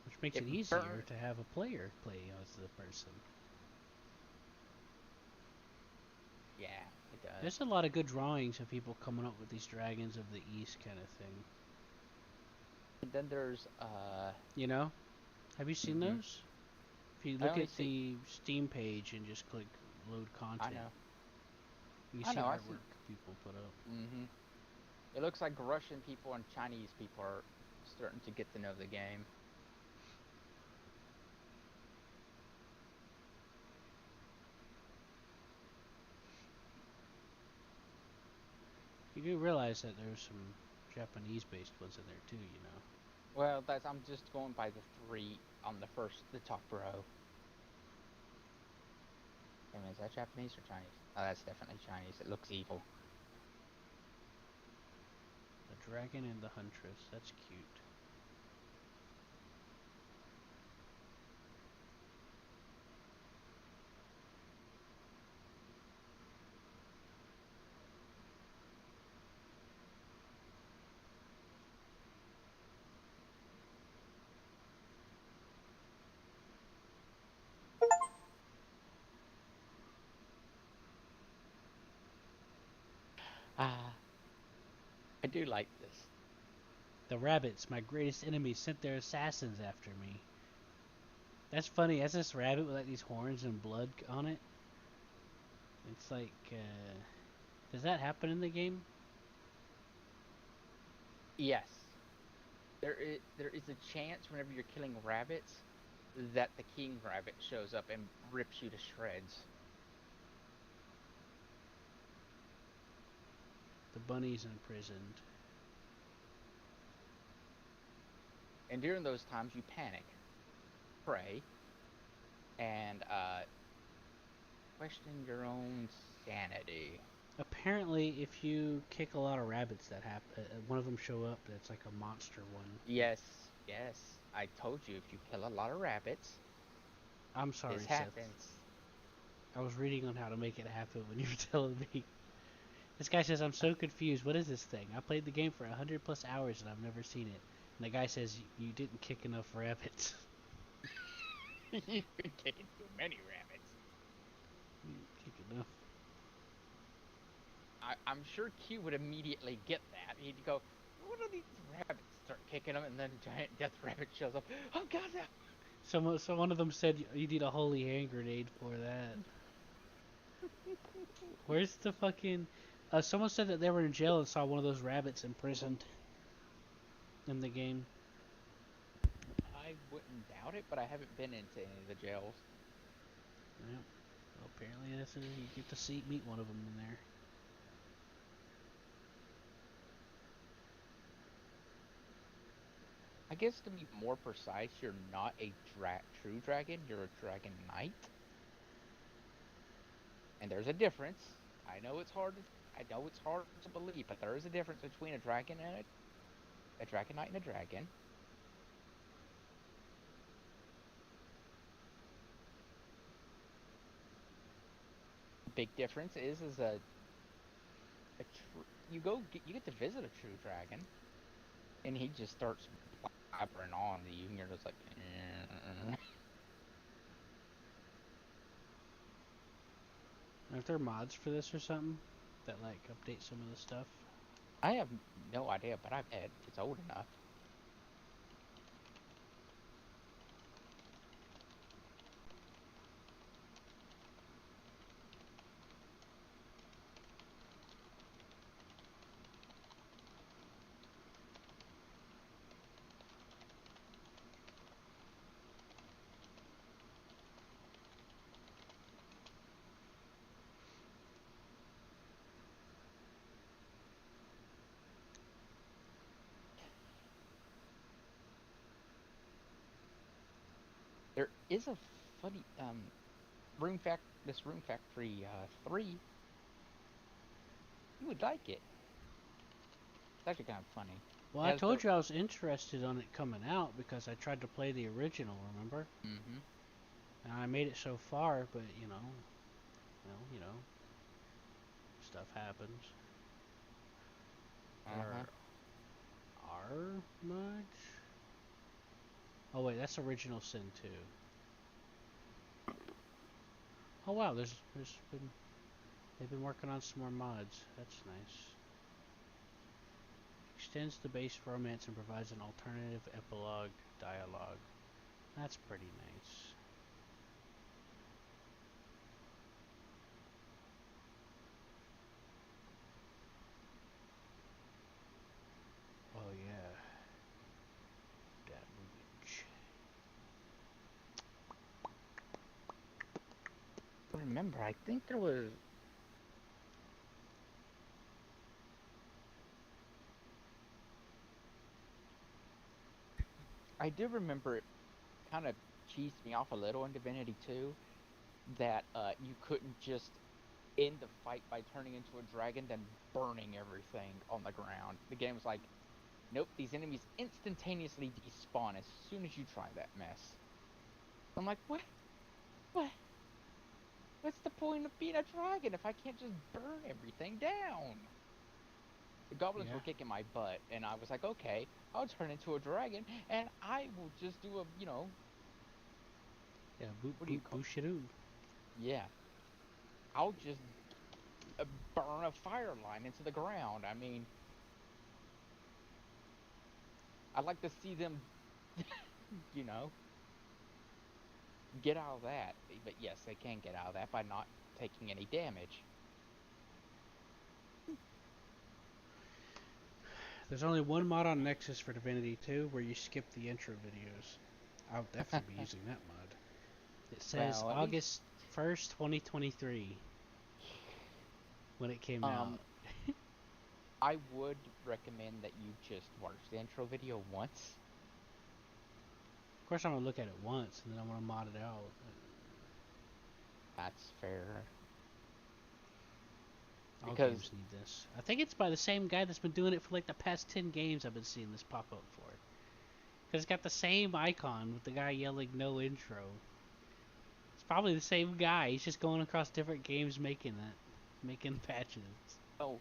Which makes it easier to have a player play as the person. Yeah, it does. There's a lot of good drawings of people coming up with these dragons of the east kind of thing. And then there's You know? Have you seen those? If you I look only at the Steam page and just click load content, I know. you I see know, I artwork see. people put up. It looks like Russian people and Chinese people are starting to get to know the game. You do realize that there's some Japanese-based ones in there too, you know. Well, I'm just going by the 3 on the top row. I mean, is that Japanese or Chinese? Oh, that's definitely Chinese. It looks evil. The dragon and the huntress, that's cute. I do like this. The rabbits, my greatest enemies, sent their assassins after me. That's funny. Has this rabbit with like these horns and blood on it? It's like, does that happen in the game? Yes. There is a chance whenever you're killing rabbits that the king rabbit shows up and rips you to shreds. The bunny's imprisoned. And during those times you panic, pray, and question your own sanity. Apparently, if you kick a lot of rabbits, that one of them show up. That's like a monster one. Yes, yes. I told you if you kill a lot of rabbits, I'm sorry, this Seth. happens. I was reading on how to make it happen when you were telling me. This guy says, I'm so confused. What is this thing? I played the game for 100 plus hours and I've never seen it. And the guy says, you didn't kick enough rabbits. You've been kicking too many rabbits. You didn't kick enough. I'm sure Q would immediately get that. He'd go, what are these rabbits? Start kicking them, and then a giant death rabbit shows up. Oh god, no! So one of them said you need a holy hand grenade for that. Where's the fucking... someone said that they were in jail and saw one of those rabbits imprisoned in the game. I wouldn't doubt it, but I haven't been into any of the jails. Yep. Well, apparently you get to meet one of them in there. I guess to be more precise, you're not a true dragon, you're a dragon knight. And there's a difference. I know it's hard to believe, but there is a difference between a dragon and a dragon knight and a dragon. big difference is you get to visit a true dragon, and he just starts blabbering on to you, and you're just like, Aren't there mods for this or something that like update some of the stuff? I have no idea, but I bet it's old enough. There is a funny this Room Factory 3. You would like it. It's actually kind of funny. Well, I told you I was interested on it coming out because I tried to play the original, remember? Mm-hmm. And I made it so far, but you know, stuff happens. There are mods? Oh wait, that's Original Sin 2. Oh wow, they've been working on some more mods. That's nice. Extends the base romance and provides an alternative epilogue dialogue. That's pretty nice. Oh yeah. Damage. Remember, I think there was. I do remember it kind of cheesed me off a little in Divinity 2 that you couldn't just end the fight by turning into a dragon, then burning everything on the ground. The game was like, nope, these enemies instantaneously despawn as soon as you try that mess. I'm like, what? What? What's the point of being a dragon if I can't just burn everything down? The goblins were kicking my butt, and I was like, okay, I'll turn into a dragon, and I will just do a, Yeah, what do you call Bushido. Yeah. I'll just burn a fire line into the ground. I mean, I'd like to see them, get out of that. But yes, they can get out of that by not taking any damage. There's only one mod on Nexus for Divinity 2 where you skip the intro videos. I'll definitely be using that mod. It says August 1st, 2023 when it came out. I would recommend that you just watch the intro video once. Of course, I'm going to look at it once and then I'm going to mod it out. That's fair. All games need this. I think it's by the same guy that's been doing it for like the past 10 games I've been seeing this pop up for. Because it's got the same icon with the guy yelling no intro. It's probably the same guy. He's just going across different games making patches. Oh,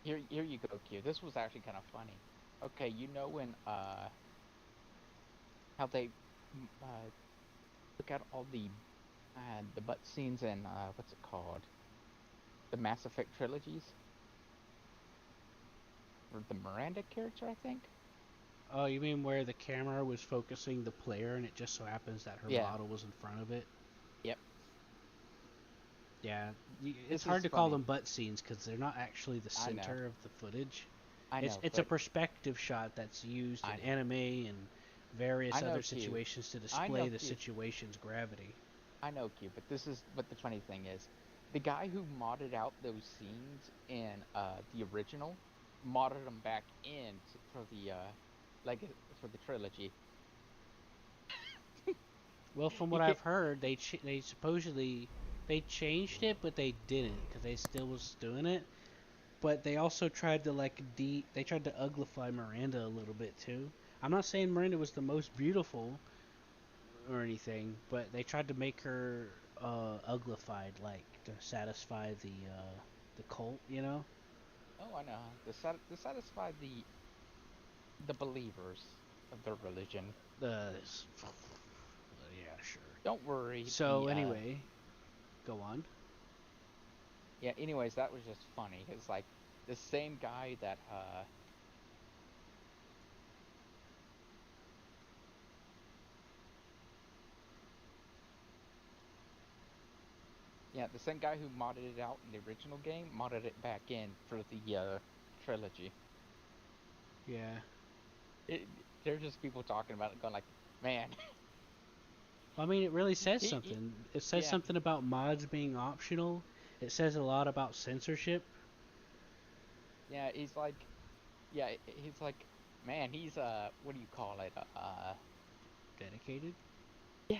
here you go, Q. This was actually kind of funny. Okay, you know when how they look at all the butt scenes in what's it called? The Mass Effect trilogies? Or the Miranda character, I think? Oh, you mean where the camera was focusing the player and it just so happens that her model was in front of it? Yep. Yeah, it's hard to call them butt scenes because they're not actually the center of the footage. It's a perspective shot that's used in anime and various other situations to display the situation's gravity. I know, Q, but the funny thing is, the guy who modded out those scenes in the original modded them back in for the trilogy. Well, from what I've heard, they supposedly changed it, but they didn't because they still was doing it. But they also tried to they tried to uglify Miranda a little bit too. I'm not saying Miranda was the most beautiful or anything, but they tried to make her uglified, like to satisfy the cult, you know. Oh, I know. To satisfy the believers of their religion. Yeah, sure. Don't worry. So anyway, go on. Yeah. Anyways, that was just funny. It's like the same guy that yeah, the same guy who modded it out in the original game modded it back in for the trilogy. Yeah. There's just people talking about it, going like, "Man." Well, I mean, it really says something. It says yeah. something about mods being optional. It says a lot about censorship. Yeah, he's like, man, he's what do you call it? Dedicated. Yeah,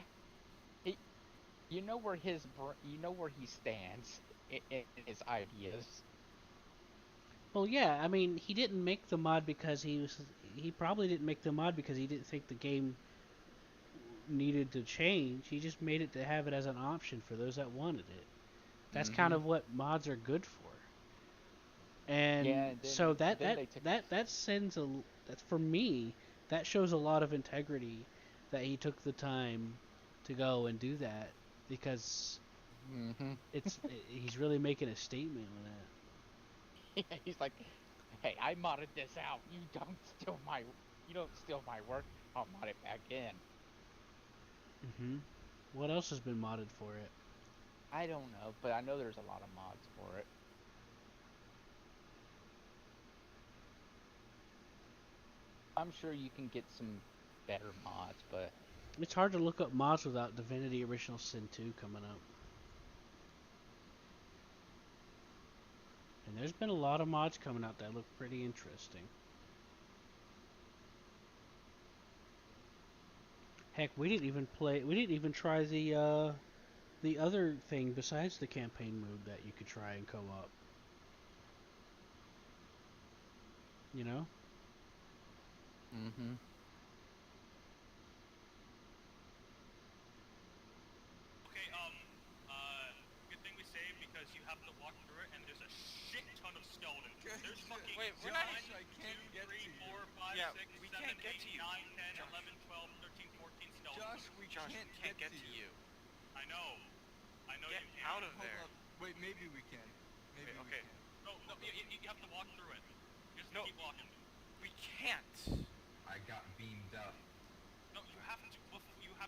you know where you know where he stands in his ideas. Well, yeah, I mean, he didn't make the mod because he probably didn't make the mod because he didn't think the game needed to change. He just made it to have it as an option for those that wanted it. That's kind of what mods are good for. And yeah, so that sends that's for me, that shows a lot of integrity that he took the time to go and do that, because he's really making a statement with that. Yeah, he's like, hey, I modded this out. You don't steal my work. I'll mod it back in. What else has been modded for it? I don't know, but I know there's a lot of mods for it. I'm sure you can get some better mods, but it's hard to look up mods without Divinity Original Sin 2 coming up. And there's been a lot of mods coming out that look pretty interesting. Heck, we didn't even try the other thing besides the campaign mode that you could try in co-op. You know? Okay, good thing we saved because you have to walk through it and there's a shit ton of skeletons. There's fucking Wait, we're not. I can't get to you. 4, 5, Yeah, 6, we 7, can't get 8, to you. 9, 10, 11, 12, 13, 14 skeletons. Josh, we can't get to you. I know. I know Get you can. out of there. Wait, maybe we can. Maybe okay. we can. No, you have to walk through it. Just keep walking. We can't. I got beamed up. No, you have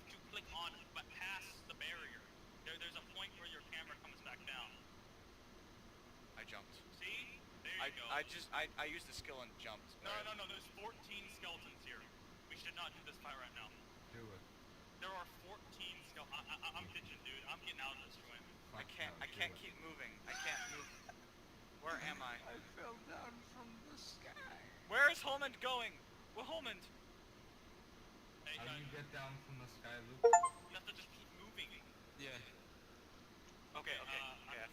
to click on but past the barrier. There's a point where your camera comes back down. I jumped. See? There you go. I used the skill and jumped. No, there's 14 skeletons here. We should not do this fight right now. Do it. There are 14 skeletons. I'm pitching, dude. I'm getting out of this joint. I can't keep moving. I can't move. Where am I? I fell down from the sky. Where is Holmond going? Well, Holmond. Hey, how do you get down from the sky, Luke? You have to just keep moving. Yeah. Okay, I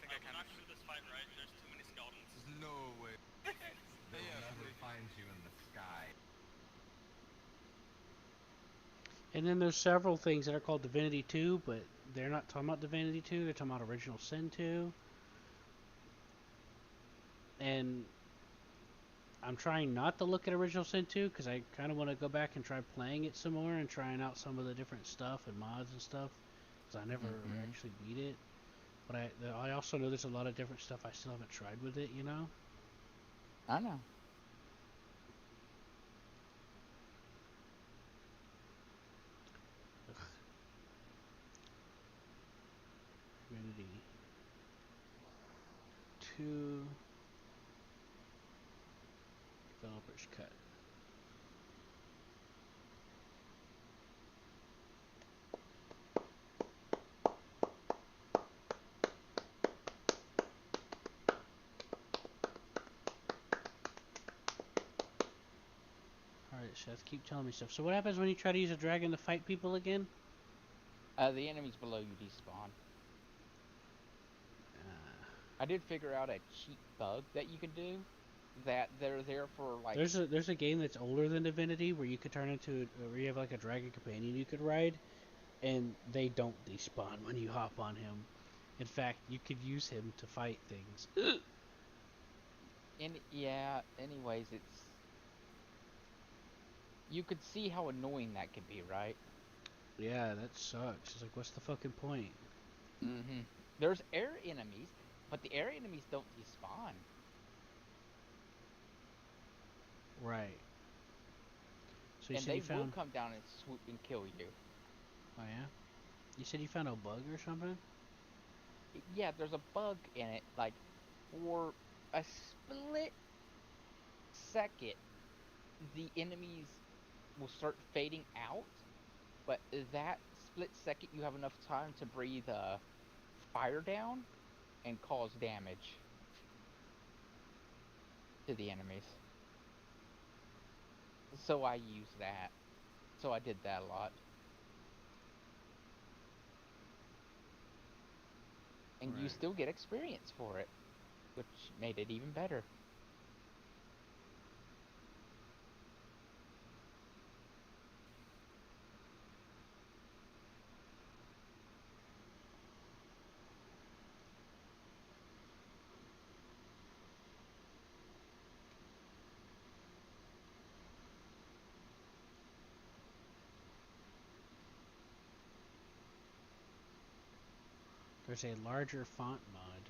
think I can. I'm not gonna do this fight right. There's too many skeletons. There's no way. They'll never find you in the sky. And then there's several things that are called Divinity 2, but they're not talking about Divinity 2, they're talking about Original Sin 2. And I'm trying not to look at Original Sin 2 because I kind of want to go back and try playing it some more and trying out some of the different stuff and mods and stuff, because I never actually beat it. But I also know there's a lot of different stuff I still haven't tried with it, you know? I know. Divinity 2 Developer's Cut. Alright, Seth, keep telling me stuff. So what happens when you try to use a dragon to fight people again? The enemies below you despawn. I did figure out a cheat bug that you can do. That they're there for like. There's a game that's older than Divinity where you could turn into where you have like a dragon companion you could ride, and they don't despawn when you hop on him. In fact, you could use him to fight things. Yeah, anyways, you could see how annoying that could be, right? Yeah, that sucks. It's like, what's the fucking point? Mm-hmm. There's air enemies, but the air enemies don't despawn. Right. So you And said they you found... will come down and swoop and kill you. Oh yeah? You said you found a bug or something? Yeah, there's a bug in it. Like, for a split second, the enemies will start fading out, but that split second, you have enough time to breathe fire down and cause damage to the enemies. So I used that. So I did that a lot. And you Right. still get experience for it, which made it even better. There's a larger font mod.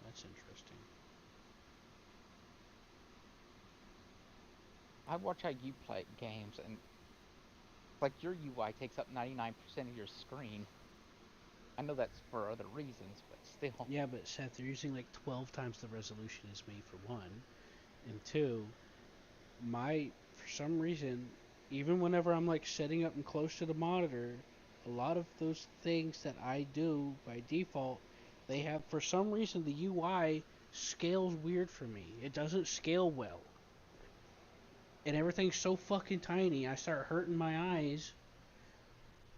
That's interesting. I watch how you play games, and like your UI takes up 99% of your screen. I know that's for other reasons, but still. Yeah, but Seth, they're using like 12 times the resolution as me for one. And two, for some reason, even whenever I'm like setting up and close to the monitor, a lot of those things that I do by default, they have, for some reason, the UI scales weird for me. It doesn't scale well. And everything's so fucking tiny, I start hurting my eyes,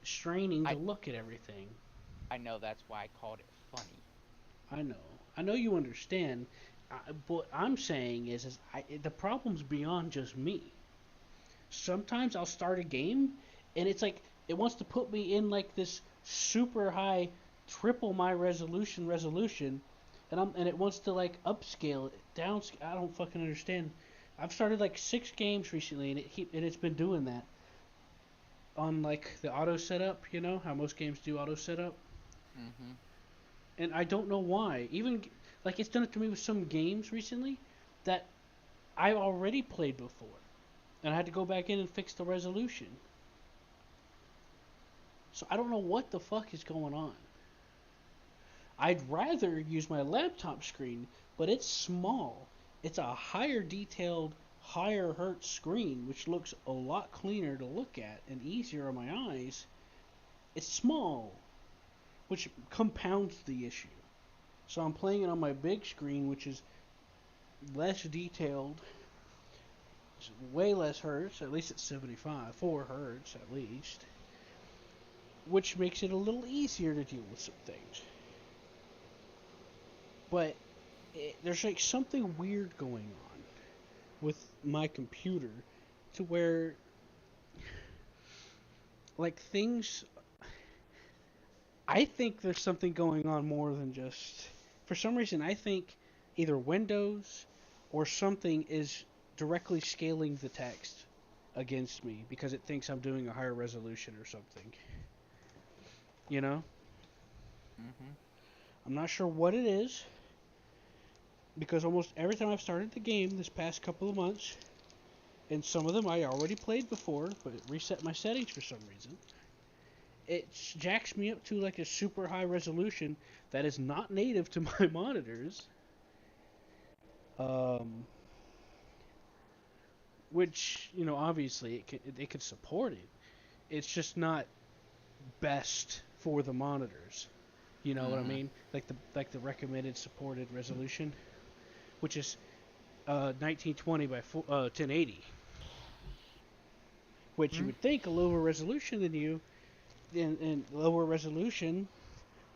straining to look at everything. I know, that's why I called it funny. I know. I know you understand. What I'm saying is the problem's beyond just me. Sometimes I'll start a game, and it's like it wants to put me in like this super high, triple my resolution, and it wants to like upscale it, down. I don't fucking understand. I've started like 6 games recently, and it's been doing that on like the auto setup. You know how most games do auto setup. Mm-hmm. And I don't know why. Even like it's done it to me with some games recently that I already played before, and I had to go back in and fix the resolution. So I don't know what the fuck is going on. I'd rather use my laptop screen, but it's small. It's a higher detailed, higher hertz screen, which looks a lot cleaner to look at and easier on my eyes. It's small, which compounds the issue. So I'm playing it on my big screen, which is less detailed, it's way less hertz, at least it's 4 hertz at least, which makes it a little easier to deal with some things. But there's like something weird going on with my computer to where like things, I think there's something going on more than just, for some reason I think either Windows or something is directly scaling the text against me because it thinks I'm doing a higher resolution or something. You know? Mm-hmm. I'm not sure what it is, because almost every time I've started the game this past couple of months, and some of them I already played before, but it reset my settings for some reason, it jacks me up to like a super high resolution that is not native to my monitors. Which, you know, obviously it could support it. It's just not best for the monitors. You know what I mean? Like the recommended supported resolution, which is 1920 by 1080. Which you would think a lower resolution than you, and lower resolution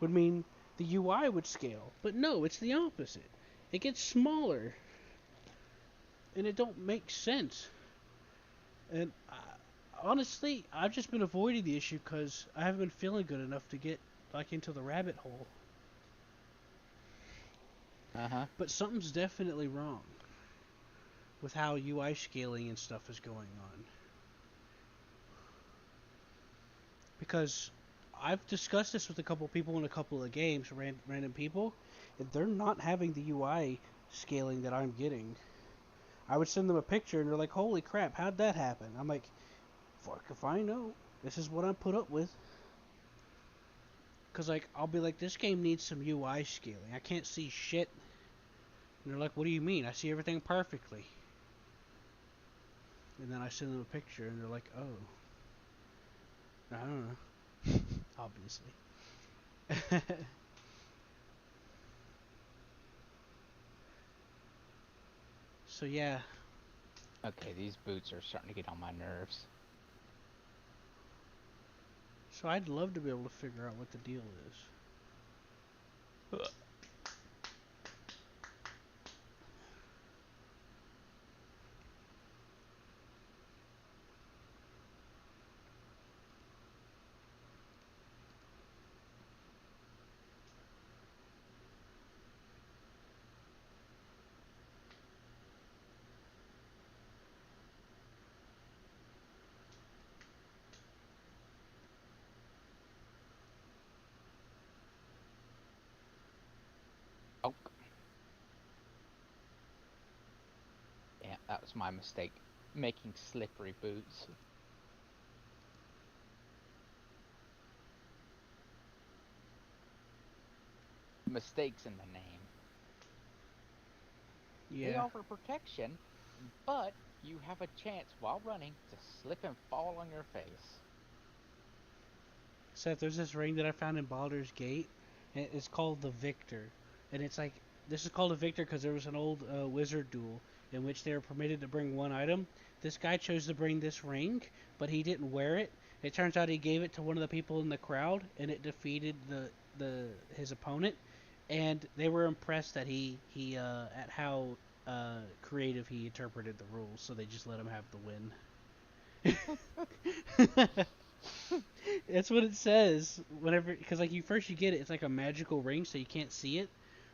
would mean the UI would scale. But no, it's the opposite. It gets smaller. And it don't make sense. And honestly, I've just been avoiding the issue because I haven't been feeling good enough to get like into the rabbit hole. Uh-huh. But something's definitely wrong with how UI scaling and stuff is going on. Because I've discussed this with a couple people in a couple of games, random people, and they're not having the UI scaling that I'm getting. I would send them a picture and they're like, holy crap, how'd that happen? I'm like, fuck if I know. This is what I put up with. Because, like, I'll be like, this game needs some UI scaling. I can't see shit. And they're like, what do you mean? I see everything perfectly. And then I send them a picture and they're like, oh. I don't know. Obviously. So, yeah. Okay, these boots are starting to get on my nerves. So I'd love to be able to figure out what the deal is. Oh. Yeah, that was my mistake. Making slippery boots. Mistakes in the name. Yeah. They offer protection, but you have a chance while running to slip and fall on your face. Seth, there's this ring that I found in Baldur's Gate, and it's called the Victor. And it's like, this is called a Victor because there was an old wizard duel in which they were permitted to bring one item. This guy chose to bring this ring, but he didn't wear it. It turns out he gave it to one of the people in the crowd, and it defeated his opponent. And they were impressed that he at how creative he interpreted the rules, so they just let him have the win. That's what it says. Whenever, because like you get it, it's like a magical ring, so you can't see it.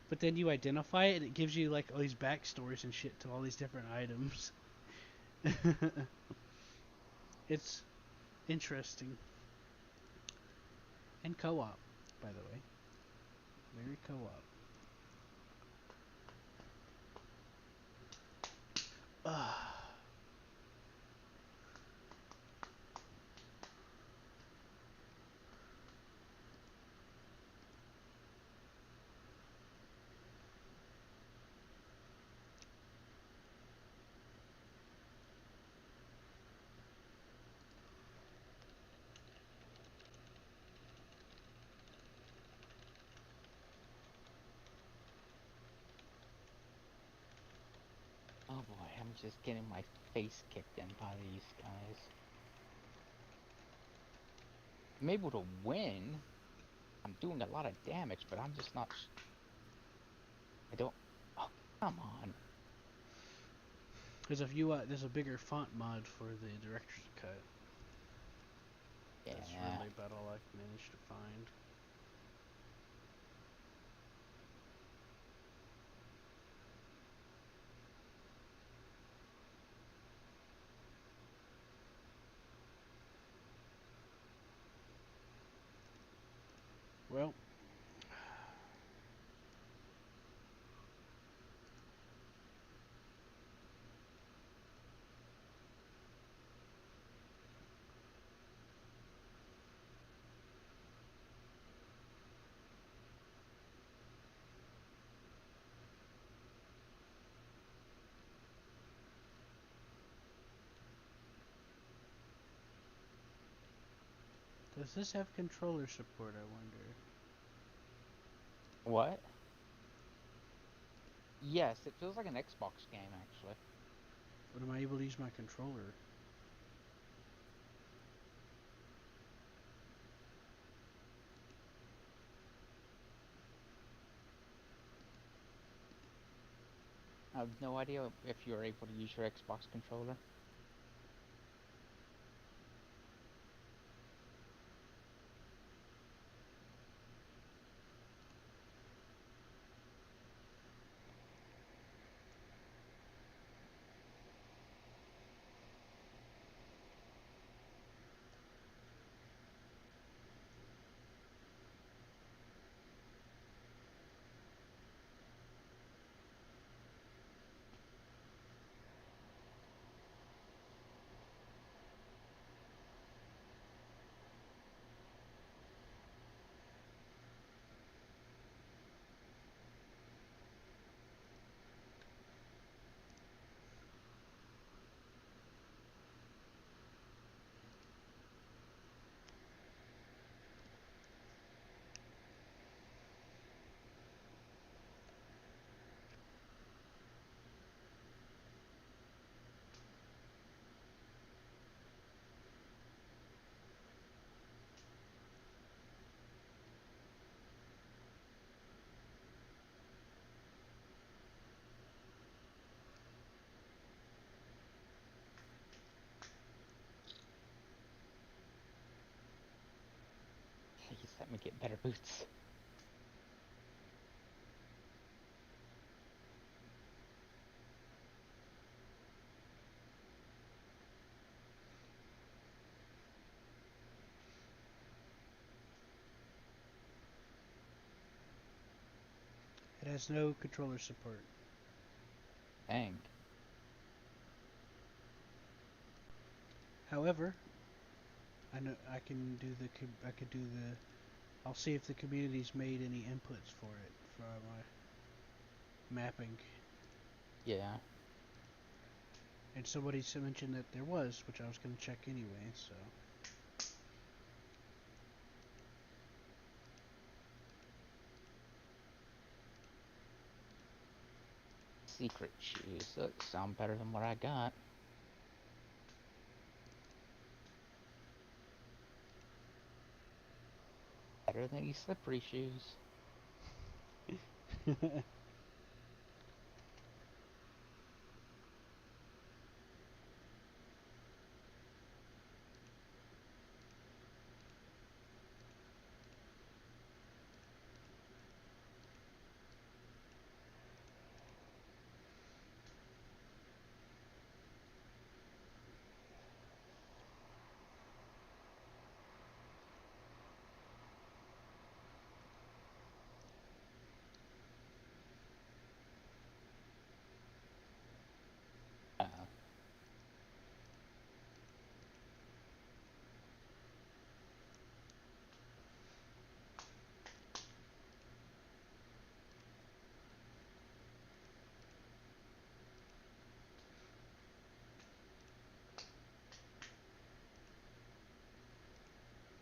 But then you identify it, and it gives you like all these backstories and shit to all these different items. It's interesting. And co-op, by the way. Very co-op. Oh boy, I'm just getting my face kicked in by these guys. I'm able to win. I'm doing a lot of damage, but I'm just not... I don't... Oh, come on. There's a bigger font mod for the director's cut. Yeah. That's really about all I managed to find. Well, does this have controller support, I wonder? What? Yes, it feels like an Xbox game, actually. But am I able to use my controller? I have no idea if you're able to use your Xbox controller. Let me get better boots. It has no controller support. Dang. However, I know I can do the I'll see if the community's made any inputs for it for my mapping. Yeah. And somebody mentioned that there was, which I was going to check anyway, so. Secret shoes. That sound better than what I got. Better than these slippery shoes.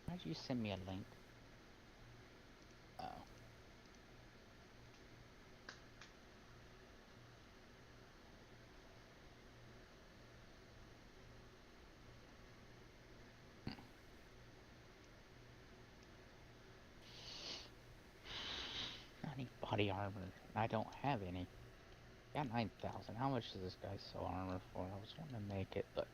Why'd you send me a link? Oh. I need body armor. I don't have any. Got 9,000. How much does this guy sell armor for? I was wanting to make it, but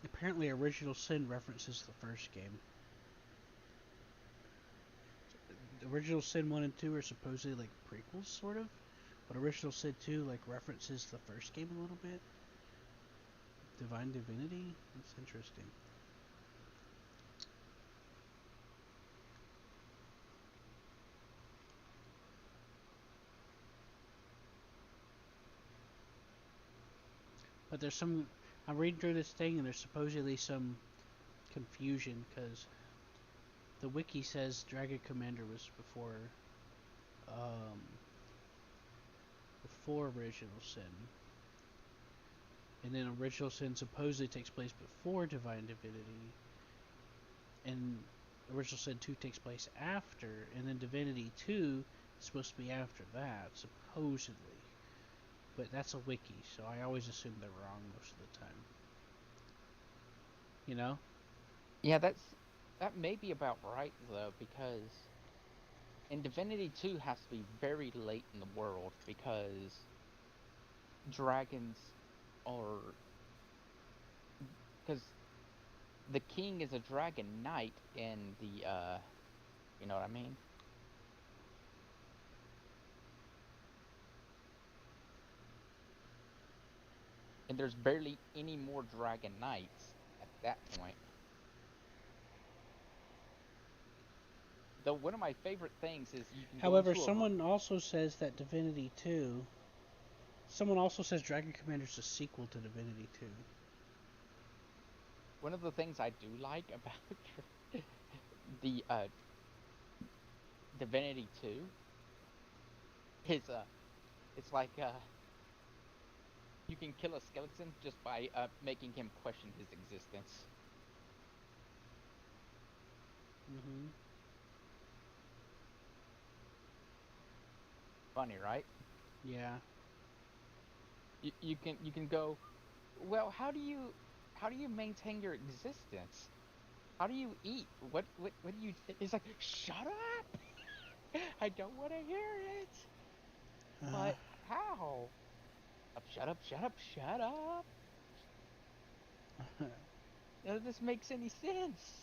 Apparently, Original Sin references the first game. Original Sin 1 and 2 are supposedly like prequels, sort of. But Original Sin 2 like references the first game a little bit. Divine Divinity? That's interesting. But there's some... I'm reading through this thing and there's supposedly some confusion because the wiki says Dragon Commander was before Original Sin. And then Original Sin supposedly takes place before Divine Divinity. And Original Sin 2 takes place after. And then Divinity 2 is supposed to be after that, supposedly. But that's a wiki, so I always assume they're wrong most of the time. You know? Yeah, that may be about right though, because in Divinity 2 has to be very late in the world because dragons are because the king is a dragon knight in the you know what I mean? And there's barely any more dragon knights at that point. Though one of my favorite things is you can go However, into a someone also says that Divinity 2. Someone also says Dragon Commander's a sequel to Divinity 2. one of the things I do like about the Divinity 2 is it's like you can kill a skeleton just by making him question his existence. Mm-hmm. Funny, right? Yeah. You can go, well, how do you maintain your existence? How do you eat? What do you? It's like, shut up! I don't want to hear it. But how? Shut up! Shut up! Shut up! None of this makes any sense.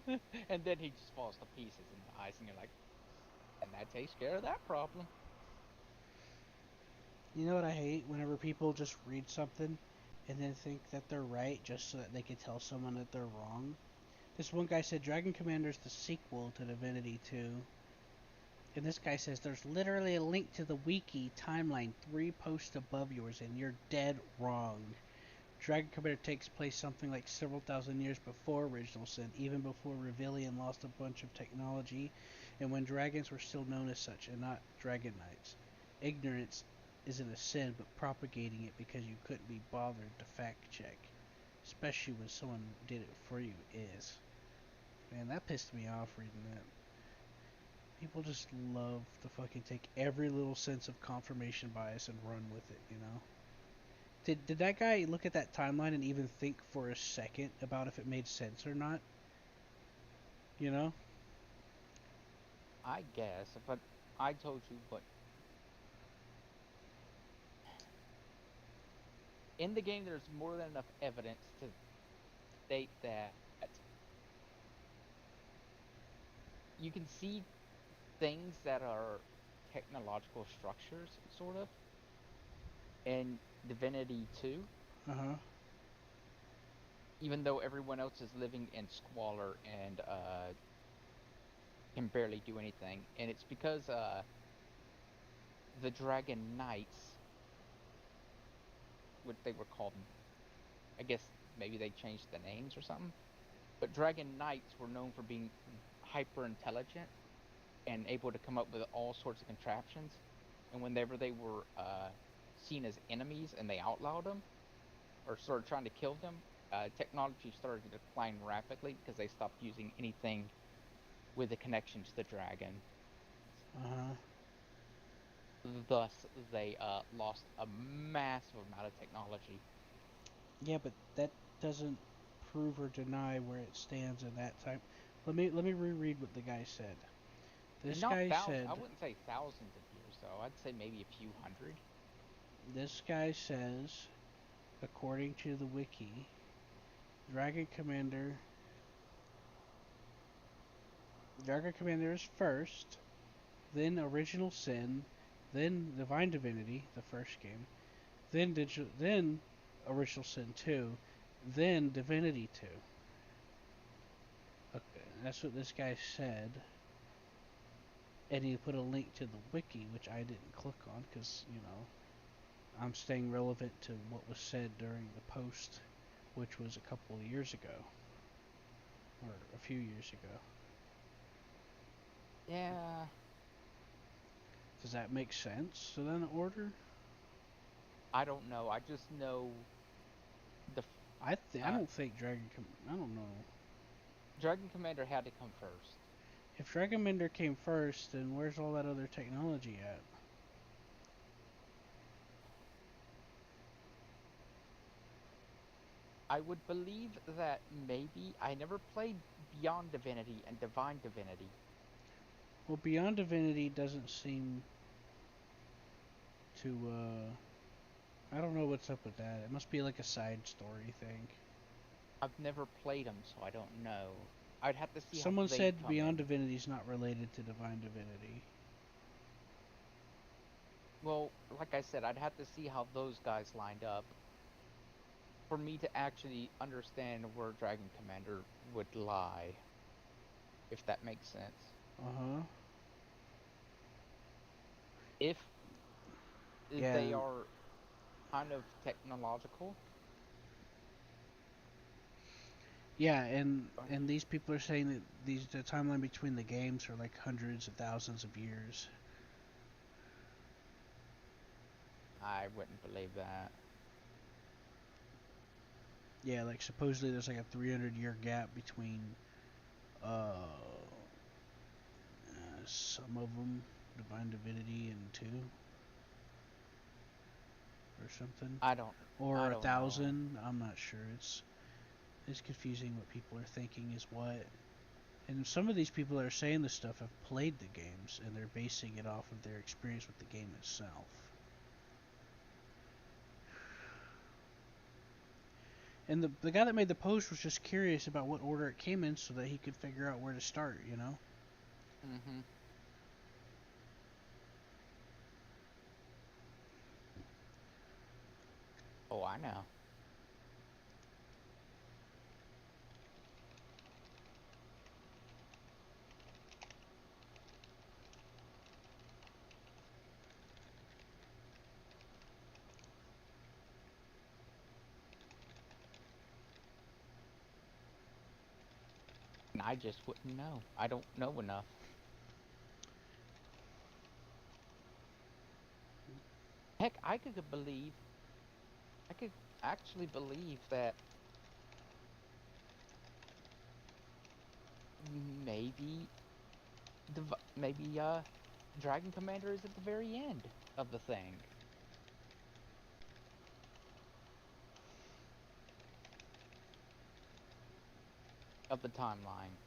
And then he just falls to pieces and dies, and you're like, and that takes care of that problem. You know what I hate? Whenever people just read something and then think that they're right just so that they can tell someone that they're wrong. This one guy said Dragon Commander's the sequel to Divinity 2. And this guy says there's literally a link to the wiki timeline 3 posts above yours, and you're dead wrong. Dragon Commander takes place something like several thousand years before Original Sin, even before Revelian lost a bunch of technology, and when dragons were still known as such, and not dragon knights. Ignorance isn't a sin, but propagating it because you couldn't be bothered to fact check, especially when someone did it for you, is. Man, that pissed me off reading that. People just love to fucking take every little sense of confirmation bias and run with it, you know? Did that guy look at that timeline and even think for a second about if it made sense or not? You know? I guess, but I told you what. In the game, there's more than enough evidence to state that you can see things that are technological structures, sort of, in Divinity 2, Uh-huh. even though everyone else is living in squalor and can barely do anything. And it's because the Dragon Knights, what they were called, I guess maybe they changed the names or something, but Dragon Knights were known for being hyper intelligent and able to come up with all sorts of contraptions. And whenever they were seen as enemies and they outlawed them or started trying to kill them, technology started to decline rapidly because they stopped using anything with a connection to the dragon. Uh-huh. Thus, they lost a massive amount of technology. Yeah, but that doesn't prove or deny where it stands in that time. Let me reread what the guy said. This Not guy thousands. said. I wouldn't say thousands of years, though. I'd say maybe a few hundred. This guy says, according to the wiki, Dragon Commander is first, then Original Sin, then Divine Divinity, the first game, then Original Sin 2, then Divinity 2. Okay, that's what this guy said. And he put a link to the wiki, which I didn't click on because, you know, I'm staying relevant to what was said during the post, which was a couple of years ago. Or a few years ago. Yeah. Does that make sense to then order? I don't know. I just know the. I don't think I don't know. Dragon Commander had to come first. If Dragon Commander came first, then where's all that other technology at? I would believe that maybe I never played Beyond Divinity and Divine Divinity. Well, Beyond Divinity doesn't seem to, I don't know what's up with that. It must be like a side story thing. I've never played them, so I don't know. I'd have to see how Someone they said come Beyond in. Divinity is not related to Divine Divinity. Well, like I said, I'd have to see how those guys lined up for me to actually understand where Dragon Commander would lie, if that makes sense. Uh-huh. If Yeah. they are kind of technological. Yeah, and these people are saying that the timeline between the games are like hundreds of thousands of years. I wouldn't believe that. Yeah, like supposedly there's like a 300-year gap between some of them, Divine Divinity and 2 or something. I don't Or know. 1,000. I'm not sure. It's confusing what people are thinking is what. And some of these people that are saying this stuff have played the games and they're basing it off of their experience with the game itself. And the guy that made the post was just curious about what order it came in so that he could figure out where to start, you know? Mm-hmm. Oh, I know. And I just wouldn't know. I don't know enough. Heck, I could actually believe that maybe maybe Dragon Commander is at the very end of the thing. Of the timeline.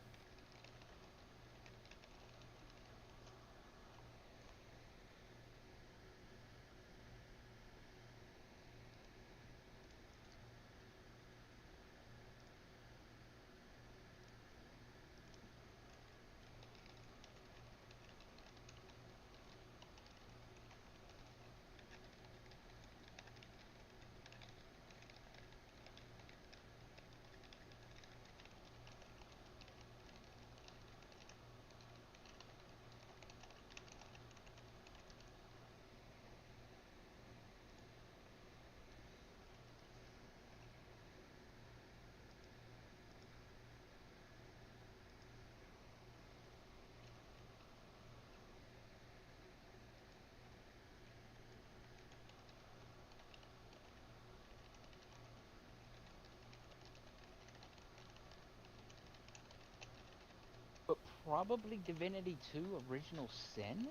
But probably Divinity 2 Original Sin?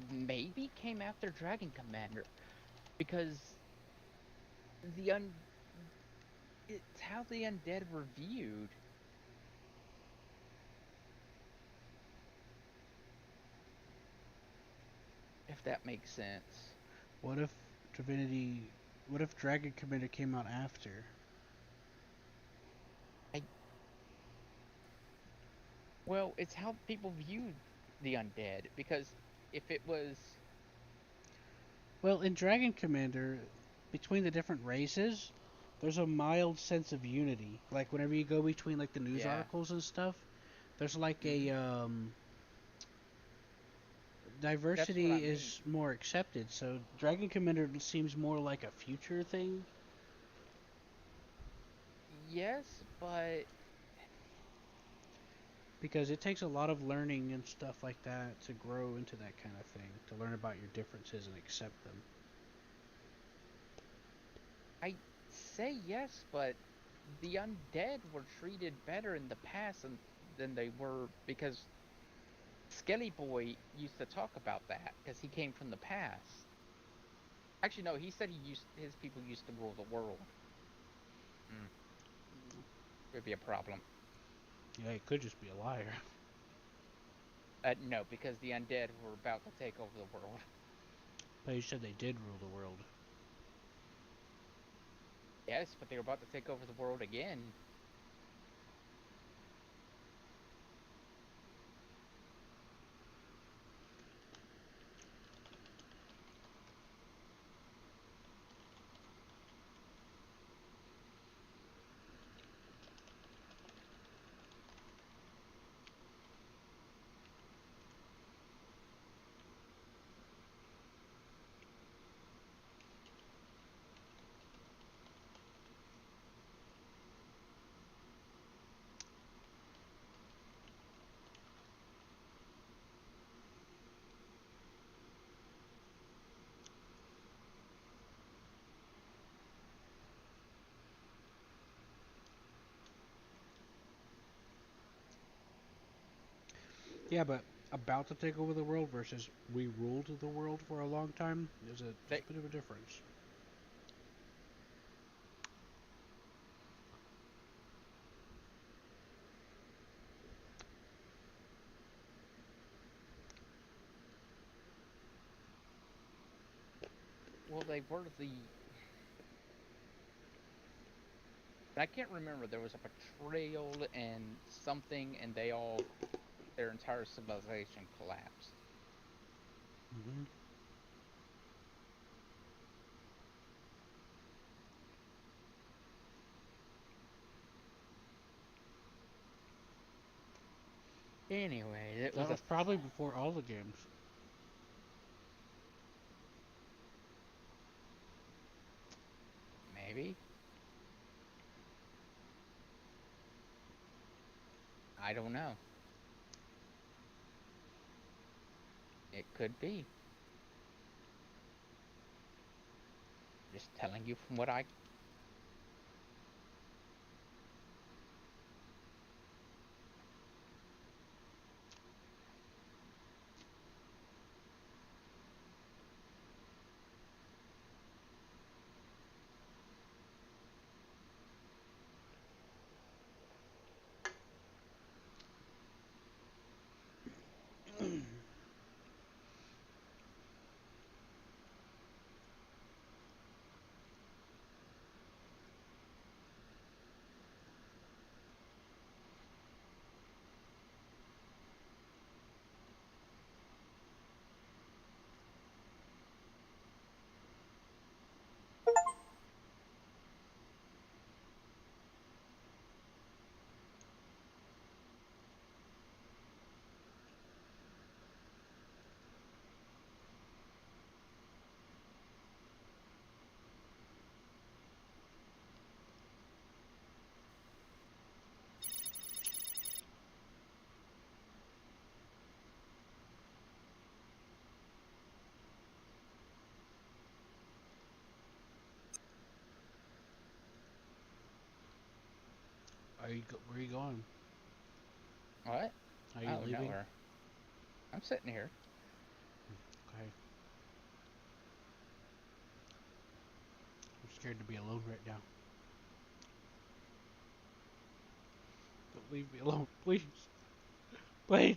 Maybe came after Dragon Commander. Because it's how the undead were viewed. If that makes sense. What if Dragon Commander came out after? Well, it's how people viewed the undead. Because if it was... Well, in Dragon Commander, between the different races, there's a mild sense of unity. Like whenever you go between like the news articles and stuff, there's like a diversity is more accepted. So Dragon Commander seems more like a future thing. Yes, but because it takes a lot of learning and stuff like that to grow into that kind of thing, to learn about your differences and accept them. I say yes, but the undead were treated better in the past than they were because Skelly Boy used to talk about that because he came from the past. Actually, no, he said his people used to rule the world. Could be a problem. Yeah, he could just be a liar. No, because the undead were about to take over the world. But you said they did rule the world. Yes, but they were about to take over the world again. Yeah, but about to take over the world versus we ruled the world for a long time, there's a bit of a difference. Well, they were the... I can't remember. There was a betrayal and something, and their entire civilization collapsed. Mm-hmm. Anyway, That was probably before all the games. Maybe. I don't know. It could be. Just telling you from what I... Where are you going? What? Are you leaving? Nowhere. I'm sitting here. Okay. I'm scared to be alone right now. Don't leave me alone, please. Please.